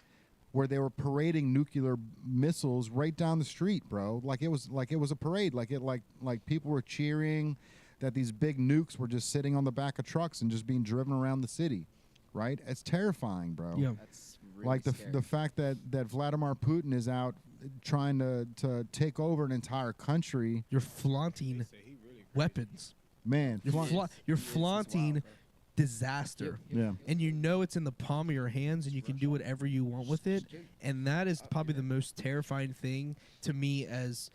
where they were parading nuclear missiles right down the street, bro. Like it was a parade. Like people were cheering that these big nukes were just sitting on the back of trucks and just being driven around the city. Right? It's terrifying, bro. Yeah. That's really Like scary. the fact that Vladimir Putin is out trying to take over an entire country. You're flaunting Say he really crazy. weapons. Man, You're, fla- you're He is. It's flaunting wild, bro. disaster. yeah. And you know it's in the palm of your hands and you can do whatever you want with it. And that is probably the most terrifying thing to me as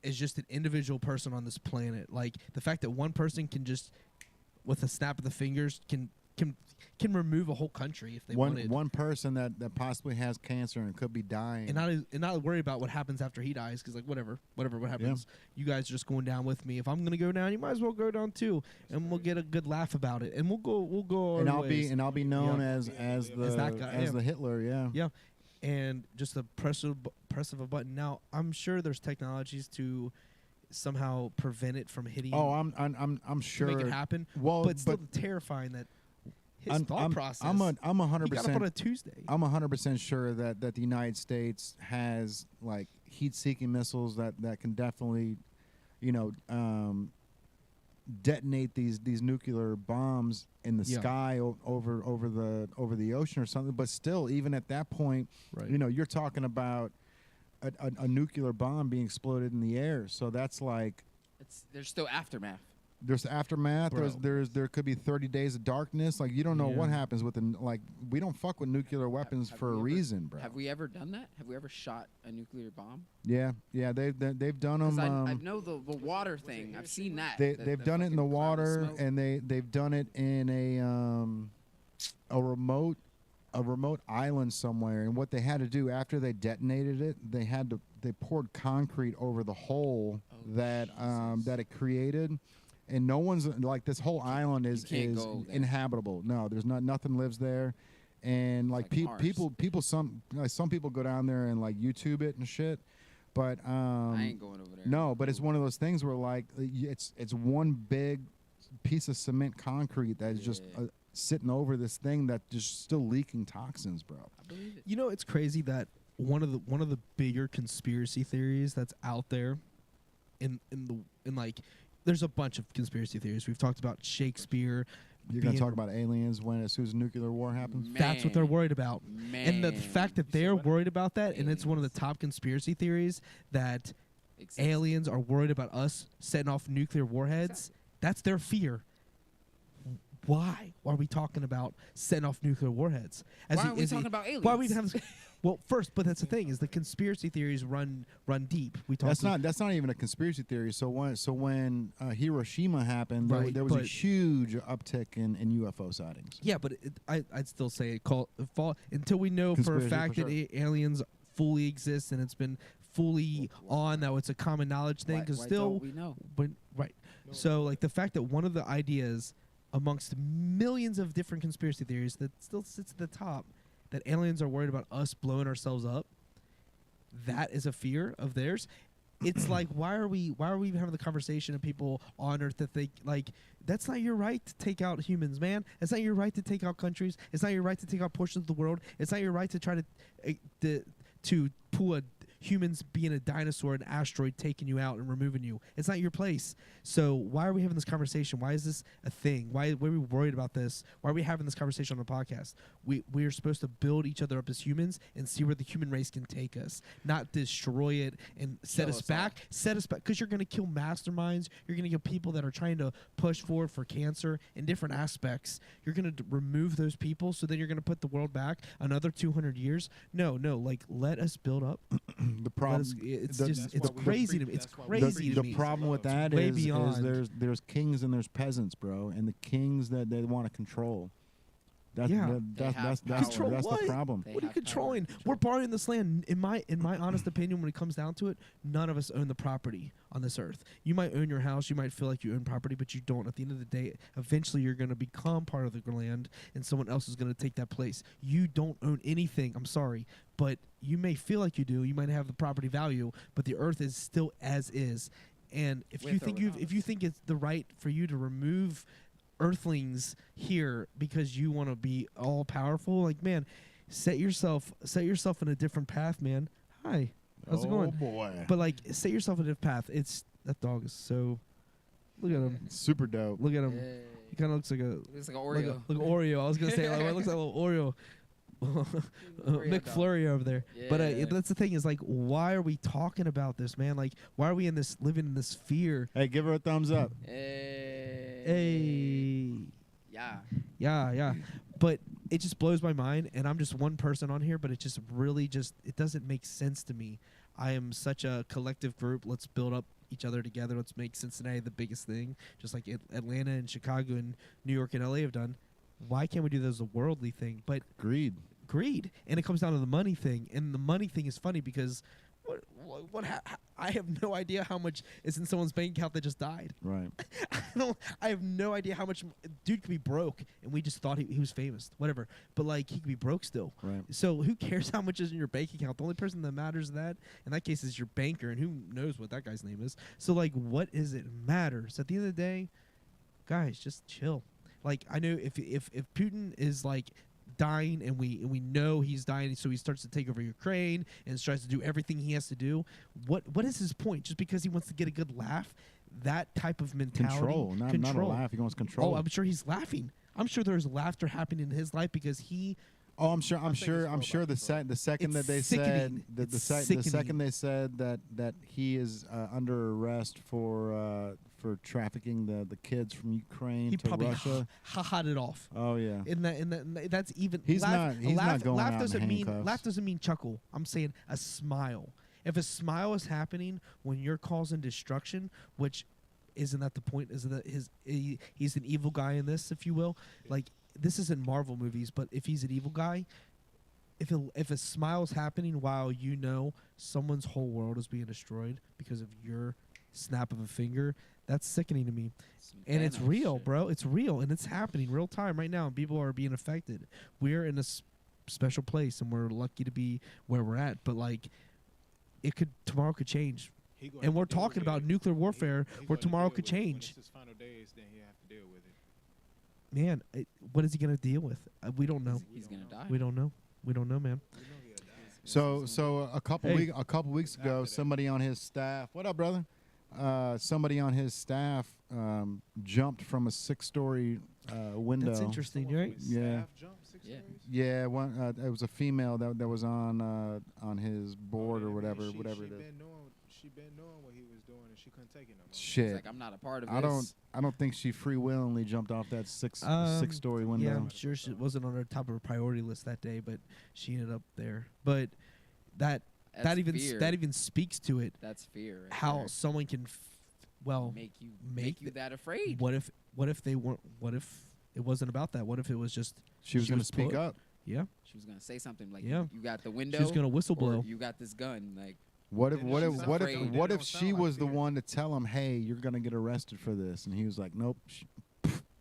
just an individual person on this planet. Like the fact that one person can just with a snap of the fingers can remove a whole country if they wanted. One person that possibly has cancer and could be dying. And not worry about what happens after he dies, because like whatever what happens, you guys are just going down with me. If I'm gonna go down, you might as well go down too, and we'll get a good laugh about it, and we'll go. and our I'll ways. be known Yeah. as that guy, yeah. the Hitler, yeah. Yeah, and just the press of a button. Now I'm sure there's technologies to somehow prevent it from hitting. Oh, I'm to sure. make it happen. Well, but still terrifying that his thought process. I'm he got up on 100%. a Tuesday. I'm 100% sure that the United States has like heat-seeking missiles that can definitely, detonate these nuclear bombs in the Yeah. sky over the ocean or something. But still, even at that point, Right. you're talking about a nuclear bomb being exploded in the air. So that's like There's still aftermath. there's aftermath. Bro. There could be 30 days of darkness. Like you don't know what Yeah. happens with we don't fuck with nuclear weapons Have for a we ever- reason, bro. Have we ever done that? Have we ever shot a nuclear bomb? Yeah, they've done 'Cause them. I know the water thing. I've seen that. They've done it in the fucking cloud of water, smoke. and they've done it in a remote island somewhere. And what they had to do after they detonated it, they poured concrete over the hole Oh, that Jesus. it created. And no one's like this whole island is can't go there. inhabitable. No, there's nothing lives there. And like, like Mars. some people go down there and like YouTube it and shit. But I ain't going over there. no, but it's one of those things where like it's one big piece of cement concrete that is just Yeah. sitting over this thing that just still leaking toxins, bro. I believe it. You know, it's crazy that one of the bigger conspiracy theories that's out there, in like, there's a bunch of conspiracy theories. We've talked about Shakespeare. You're gonna being- talk about aliens as soon as nuclear war happens. That's what they're Man. worried about. And the fact that they're worried about that, and it's one of the Aliens. top conspiracy theories that Exists. aliens are worried about us setting off nuclear warheads. That's their fear. Why are we talking about setting off nuclear warheads? Why are we talking about aliens? Why are we having? Well, first, but that's the thing is the conspiracy theories run deep. We talk. That's not even a conspiracy theory. So when Hiroshima happened, Right, there was a but- huge uptick in UFO sightings. Yeah, but I'd still say it fall until we know for a Conspiracy, fact for that aliens fully exist and it's been fully on that it's a common knowledge thing. Why- Because why still, don't we know? but right. So like the fact that one of the ideas amongst millions of different conspiracy theories that still sits at the top, that aliens are worried about us blowing ourselves up, that is a fear of theirs. It's like why are we even having the conversation of people on Earth that they like? That's not your right to take out humans, man. It's not your right to take out countries. It's not your right to take out portions of the world. It's not your right to try to pull a humans being a dinosaur, an asteroid taking you out and removing you. It's not your place. So why are we having this conversation? Why is this a thing? Why are we worried about this? Why are we having this conversation on the podcast? We're supposed to build each other up as humans and see where the human race can take us, not destroy it and set Kill us us back. Set us back because you're going to kill masterminds. You're going to kill people that are trying to push forward for cancer in different aspects. You're going to remove those people, so then you're going to put the world back another 200 years. No, like let us build up. The problem. It's the- just That's it's why we crazy to preach- me. It's that's why we crazy preach to the me. problem with that way is beyond. there's kings and there's peasants, bro, and the kings that they want to control. That's Yeah. that's They have that's power. that's Control the what? problem. They What are you have power controlling? and control. We're borrowing this land. In my honest opinion, when it comes down to it, none of us own the property on this earth. You might own your house, you might feel like you own property, but you don't. At the end of the day, eventually you're going to become part of the land, and someone else is going to take that place. You don't own anything. I'm sorry, but you may feel like you do. You might have the property value, but the earth is still as is. And if With you or think without if you us. think it's the right for you to remove Earthlings here because you want to be all powerful, like, man, set yourself in a different path, man. Hi, how's it going? Oh boy. But like, set yourself in a different path. That dog is so. Look at him. Super dope. Look at him. Hey. He kind of looks like a Looks like an Oreo. like Oreo. I was gonna say like it looks like a little Oreo. Oreo dog. McFlurry over there. But Yeah. that's the thing is like, why are we talking about this, man? Like, why are we living in this fear? Hey, give her a thumbs up. Hey, Yeah. yeah. But it just blows my mind, and I'm just one person on here, but it just really it doesn't make sense to me. I am such a collective group. Let's build up each other together. Let's make Cincinnati the biggest thing, just like Atlanta and Chicago and New York and LA have done. Why can't we do that as a worldly thing? But Greed. and it comes down to the money thing, and the money thing is funny because I have no idea how much is in someone's bank account that just died. Right. I have no idea how much dude could be broke, and we just thought he was famous, whatever. But like, he could be broke still. Right. So who cares how much is in your bank account? The only person that matters in that case is your banker, and who knows what that guy's name is. So like, what is it matters? At the end of the day, guys, just chill. Like, I know if Putin is like dying, and we know he's dying, so he starts to take over Ukraine and tries to do everything he has to do. What is his point? Just because he wants to get a good laugh? That type of mentality. Control. Not a laugh. He wants control. Oh, I'm sure he's laughing. I'm sure there's laughter happening in his life because he. Oh, I'm sure. I think it's more I'm sure. about The second It's that they sickening. said It's the sickening. second they said that he is under arrest for trafficking the kids from Ukraine He to probably Russia. ha-ha'd it off. Oh yeah. In that, that's even. He's laugh, not going laugh out in doesn't mean handcuffs. laugh doesn't mean chuckle. I'm saying a smile. If a smile is happening when you're causing destruction, which isn't that the point? Isn't that he's an evil guy in this, if you will? Like, this isn't Marvel movies, but if he's an evil guy, if a smile's happening while you know someone's whole world is being destroyed because of your snap of a finger, that's sickening to me. Some And it's Thanos real, shit. bro. It's real, and it's happening real time right now, and people are being affected. We're in a special place, and we're lucky to be where we're at. But like, tomorrow could change, He gonna and have we're to deal talking with about it. nuclear warfare, He where gonna tomorrow deal could with it. When change. it's his final days, then he have to deal with it. Man, what is he gonna deal with? We don't know. He's gonna die. We don't know. We don't know, man. You know he'll die. So a couple Hey. weeks ago, After that. somebody on his staff. What up, brother? Somebody on his staff jumped from a 6-story window. That's interesting, Someone right? from his Yeah. staff jumped 6 Yeah. stories? Yeah, one. It was a female that was on his board Oh, or yeah, whatever she it is. She been knowing what he was doing, and she couldn't take it no more. He's Shit. like, I'm not a part of I this. don't think she free willingly jumped off that 6-story Yeah, window. I'm sure she wasn't on her top of her priority list that day, but she ended up there. But that That's fear. even speaks to it. That's fear. Right How there. someone can make you make that afraid. What if they weren't? What if it wasn't about that? What if it was just She was going to was speak put- up. yeah? She was gonna say something like, Yeah. you got the window. She was gonna whistle or blow. You got this gun. Like, What if Then what she's if what afraid. if Then what it if don't she sound like was the fear. one to tell him, "Hey, you're going to get arrested for this," and he was like, "Nope,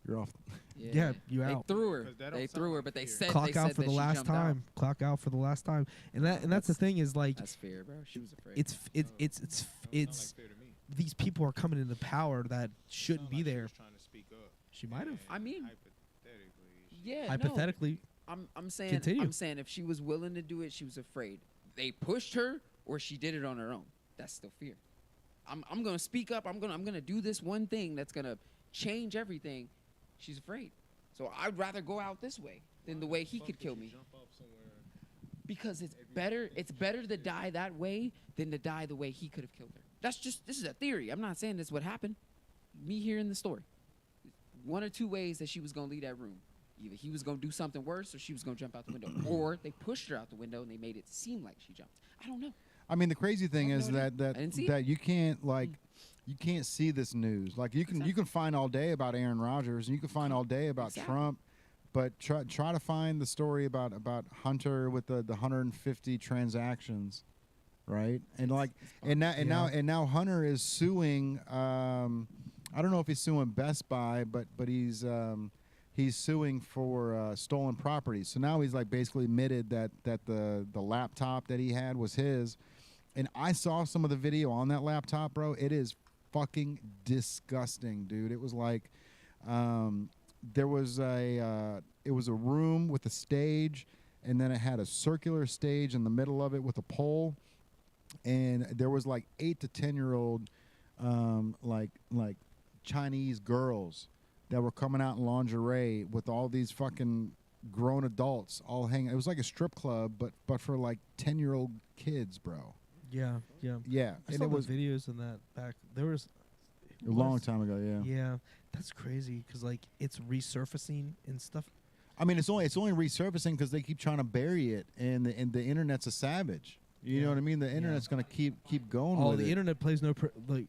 you're off." Yeah, you they out. threw her. 'Cause that don't They sound threw her, like but they fear. said Clock they out said for that the she last jumped out. time. Clock out for the last time. And that's the thing is like That's fear, bro. She was afraid. it's Don't sound it's like fear to me. these people are coming into power that shouldn't Sound be like she there. was trying to speak up. She might have. I mean, Hypothetically, yeah. No, Hypothetically, I'm saying Continue. I'm saying if she was willing to do it, she was afraid. They pushed her, or she did it on her own. That's still fear. I'm gonna speak up. I'm gonna do this one thing that's gonna change everything. She's afraid. So I'd rather go out this way than the way he could kill me. Jump up somewhere. Because it's better to die that way than to die the way he could have killed her. This is a theory. I'm not saying this would happen. Me hearing the story. One or two ways that she was gonna leave that room. Either he was gonna do something worse or she was gonna jump out the window. Or they pushed her out the window and they made it seem like she jumped. I don't know. I mean, the crazy thing I have is no idea. that I didn't see that you can't you can't see this news. Like you can find all day about Aaron Rodgers and you can find all day about Exactly. Trump, but try to find the story about Hunter with the 150 transactions, right? And like now Hunter is suing. I don't know if he's suing Best Buy, but he's suing for stolen property. So now he's like basically admitted that the laptop that he had was his. And I saw some of the video on that laptop, bro. It is fucking disgusting, dude. It was like there was it was a room with a stage, and then it had a circular stage in the middle of it with a pole, and there was like 8 to 10-year-old like Chinese girls that were coming out in lingerie with all these fucking grown adults all hanging. It was like a strip club, but for like 10-year-old kids, bro. Yeah. Yeah, I and saw it the was videos in that back. There was a long time ago. Yeah. Yeah, that's crazy because like it's resurfacing and stuff. I mean, it's only resurfacing because they keep trying to bury it, and the internet's a savage. You know what I mean? The internet's gonna keep going. Oh, with the it. internet plays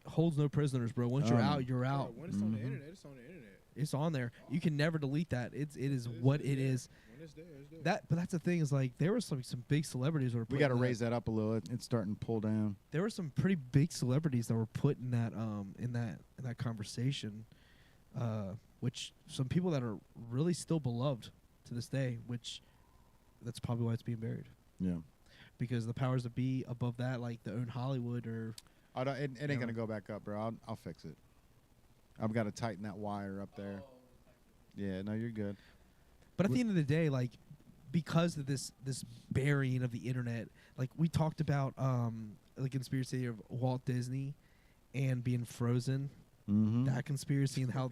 holds no prisoners, bro. Once you're out, you're out. When it's on the internet, it's on the internet. It's on there. You can never delete that. It is what it is. When it's there, it's there. But that's the thing is like there were some big celebrities that were. We got to raise that up a little. It's starting to pull down. There were some pretty big celebrities that were put in that conversation, which some people that are really still beloved to this day. Which that's probably why it's being buried. Yeah. Because the powers that be above that, like the own Hollywood, or It ain't gonna go back up, bro. I'll fix it. I've got to tighten that wire up there. Yeah, no, you're good. But at the end of the day, like because of this burying of the internet, like we talked about the conspiracy of Walt Disney and being frozen. Mm-hmm. That conspiracy and how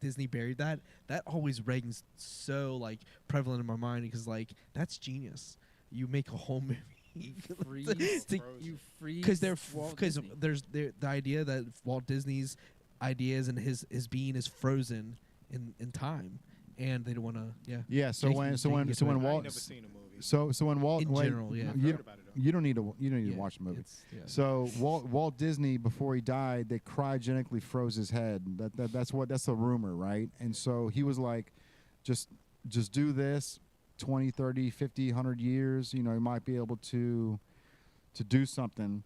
Disney buried that always rings so like prevalent in my mind because like that's genius. You make a whole movie. You freeze Because Disney. there's the idea that Walt Disney's ideas and his being is frozen in time, and they don't want to. Yeah. So Jake- when Jake gets when away. I Walt ain't never seen a movie. so when Walt In general, yeah. I've heard about it though. you don't need to watch the movie. So Walt Disney, before he died, they cryogenically froze his head. That's the rumor, right? And so he was like, just do this 20, 30, 50, 100 years, you might be able to do something.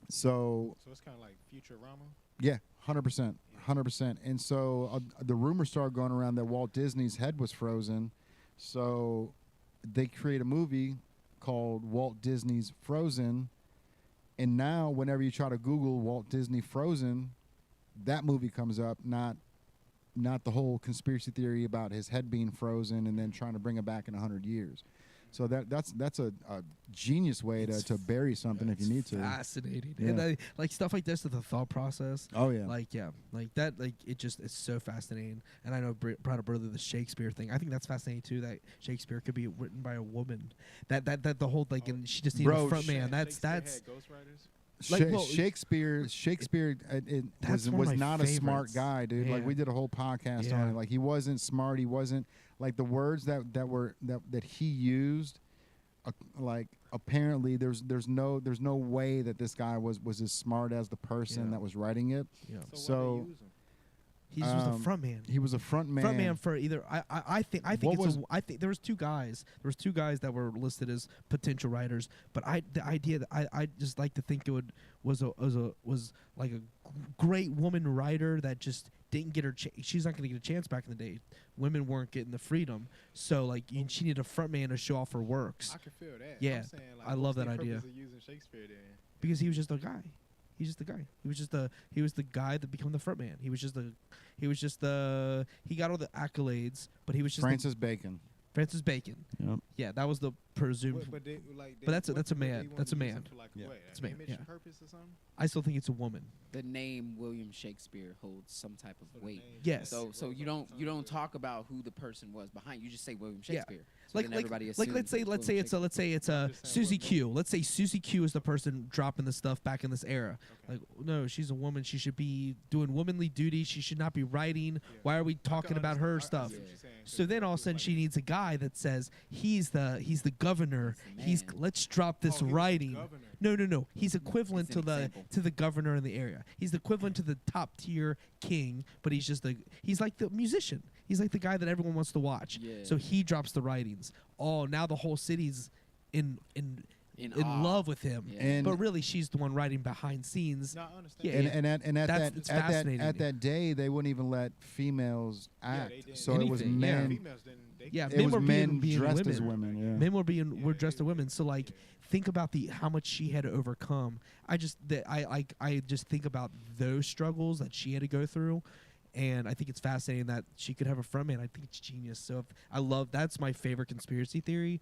So it's kind of like Futurama. yeah, 100%. 100%. And so the rumor started going around that Walt Disney's head was frozen. So they create a movie called Walt Disney's Frozen. And now whenever you try to Google Walt Disney Frozen, that movie comes up, not the whole conspiracy theory about his head being frozen and then trying to bring it back in 100 years. So that's a genius way to bury something if you need to. Fascinating. Yeah. And like stuff like this, the thought process. Oh yeah. Like that. Like it's so fascinating. And I know brought up earlier the Shakespeare thing. I think that's fascinating too. That Shakespeare could be written by a woman. That the whole like, and she just needed a front man. That's Had ghostwriters. Like, well, Shakespeare That's one of was my not a smart favorites. guy, dude. Yeah. Like we did a whole podcast on Yeah. it. Like he wasn't smart. He wasn't like the words that he used. Like apparently there's no way that this guy was as smart as the person that was writing it. yeah. So why they use 'em? He's just a front man. He was a front man. Front man for either. I think I think there was two guys. There was two guys that were listed as potential writers. But the idea that I just like to think it was like a great woman writer that just didn't get her. She's not going to get a chance back in the day. Women weren't getting the freedom, so like she needed a front man to show off her works I can feel that. Yeah, I'm saying, like, I love what's that the idea. purpose of using Shakespeare then? because he was just a guy. He's just the guy. He was the guy that became the front man. He got all the accolades, but he was just Francis Bacon. Francis Bacon. Yep. Yeah, that was the presumed. But that's a man. That's a man. Yeah. That's a man, Image yeah. purpose or something. I still think it's a woman. The name William Shakespeare holds some type So of the weight. name Yes. Shakespeare So goes you on don't tongue. talk about who the person was behind. You just say William Yeah. Shakespeare. So then everybody let's assumes say it's let's William say it's I'm just saying Susie what Q. Let's say Susie Q is the person dropping the stuff back in this era. Okay. Like, no, she's a woman. She should be doing womanly duties. She should not be writing. Yeah. Why are we I can talking about understand- her I see stuff? what you're saying, 'cause So then all of a it's sudden like- she needs a guy that says he's the governor. He's the man. Let's drop this Oh, he was the writing. governor. No. He's equivalent It's an to example. the governor in the area. He's the equivalent to the top tier king, but he's like the musician. He's like the guy that everyone wants to watch. Yeah. So he drops the writings. Oh, now the whole city's in in in awe. love with him. Yeah. And- But really, she's the one writing behind scenes. No, I understand. Yeah, And at That's- that it's at that fascinating at to me. that day they wouldn't even let females Yeah, act. they didn't. So it was Anything, yeah. men. Females didn't. They Yeah, It men was were men being dressed women. as women. Yeah. Men were Yeah, dressed as women. So like, think about how much she had to overcome. I just think about those struggles that she had to go through, and I think it's fascinating that she could have a frontman. I think it's genius. So that's my favorite conspiracy theory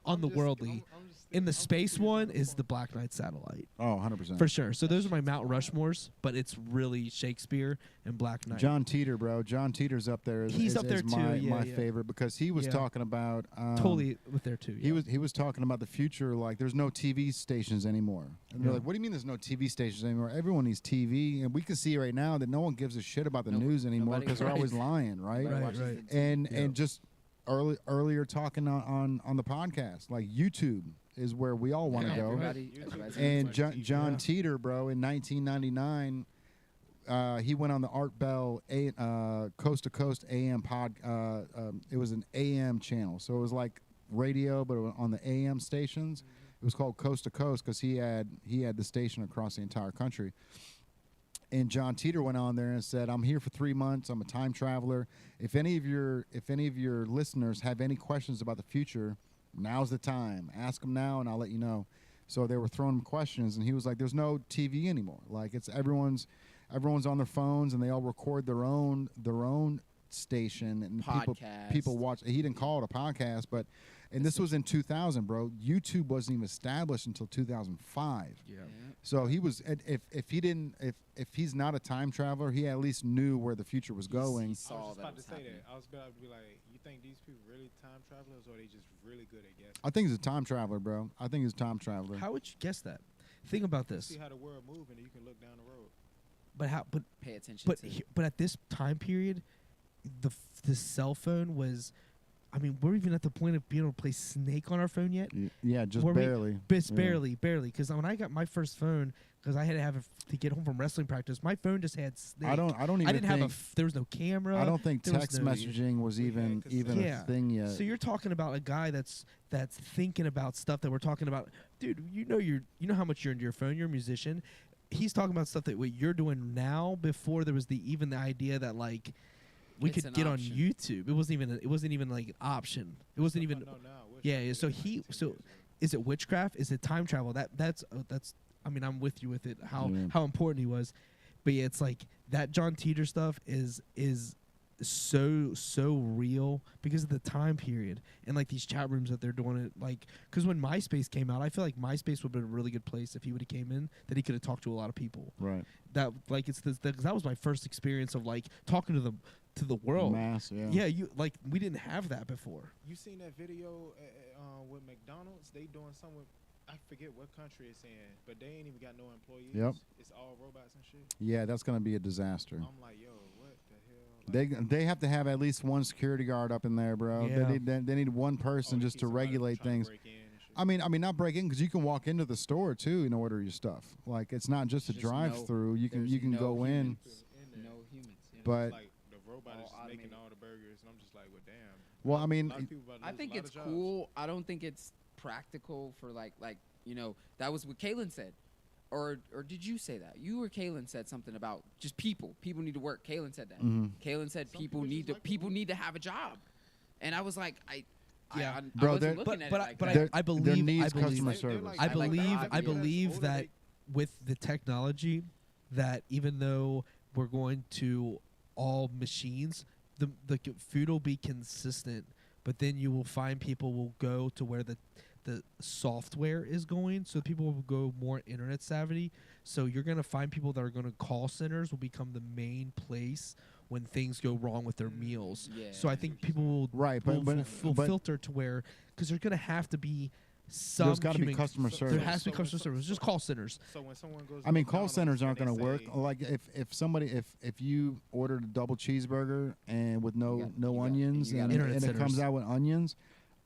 on the worldly. In the space one is the Black Knight satellite Oh, 100%. for sure. So those are my Mount Rushmores, but it's really Shakespeare and Black Knight. John Teeter, bro. John Teeter's up there. He's up there is too, my yeah. favorite because he was Yeah. talking about Totally with there too. Yeah. He was talking about the future. Like, there's no TV stations anymore. And they're Yeah. like, what do you mean there's no TV stations anymore? Everyone needs TV, and we can see right now that no one gives a shit about the news anymore nobody- because they're always lying, right? Nobody Right, watches right. the And Yeah. and just earlier talking on the podcast, like YouTube is where we all want to go. Everybody's And watching John Yeah. Teeter, bro, in 1999, he went on the Art Bell Coast to Coast AM it was an AM channel, so it was like radio, but it was on the AM stations. It was called Coast to Coast because he had the station across the entire country. And John Teeter went on there and said, "I'm here for 3 months. I'm a time traveler. If any of your listeners have any questions about the future, now's the time. Ask them now, and I'll let you know." So they were throwing him questions, and he was like, "There's no TV anymore. Like, it's everyone's on their phones, and they all record their own station, and Podcast. people watch." He didn't call it a podcast, but and this was in 2000, bro. YouTube wasn't even established until 2005. Yeah. So he was if he's not a time traveler, he at least knew where the future was going. He I was saw just that about was to say happening. that. I was about to be like, you think these people really time travelers, or are they just really good at guessing? I think he's a time traveler, bro. I think he's a time traveler. How would you guess that? Think about this. See how the world moving, and you can look down the road. Pay attention But to but at this time period, the cell phone was. I mean, we're even at the point of being able to play Snake on our phone yet. Yeah, just Were we- barely. Just Yeah. barely. Because when I got my first phone, because I had to have it to get home from wrestling practice, my phone just had Snake. I don't even I didn't have think, there was no camera. I don't think there was text no- messaging was We even had Yeah. a thing yet. So you're talking about a guy that's thinking about stuff that we're talking about, dude. You know how much you're into your phone. You're a musician. He's talking about stuff that what you're doing now before there was even the idea that like we It's could an get option. on YouTube. It wasn't even like an option. It wasn't even. No, Yeah. Yeah. So is it witchcraft? Is it time travel? That's. I mean, I'm with you with it. How important he was, but yeah, it's like that John Teeter stuff is so real because of the time period and like these chat rooms that they're doing it like because when MySpace came out, I feel like MySpace would have been a really good place if he would have came in that he could have talked to a lot of people. Right. That like that was my first experience of like talking to the world. Mass, yeah. Yeah, you like we didn't have that before. You seen that video with McDonald's? They doing something with, I forget what country it's in, but they ain't even got no employees. Yep. It's all robots and shit. Yeah, that's gonna be a disaster. I'm like, yo, what the hell? They have to have at least one security guard up in there, bro. Yeah. They need one person just to regulate things. I mean, not break in because you can walk into the store too and order your stuff. Like it's not just a There's no- drive-through. You there's can no go in, no humans. Yeah. but like the robot is All just making automated. all the burgers, and I'm just like, well, damn. well, I A mean, lot of people about to I lose think a lot it's of jobs. cool. I don't think it's practical for like that was what Kaylin said, or did you say that? You or Kaylin said something about just people. People need to work. Kaylin said that. Mhm. Kaylin said Some people people need just to like to people work. need to have a job, and I was like, Yeah. I Bro, wasn't they're- looking at but it I- like but that. There- I there believe needs I believe customer They're service. like- I they're like believe the I idea that's believe older, that they- with the technology that even though we're going to all machines, the food will be consistent, but then you will find people will go to where the software is going, so people will go more internet savvy. So you're going to find people that are going to call centers will become the main place when things go wrong with their meals. Yeah. So I think people will right, will but filter to where because there's going to have to be some there's got to be human- customer so- There service. has to be So- customer so- service. Just call centers. So when someone goes, I mean, call centers aren't going going to work. Like if you ordered a double cheeseburger and with no You got- no you got- onions you got and internet it comes centers. out with onions,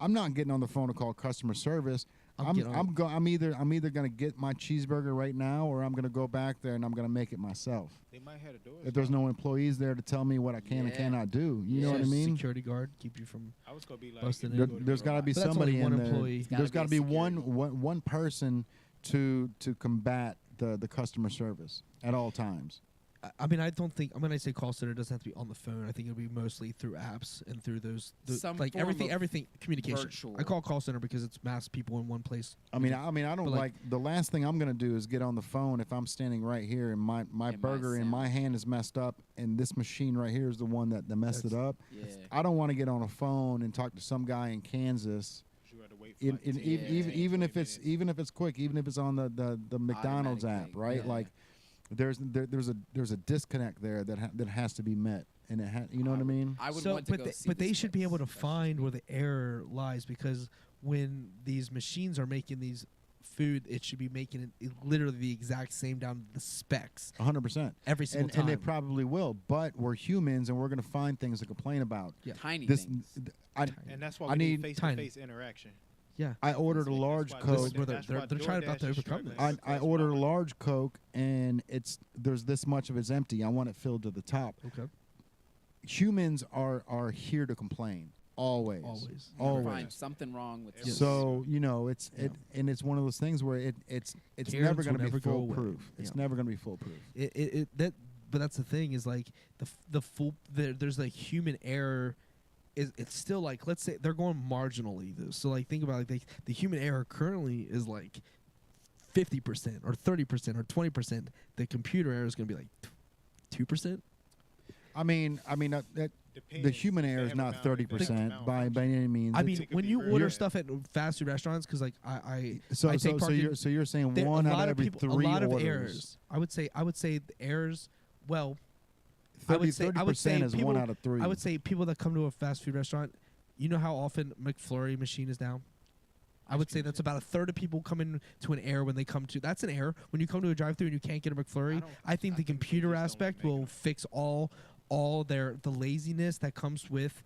I'm not getting on the phone to call customer service. I'm either gonna get my cheeseburger right now, or I'm gonna go back there and I'm gonna make it myself. They might have the doors. If there's no employees there to tell me what I can and cannot do, you know what I mean? Security guard keep you from. I was gonna be like, busting if you in. go to There's the got to be But that's somebody only one in there. employee. There's got to be security. one person to combat the customer service at all times. I mean, I don't think when I say call center, it doesn't have to be on the phone. I think it'll be mostly through apps and through those Some like form of everything communication. virtual. I call call center because it's mass people in one place. I mean, I don't But, like the last thing I'm gonna do is get on the phone if I'm standing right here and my And burger in my hand is messed up and this machine right here is the one that messed it up. Yeah. I don't want to get on a phone and talk to some guy in Kansas. you had to wait for like 10, Even if 20 it's minutes. quick, even if it's on the McDonald's app, Automatic thing, right? yeah. Like there's a disconnect there that has to be met, and you know what I mean? I would So, want to but go they, see but this they should be place. able to That's just find me. where the error lies, because when these machines are making these food, it should be making it literally the exact same down to the specs 100%. every single And time. they probably will, but we're humans and we're gonna find things to complain about. Yeah. Tiny This things. And that's why I we need need face-to-face interaction. yeah. I ordered a That's large why- This is Coke. where that's they're why trying about to DoorDash is overcome struggling. this. I ordered a large Coke and there's this much of it's empty. I want it filled to the top. Okay. Humans are here to complain always. Always. You'll Always. find something wrong with Yes. So it's Yeah. and it's one of those things where it's Karens never going will to be never go away. foolproof. It's Yeah. never going to be foolproof. But that's the thing is like there's like human error. It's still like, let's say they're going marginally though. So like think about like the human error currently is like 50% or 30% or 20%. The computer error is going to be like 2%. I mean that the Depends. human They error is have not it 30% malfunctioned. by any means. I It's- mean, it could when be you very order bad. stuff at fast food restaurants, because like I so take so part in- you're saying there- one a out lot of every people, three a lot of orders. errors. I would say the errors. Well, 30% is people, one out of three. I would say people that come to a fast food restaurant, you know how often McFlurry machine is down? I would say that's about a third of people come in to an error when they come to. That's an error. When you come to a drive-thru and you can't get a McFlurry, I think the they computer just don't aspect make will enough. fix all the laziness that comes with,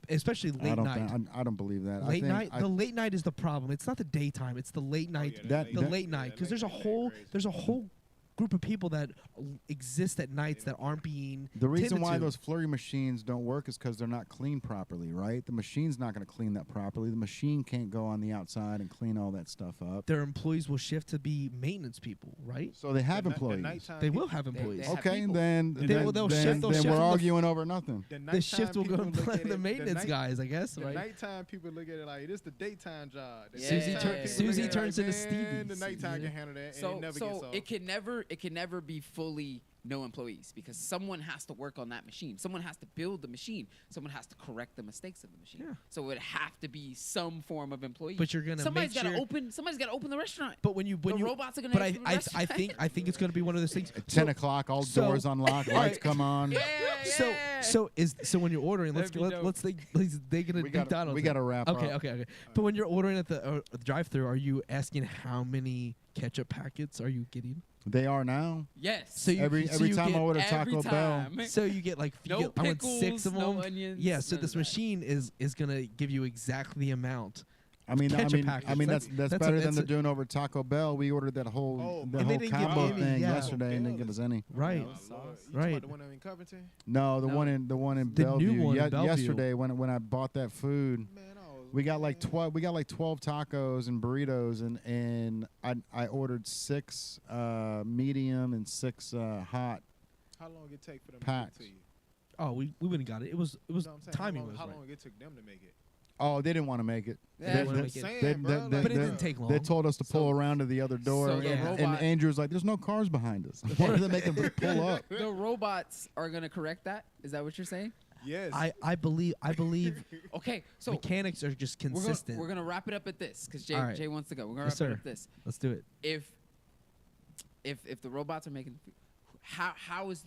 especially I late don't night. I don't believe that. Late night. I, The late night is the problem. It's not the daytime. It's the late night. yeah, That- the that- late night, because there's a late night whole crazy. there's a whole group of people that exist at nights that aren't being. the reason tended why to. those flurry machines don't work is because they're not cleaned properly, right? The machine's not going to clean that properly. The machine can't go on the outside and clean all that stuff up. Their employees will shift to be maintenance people, right? So they have The ni- the employees. nighttime They will people- have employees. they have Okay, people. then They then, will- they'll then, shift- they'll then shift we're the- arguing over nothing. The shift will go people and look play at the it- maintenance night- guys, I guess, The right? nighttime people look at it like this the daytime job. The Susie daytime tur- people Susie look at it turns like, into "Man, The Stevie's." nighttime Yeah. can handle that, and So it never so gets solved. it can never be fully no employees, because someone has to work on that machine. Someone has to build the machine. Someone has to correct the mistakes of the machine. Yeah. So it would have to be some form of employee. But you're gonna somebody's make gotta sure- open. Somebody's got to open the restaurant. But when you the you robots are gonna. but open the I restaurant. think it's going to be one of those things. At 10 o'clock, all so- doors unlock, all lights right. come on. Yeah, So yeah. so when you're ordering, let's That'd be dope. let's dig into We got McDonald's. we got to wrap Okay, up. okay. But when you're ordering at the drive-thru, are you asking how many ketchup packets are you getting? They are now. Yes. So you, Every so you time get, I order every Taco Bell, time. so you get like you No get, I want 6 pickles, of them. no onions, Yeah. So none this of that. machine is gonna give you exactly the amount. I mean Ketchup packets. that's That's a- better than that's they're a- doing over Taco Bell. We ordered that Oh, whole and the they whole didn't give combo me any, thing yeah. yesterday and didn't give us any. Right. Oh, Lord. You talking Right. about the one in Covington? No, the No. one in The new Bellevue. one in Bellevue. Yesterday when I bought that food, Man, we got like 12 tacos and burritos and I ordered 6 medium and 6 hot. How long it take for them Packs. to get to you? Oh, we wouldn't got it. It was You know what I'm saying? timing was How right. long it took them to make it? Oh, they didn't want to make it. Yeah, They They- wanna they- make it- Saying, they- bro, they- like, But it they- didn't take long. They told us to pull So- around to the other door, so the and robot- Andrew's like, "There's no cars behind us. Why are they making us pull up?" The robots are gonna correct that. Is that what you're saying? Yes. I believe Okay. So mechanics are just consistent. we're gonna wrap it up at this because Jay All right. Jay wants to go. We're gonna Yes, wrap it sir. up at this. Let's do it. If the robots are making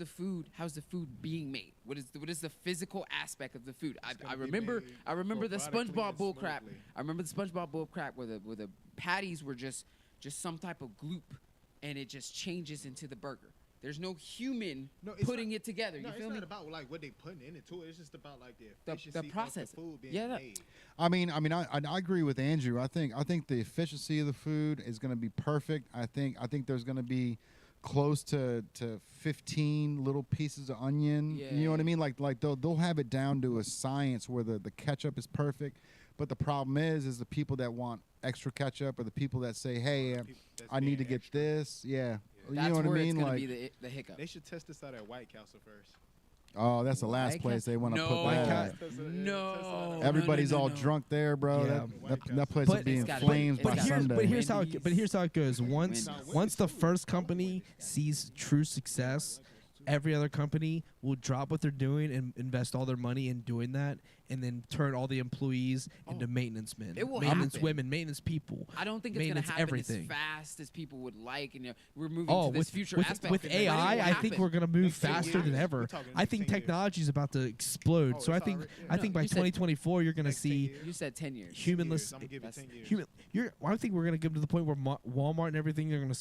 food, how's the food being made? What is the physical aspect of the food? I gonna be remember made the robotically SpongeBob and bull crap. smoothly. I remember the SpongeBob bull crap where the patties were just some type of gloop, and it just changes into the burger. There's no human No, it's putting not- it together. No, You it's feel not me? about like what they putting into it. It's just about like the The efficiency process. of the food being Yeah, that- made. I mean, I agree with Andrew. I think the efficiency of the food is going to be perfect. I think there's going to be close to 15 little pieces of onion. Yeah. You know what I mean? Like they'll have it down to a science where the ketchup is perfect. But the problem is the people that want extra ketchup or the people that say, hey, People that's I need being to get extra. this. Yeah. You That's know what I where mean? it's gonna Like, be the hiccup. They should test this out at White Castle first. oh, that's the last White place they want to No. put White that. Castle. No. Everybody's no, all no. drunk there, bro. Yeah. That place But- will be in It's gotta flames be- by it's gotta Sunday. be- but here's how it goes. Wendy's. Once the first company sees true success, every other company will drop what they're doing and invest all their money in doing that, and then turn all the employees into maintenance men, It will maintenance happen. women, maintenance people. I don't think it's gonna maintenance happen everything. as fast as people would like, and we're moving Oh, to this with future with, aspect. with but it AI, will I think happen. we're gonna move Next 10 faster than years. ever. We're talking I next think 10 years. technology is about to explode. Oh, so I it's think already- I yeah. think by You said- 2024 you're gonna Next 10 see years. You said 10 years. humanless. I'm gonna give it That's- 10 years. I think we're gonna get to the point where Walmart and everything you're gonna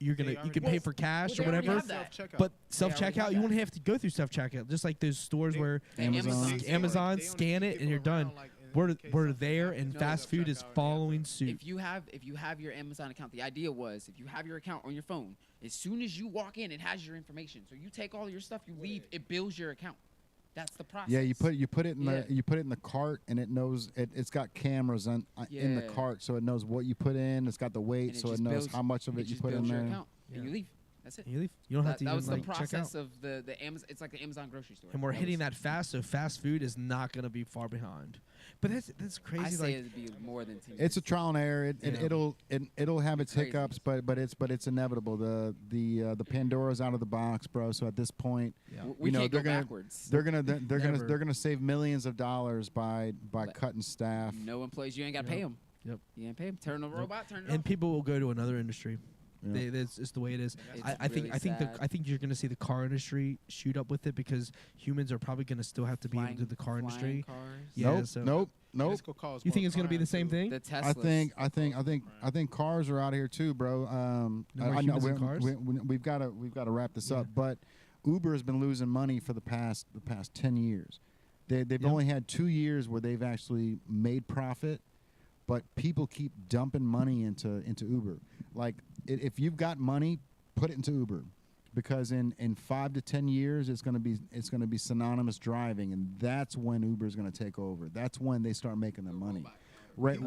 you can already- pay for cash well, or they already whatever. have that. Self-checkout. But already self checkout, have you that. won't have to go through self checkout. Just like those stores They- where Amazon. Amazon, They only scan keep it and people you're done. around, like, in we're case we're something there, happens. and No fast food is self-checkout, yeah. following suit. If you have your Amazon account, the idea was if you have your account on your phone, as soon as you walk in, it has your information. So you take all your stuff, you leave, it bills your account. That's the process. Yeah, you put it in Yeah. the cart, and it knows it's got cameras in the Yeah. cart, so it knows what you put in. It's got the weight, And it so it just knows builds- how much of it you just put in builds your there. account, and Yeah. you leave. That's it. You leave. You don't have to That even was the like check process out. of the Amazon. It's like the Amazon grocery store. And we're hitting that fast, so fast food is not going to be far behind. But that's crazy. I say like it'd be more than 10 It's a years. trial and error. Yeah. It'll have its Crazy. hiccups, but it's inevitable. The Pandora's out of the box, bro. So at this point, yeah. We you know, can't they're go gonna- backwards. Never. gonna save millions of dollars by But cutting staff. No employees. You ain't got to Yep. pay them. Yep. You ain't pay them. Turn the Yep. robot. Turn it And off. people will go to another industry. Yeah. That's just the way it is. It's I think really I think sad. I think you're going to see the car industry shoot up with it because humans are probably going to still have to be able to do the car Flying industry. cars. Yeah, Nope, so- nope. It's gonna cause You think more it's going to be the crime, same too. thing? The Teslas. I think cars are out here too, bro. No more I know humans in cars? we've got to wrap this Yeah. up, but Uber has been losing money for the past 10 years. They've Yeah. only had 2 years where they've actually made profit, but people keep dumping money into Uber. Like if you've got money, put it into Uber, because in 5 to 10 years it's going to be synonymous driving, and that's when Uber is going to take over. That's when they start making their money. Right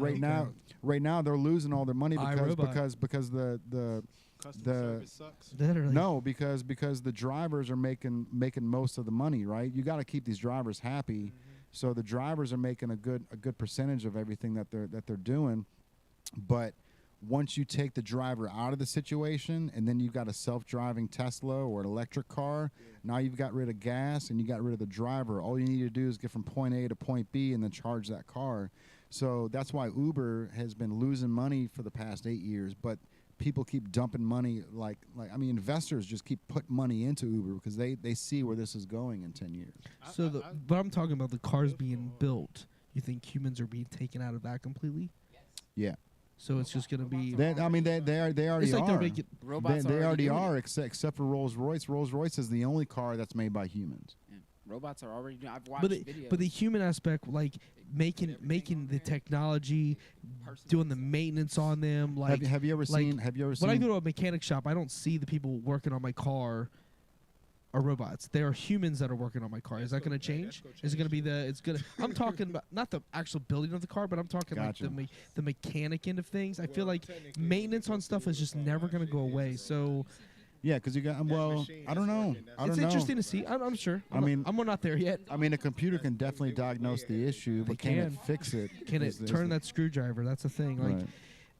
now they're losing all their money iRobot. because the Customer service sucks. Literally. no, because the drivers are making most of the money, right? You got to keep these drivers happy, so the drivers are making a good percentage of everything that they're doing. But once you take the driver out of the situation, and then you've got a self-driving Tesla or an electric car, now you've got rid of gas and you got rid of the driver. All you need to do is get from point A to point B and then charge that car. So that's why Uber has been losing money for the past 8 years, but people keep dumping money. Like I mean, investors just keep putting money into Uber because they see where this is going in 10 years. So but I'm talking about the cars being built. You think humans are being taken out of that completely? Yeah. So it's just going to be. They already It's like are. they're making. Robots They already doing it. are, except for Rolls-Royce. Rolls-Royce is the only car that's made by humans. Yeah. Robots are already doing. I've watched But videos. the human aspect, like making the technology, doing the maintenance on them, like Have you ever like, seen? Have you ever when I seen? go to a mechanic shop, I don't see the people working on my car are robots. They are humans that are working on my car. Is that going to change? Is it going to be the? It's gonna. I'm talking about not the actual building of the car, but I'm talking Gotcha. like the mechanic end of things. I feel like maintenance on stuff is just never going to go away. So Yeah, because you got. Well, I don't know. I don't it's know. interesting to see. I'm sure. I mean- I'm not there yet. I mean, a computer can definitely diagnose the issue, but can it can. fix it? Can it is the- turn that screwdriver? That's the thing. Like Right.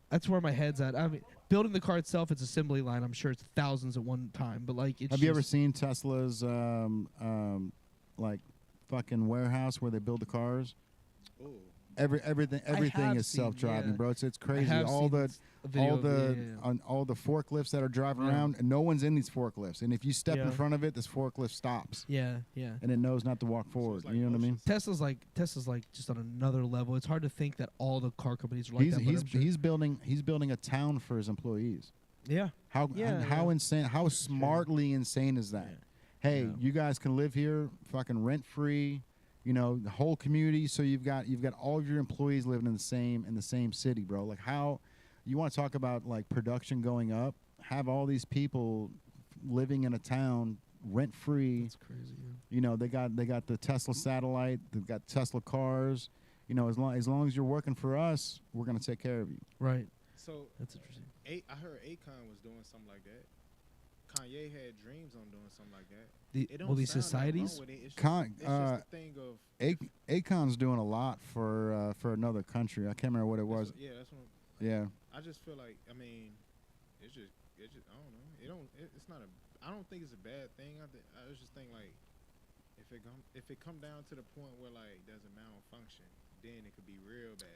that's where my head's at. I mean, building the car itself, it's assembly line. I'm sure it's thousands at one time, but like, it's Have you ever just- seen Tesla's like fucking warehouse where they build the cars? Ooh. Everything have is seen, self-driving, yeah. bro. It's I crazy. have All seen the a video all of the it, yeah. on all the forklifts that are driving Yeah. around, and no one's in these forklifts. And if you step in Yeah. front of it, this forklift stops, Yeah. and it knows not to walk forward. like You know what I mean? Tesla's like just on another level. It's hard to think that all the car companies are like He's that. but I'm sure- he's building a town for his employees. Yeah. How Yeah, how yeah. insane, how smartly insane is that? Hey, Yeah. you guys can live here fucking rent free, you know, the whole community. So you've got all of your employees living in the same city, bro. Like, how you want to talk about like production going up? Have all these people living in a town rent free. That's crazy. You know, they got the Tesla satellite, they've got Tesla cars. You know, as long as you're working for us, we're gonna take care of you. Right. So That's interesting. I heard Akon was doing something like that. Kanye had dreams on doing something like that. The, It don't well, these sound that wrong societies. with it. It's just, Con- it's just a thing of Akon's doing a lot for another country. I can't remember what it was. that's what. Yeah. I just feel like, I mean, it's just I don't know. It's not a. I don't think it's a bad thing. I just think like if it come down to the point where like there's a malfunction, then it could be real bad.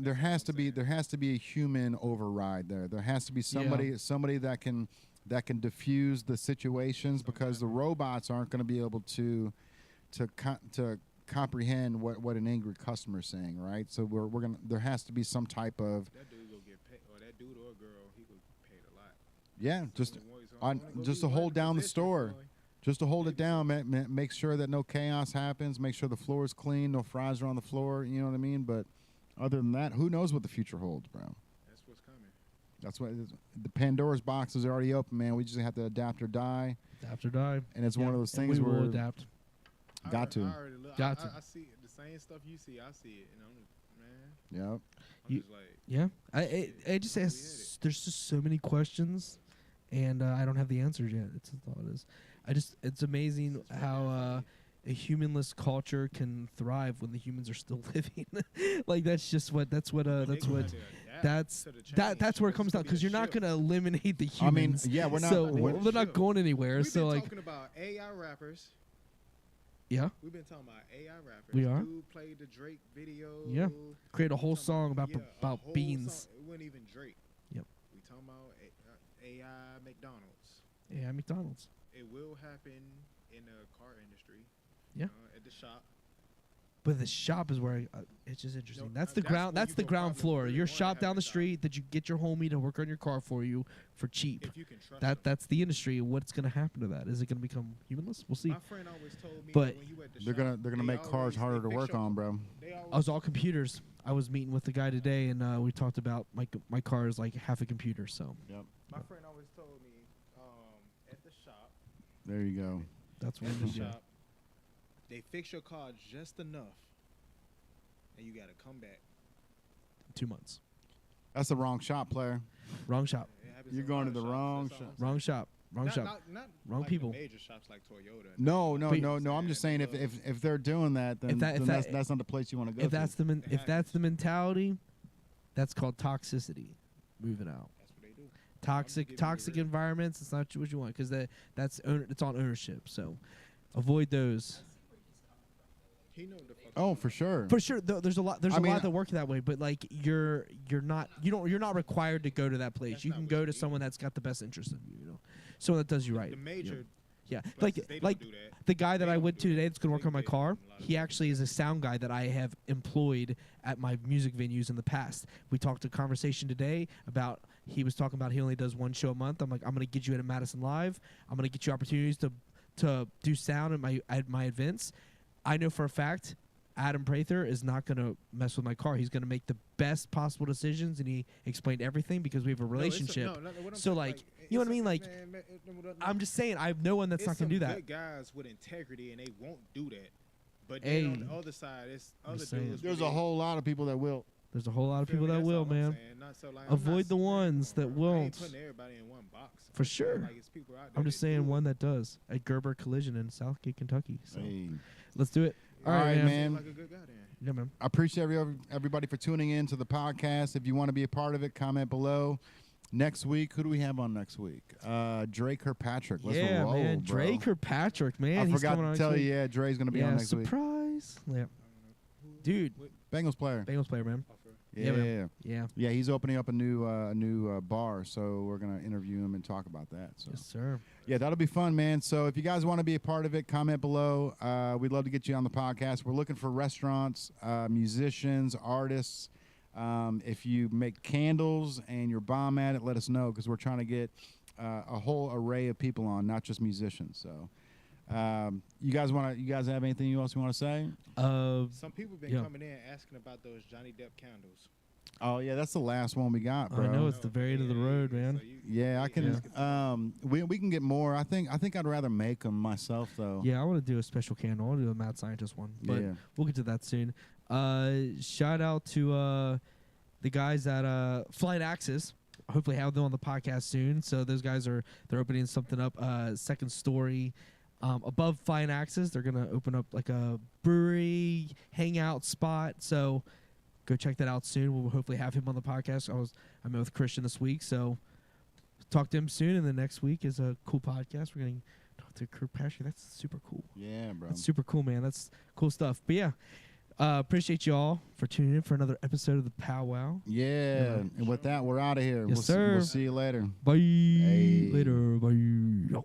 There has to be a human override there. There has to be somebody that can diffuse the situations, because the robots aren't going to be able to comprehend what an angry customer is saying, right? So there has to be some type of That dude go get paid, or that dude or girl, he go paid a lot. yeah, So just to hold down the store. Just to hold it down, make sure that no chaos happens, make sure the floor is clean, no fries are on the floor, you know what I mean? But other than that, who knows what the future holds, bro? That's what's coming. That's what it is. The Pandora's box is already open, man. We just have to adapt or die. Adapt or die. And it's one of those And things we will where adapt. Got to. I see the same stuff you see. I see it, and I'm man. Yep. I'm You- just like, Yeah. I just ask. There's just so many questions, and I don't have the answers yet. It's the thought is. It's amazing how a humanless culture can thrive when the humans are still living. Like that's where it comes down, because you're not going to eliminate the I mean, humans. yeah, we're not. So we're- they're not going anywhere. We've So been like, talking about AI rappers. yeah, We've been talking about AI rappers. We are. Dude played the Drake video. Yeah. create a whole Talking song about a about whole beans. song. It wasn't even Drake. Yep. We talking about AI McDonald's. Yeah, McDonald's. It will happen in the car industry. Yeah. At the shop. But the shop is where it's just interesting. No, That's the that's ground. where That's you the go ground probably floor. really Your wanna shop have down your the shop. street that you get your homie to work on your car for you for cheap. If you can trust them. That's the industry. What's going to happen to that? Is it going to become humanless? We'll see. My friend always told me But that when you at the They're shop, gonna they make cars always- harder they to fix work your- on, bro. They always, I was all computers. I was meeting with the guy today, and we talked about my car is like half a computer. So my friend always told me at the shop, There you go. that's what at we the do. shop, they fix your car just enough, and you gotta come back. 2 months. That's the wrong shop, player. Wrong shop. It happens You're in a going lot to of the shops, wrong that's all shop. I'm Wrong shop. Wrong saying. shop. Not Wrong like people. The major shops like Toyota. No, But- I'm just saying if they're doing that, then, If that's not the place you want to go. If that's to. the if that's the mentality, that's called toxicity. Moving out. That's what they do. Toxic giving you real- environments. It's not what you want, because it's on ownership. So avoid those. He know the fuck. Oh, for sure. For sure, there's a lot. There's I a mean, lot that work that way, but like you're not required to go to that place. That's You not can what go you to need. someone that's got the best interest in you. You know, someone that does you right. The major. Yeah, buses, they don't do that. the guy that They I don't went do to that. today that's gonna work They- on my they car. do a lot of He that. actually is a sound guy that I have employed at my music venues in the past. We talked a conversation today about he was talking about he only does one show a month. I'm like, I'm gonna get you at a Madison Live. I'm gonna get you opportunities to do sound at my events. I know for a fact Adam Prather is not going to mess with my car. He's going to make the best possible decisions, and he explained everything because we have a relationship. What I'm So, saying, like, you know what I mean? Like, man, I'm just saying, I have no one that's not going to do that. Good guys with integrity, and they won't do that. But Hey. then on the other side, it's I'm other just saying. dudes. There's where a they- whole lot of people that will. There's a whole lot of feel people me? that That's will, all I'm man. saying. Not so, like, I'm Avoid not the saying, ones come that on, bro. I ain't won't. putting everybody in one box. For sure. Like, it's people out there I'm just that do saying it. one that does at Gerber Collision in Southgate, Kentucky. So Hey. let's do it. All right, Seems man. Like a good guy then. Yeah, man. I appreciate everybody for tuning in to the podcast. If you want to be a part of it, comment below. Next week, who do we have on next week? Drake Kirkpatrick. Let's yeah, roll, man. bro. Drake or Patrick, man. I He's forgot coming on to next tell week. you, yeah, Dre's going to be Yeah, on next week. surprise. Yeah. Dude, Bengals player. Bengals player, man. Yeah, man. yeah. Yeah. Yeah, he's opening up a new bar, so we're gonna interview him and talk about that. So Yes, sir. yeah, that'll be fun, man. So if you guys want to be a part of it, comment below. We'd love to get you on the podcast. We're looking for restaurants, musicians, artists, If you make candles and you're bomb at it, let us know because we're trying to get a whole array of people on, not just musicians. So, you guys have anything else you want to say? Some people been coming in asking about those Johnny Depp candles. Oh yeah, that's the last one we got, bro. I know it's the very end of the road, man. Yeah, I can. We can get more. I think I'd rather make them myself though. Yeah, I want to do a special candle. I want to do a Mad Scientist one, but we'll get to that soon. Shout out to the guys at Flying Axes. Hopefully have them on the podcast soon. So those guys they're opening something up. Second story. Above Flying Axes, they're gonna open up like a brewery hangout spot. So go check that out soon. We'll hopefully have him on the podcast. I met with Christian this week, so talk to him soon. And the next week is a cool podcast. We're gonna talk to Kurt Pesci. That's super cool. Yeah, bro. That's super cool, man. That's cool stuff. But yeah, appreciate you all for tuning in for another episode of the PowWow. Yeah, and with that, we're out of here. Yes, sir. We'll see you later. Bye. Hey. Later. Bye.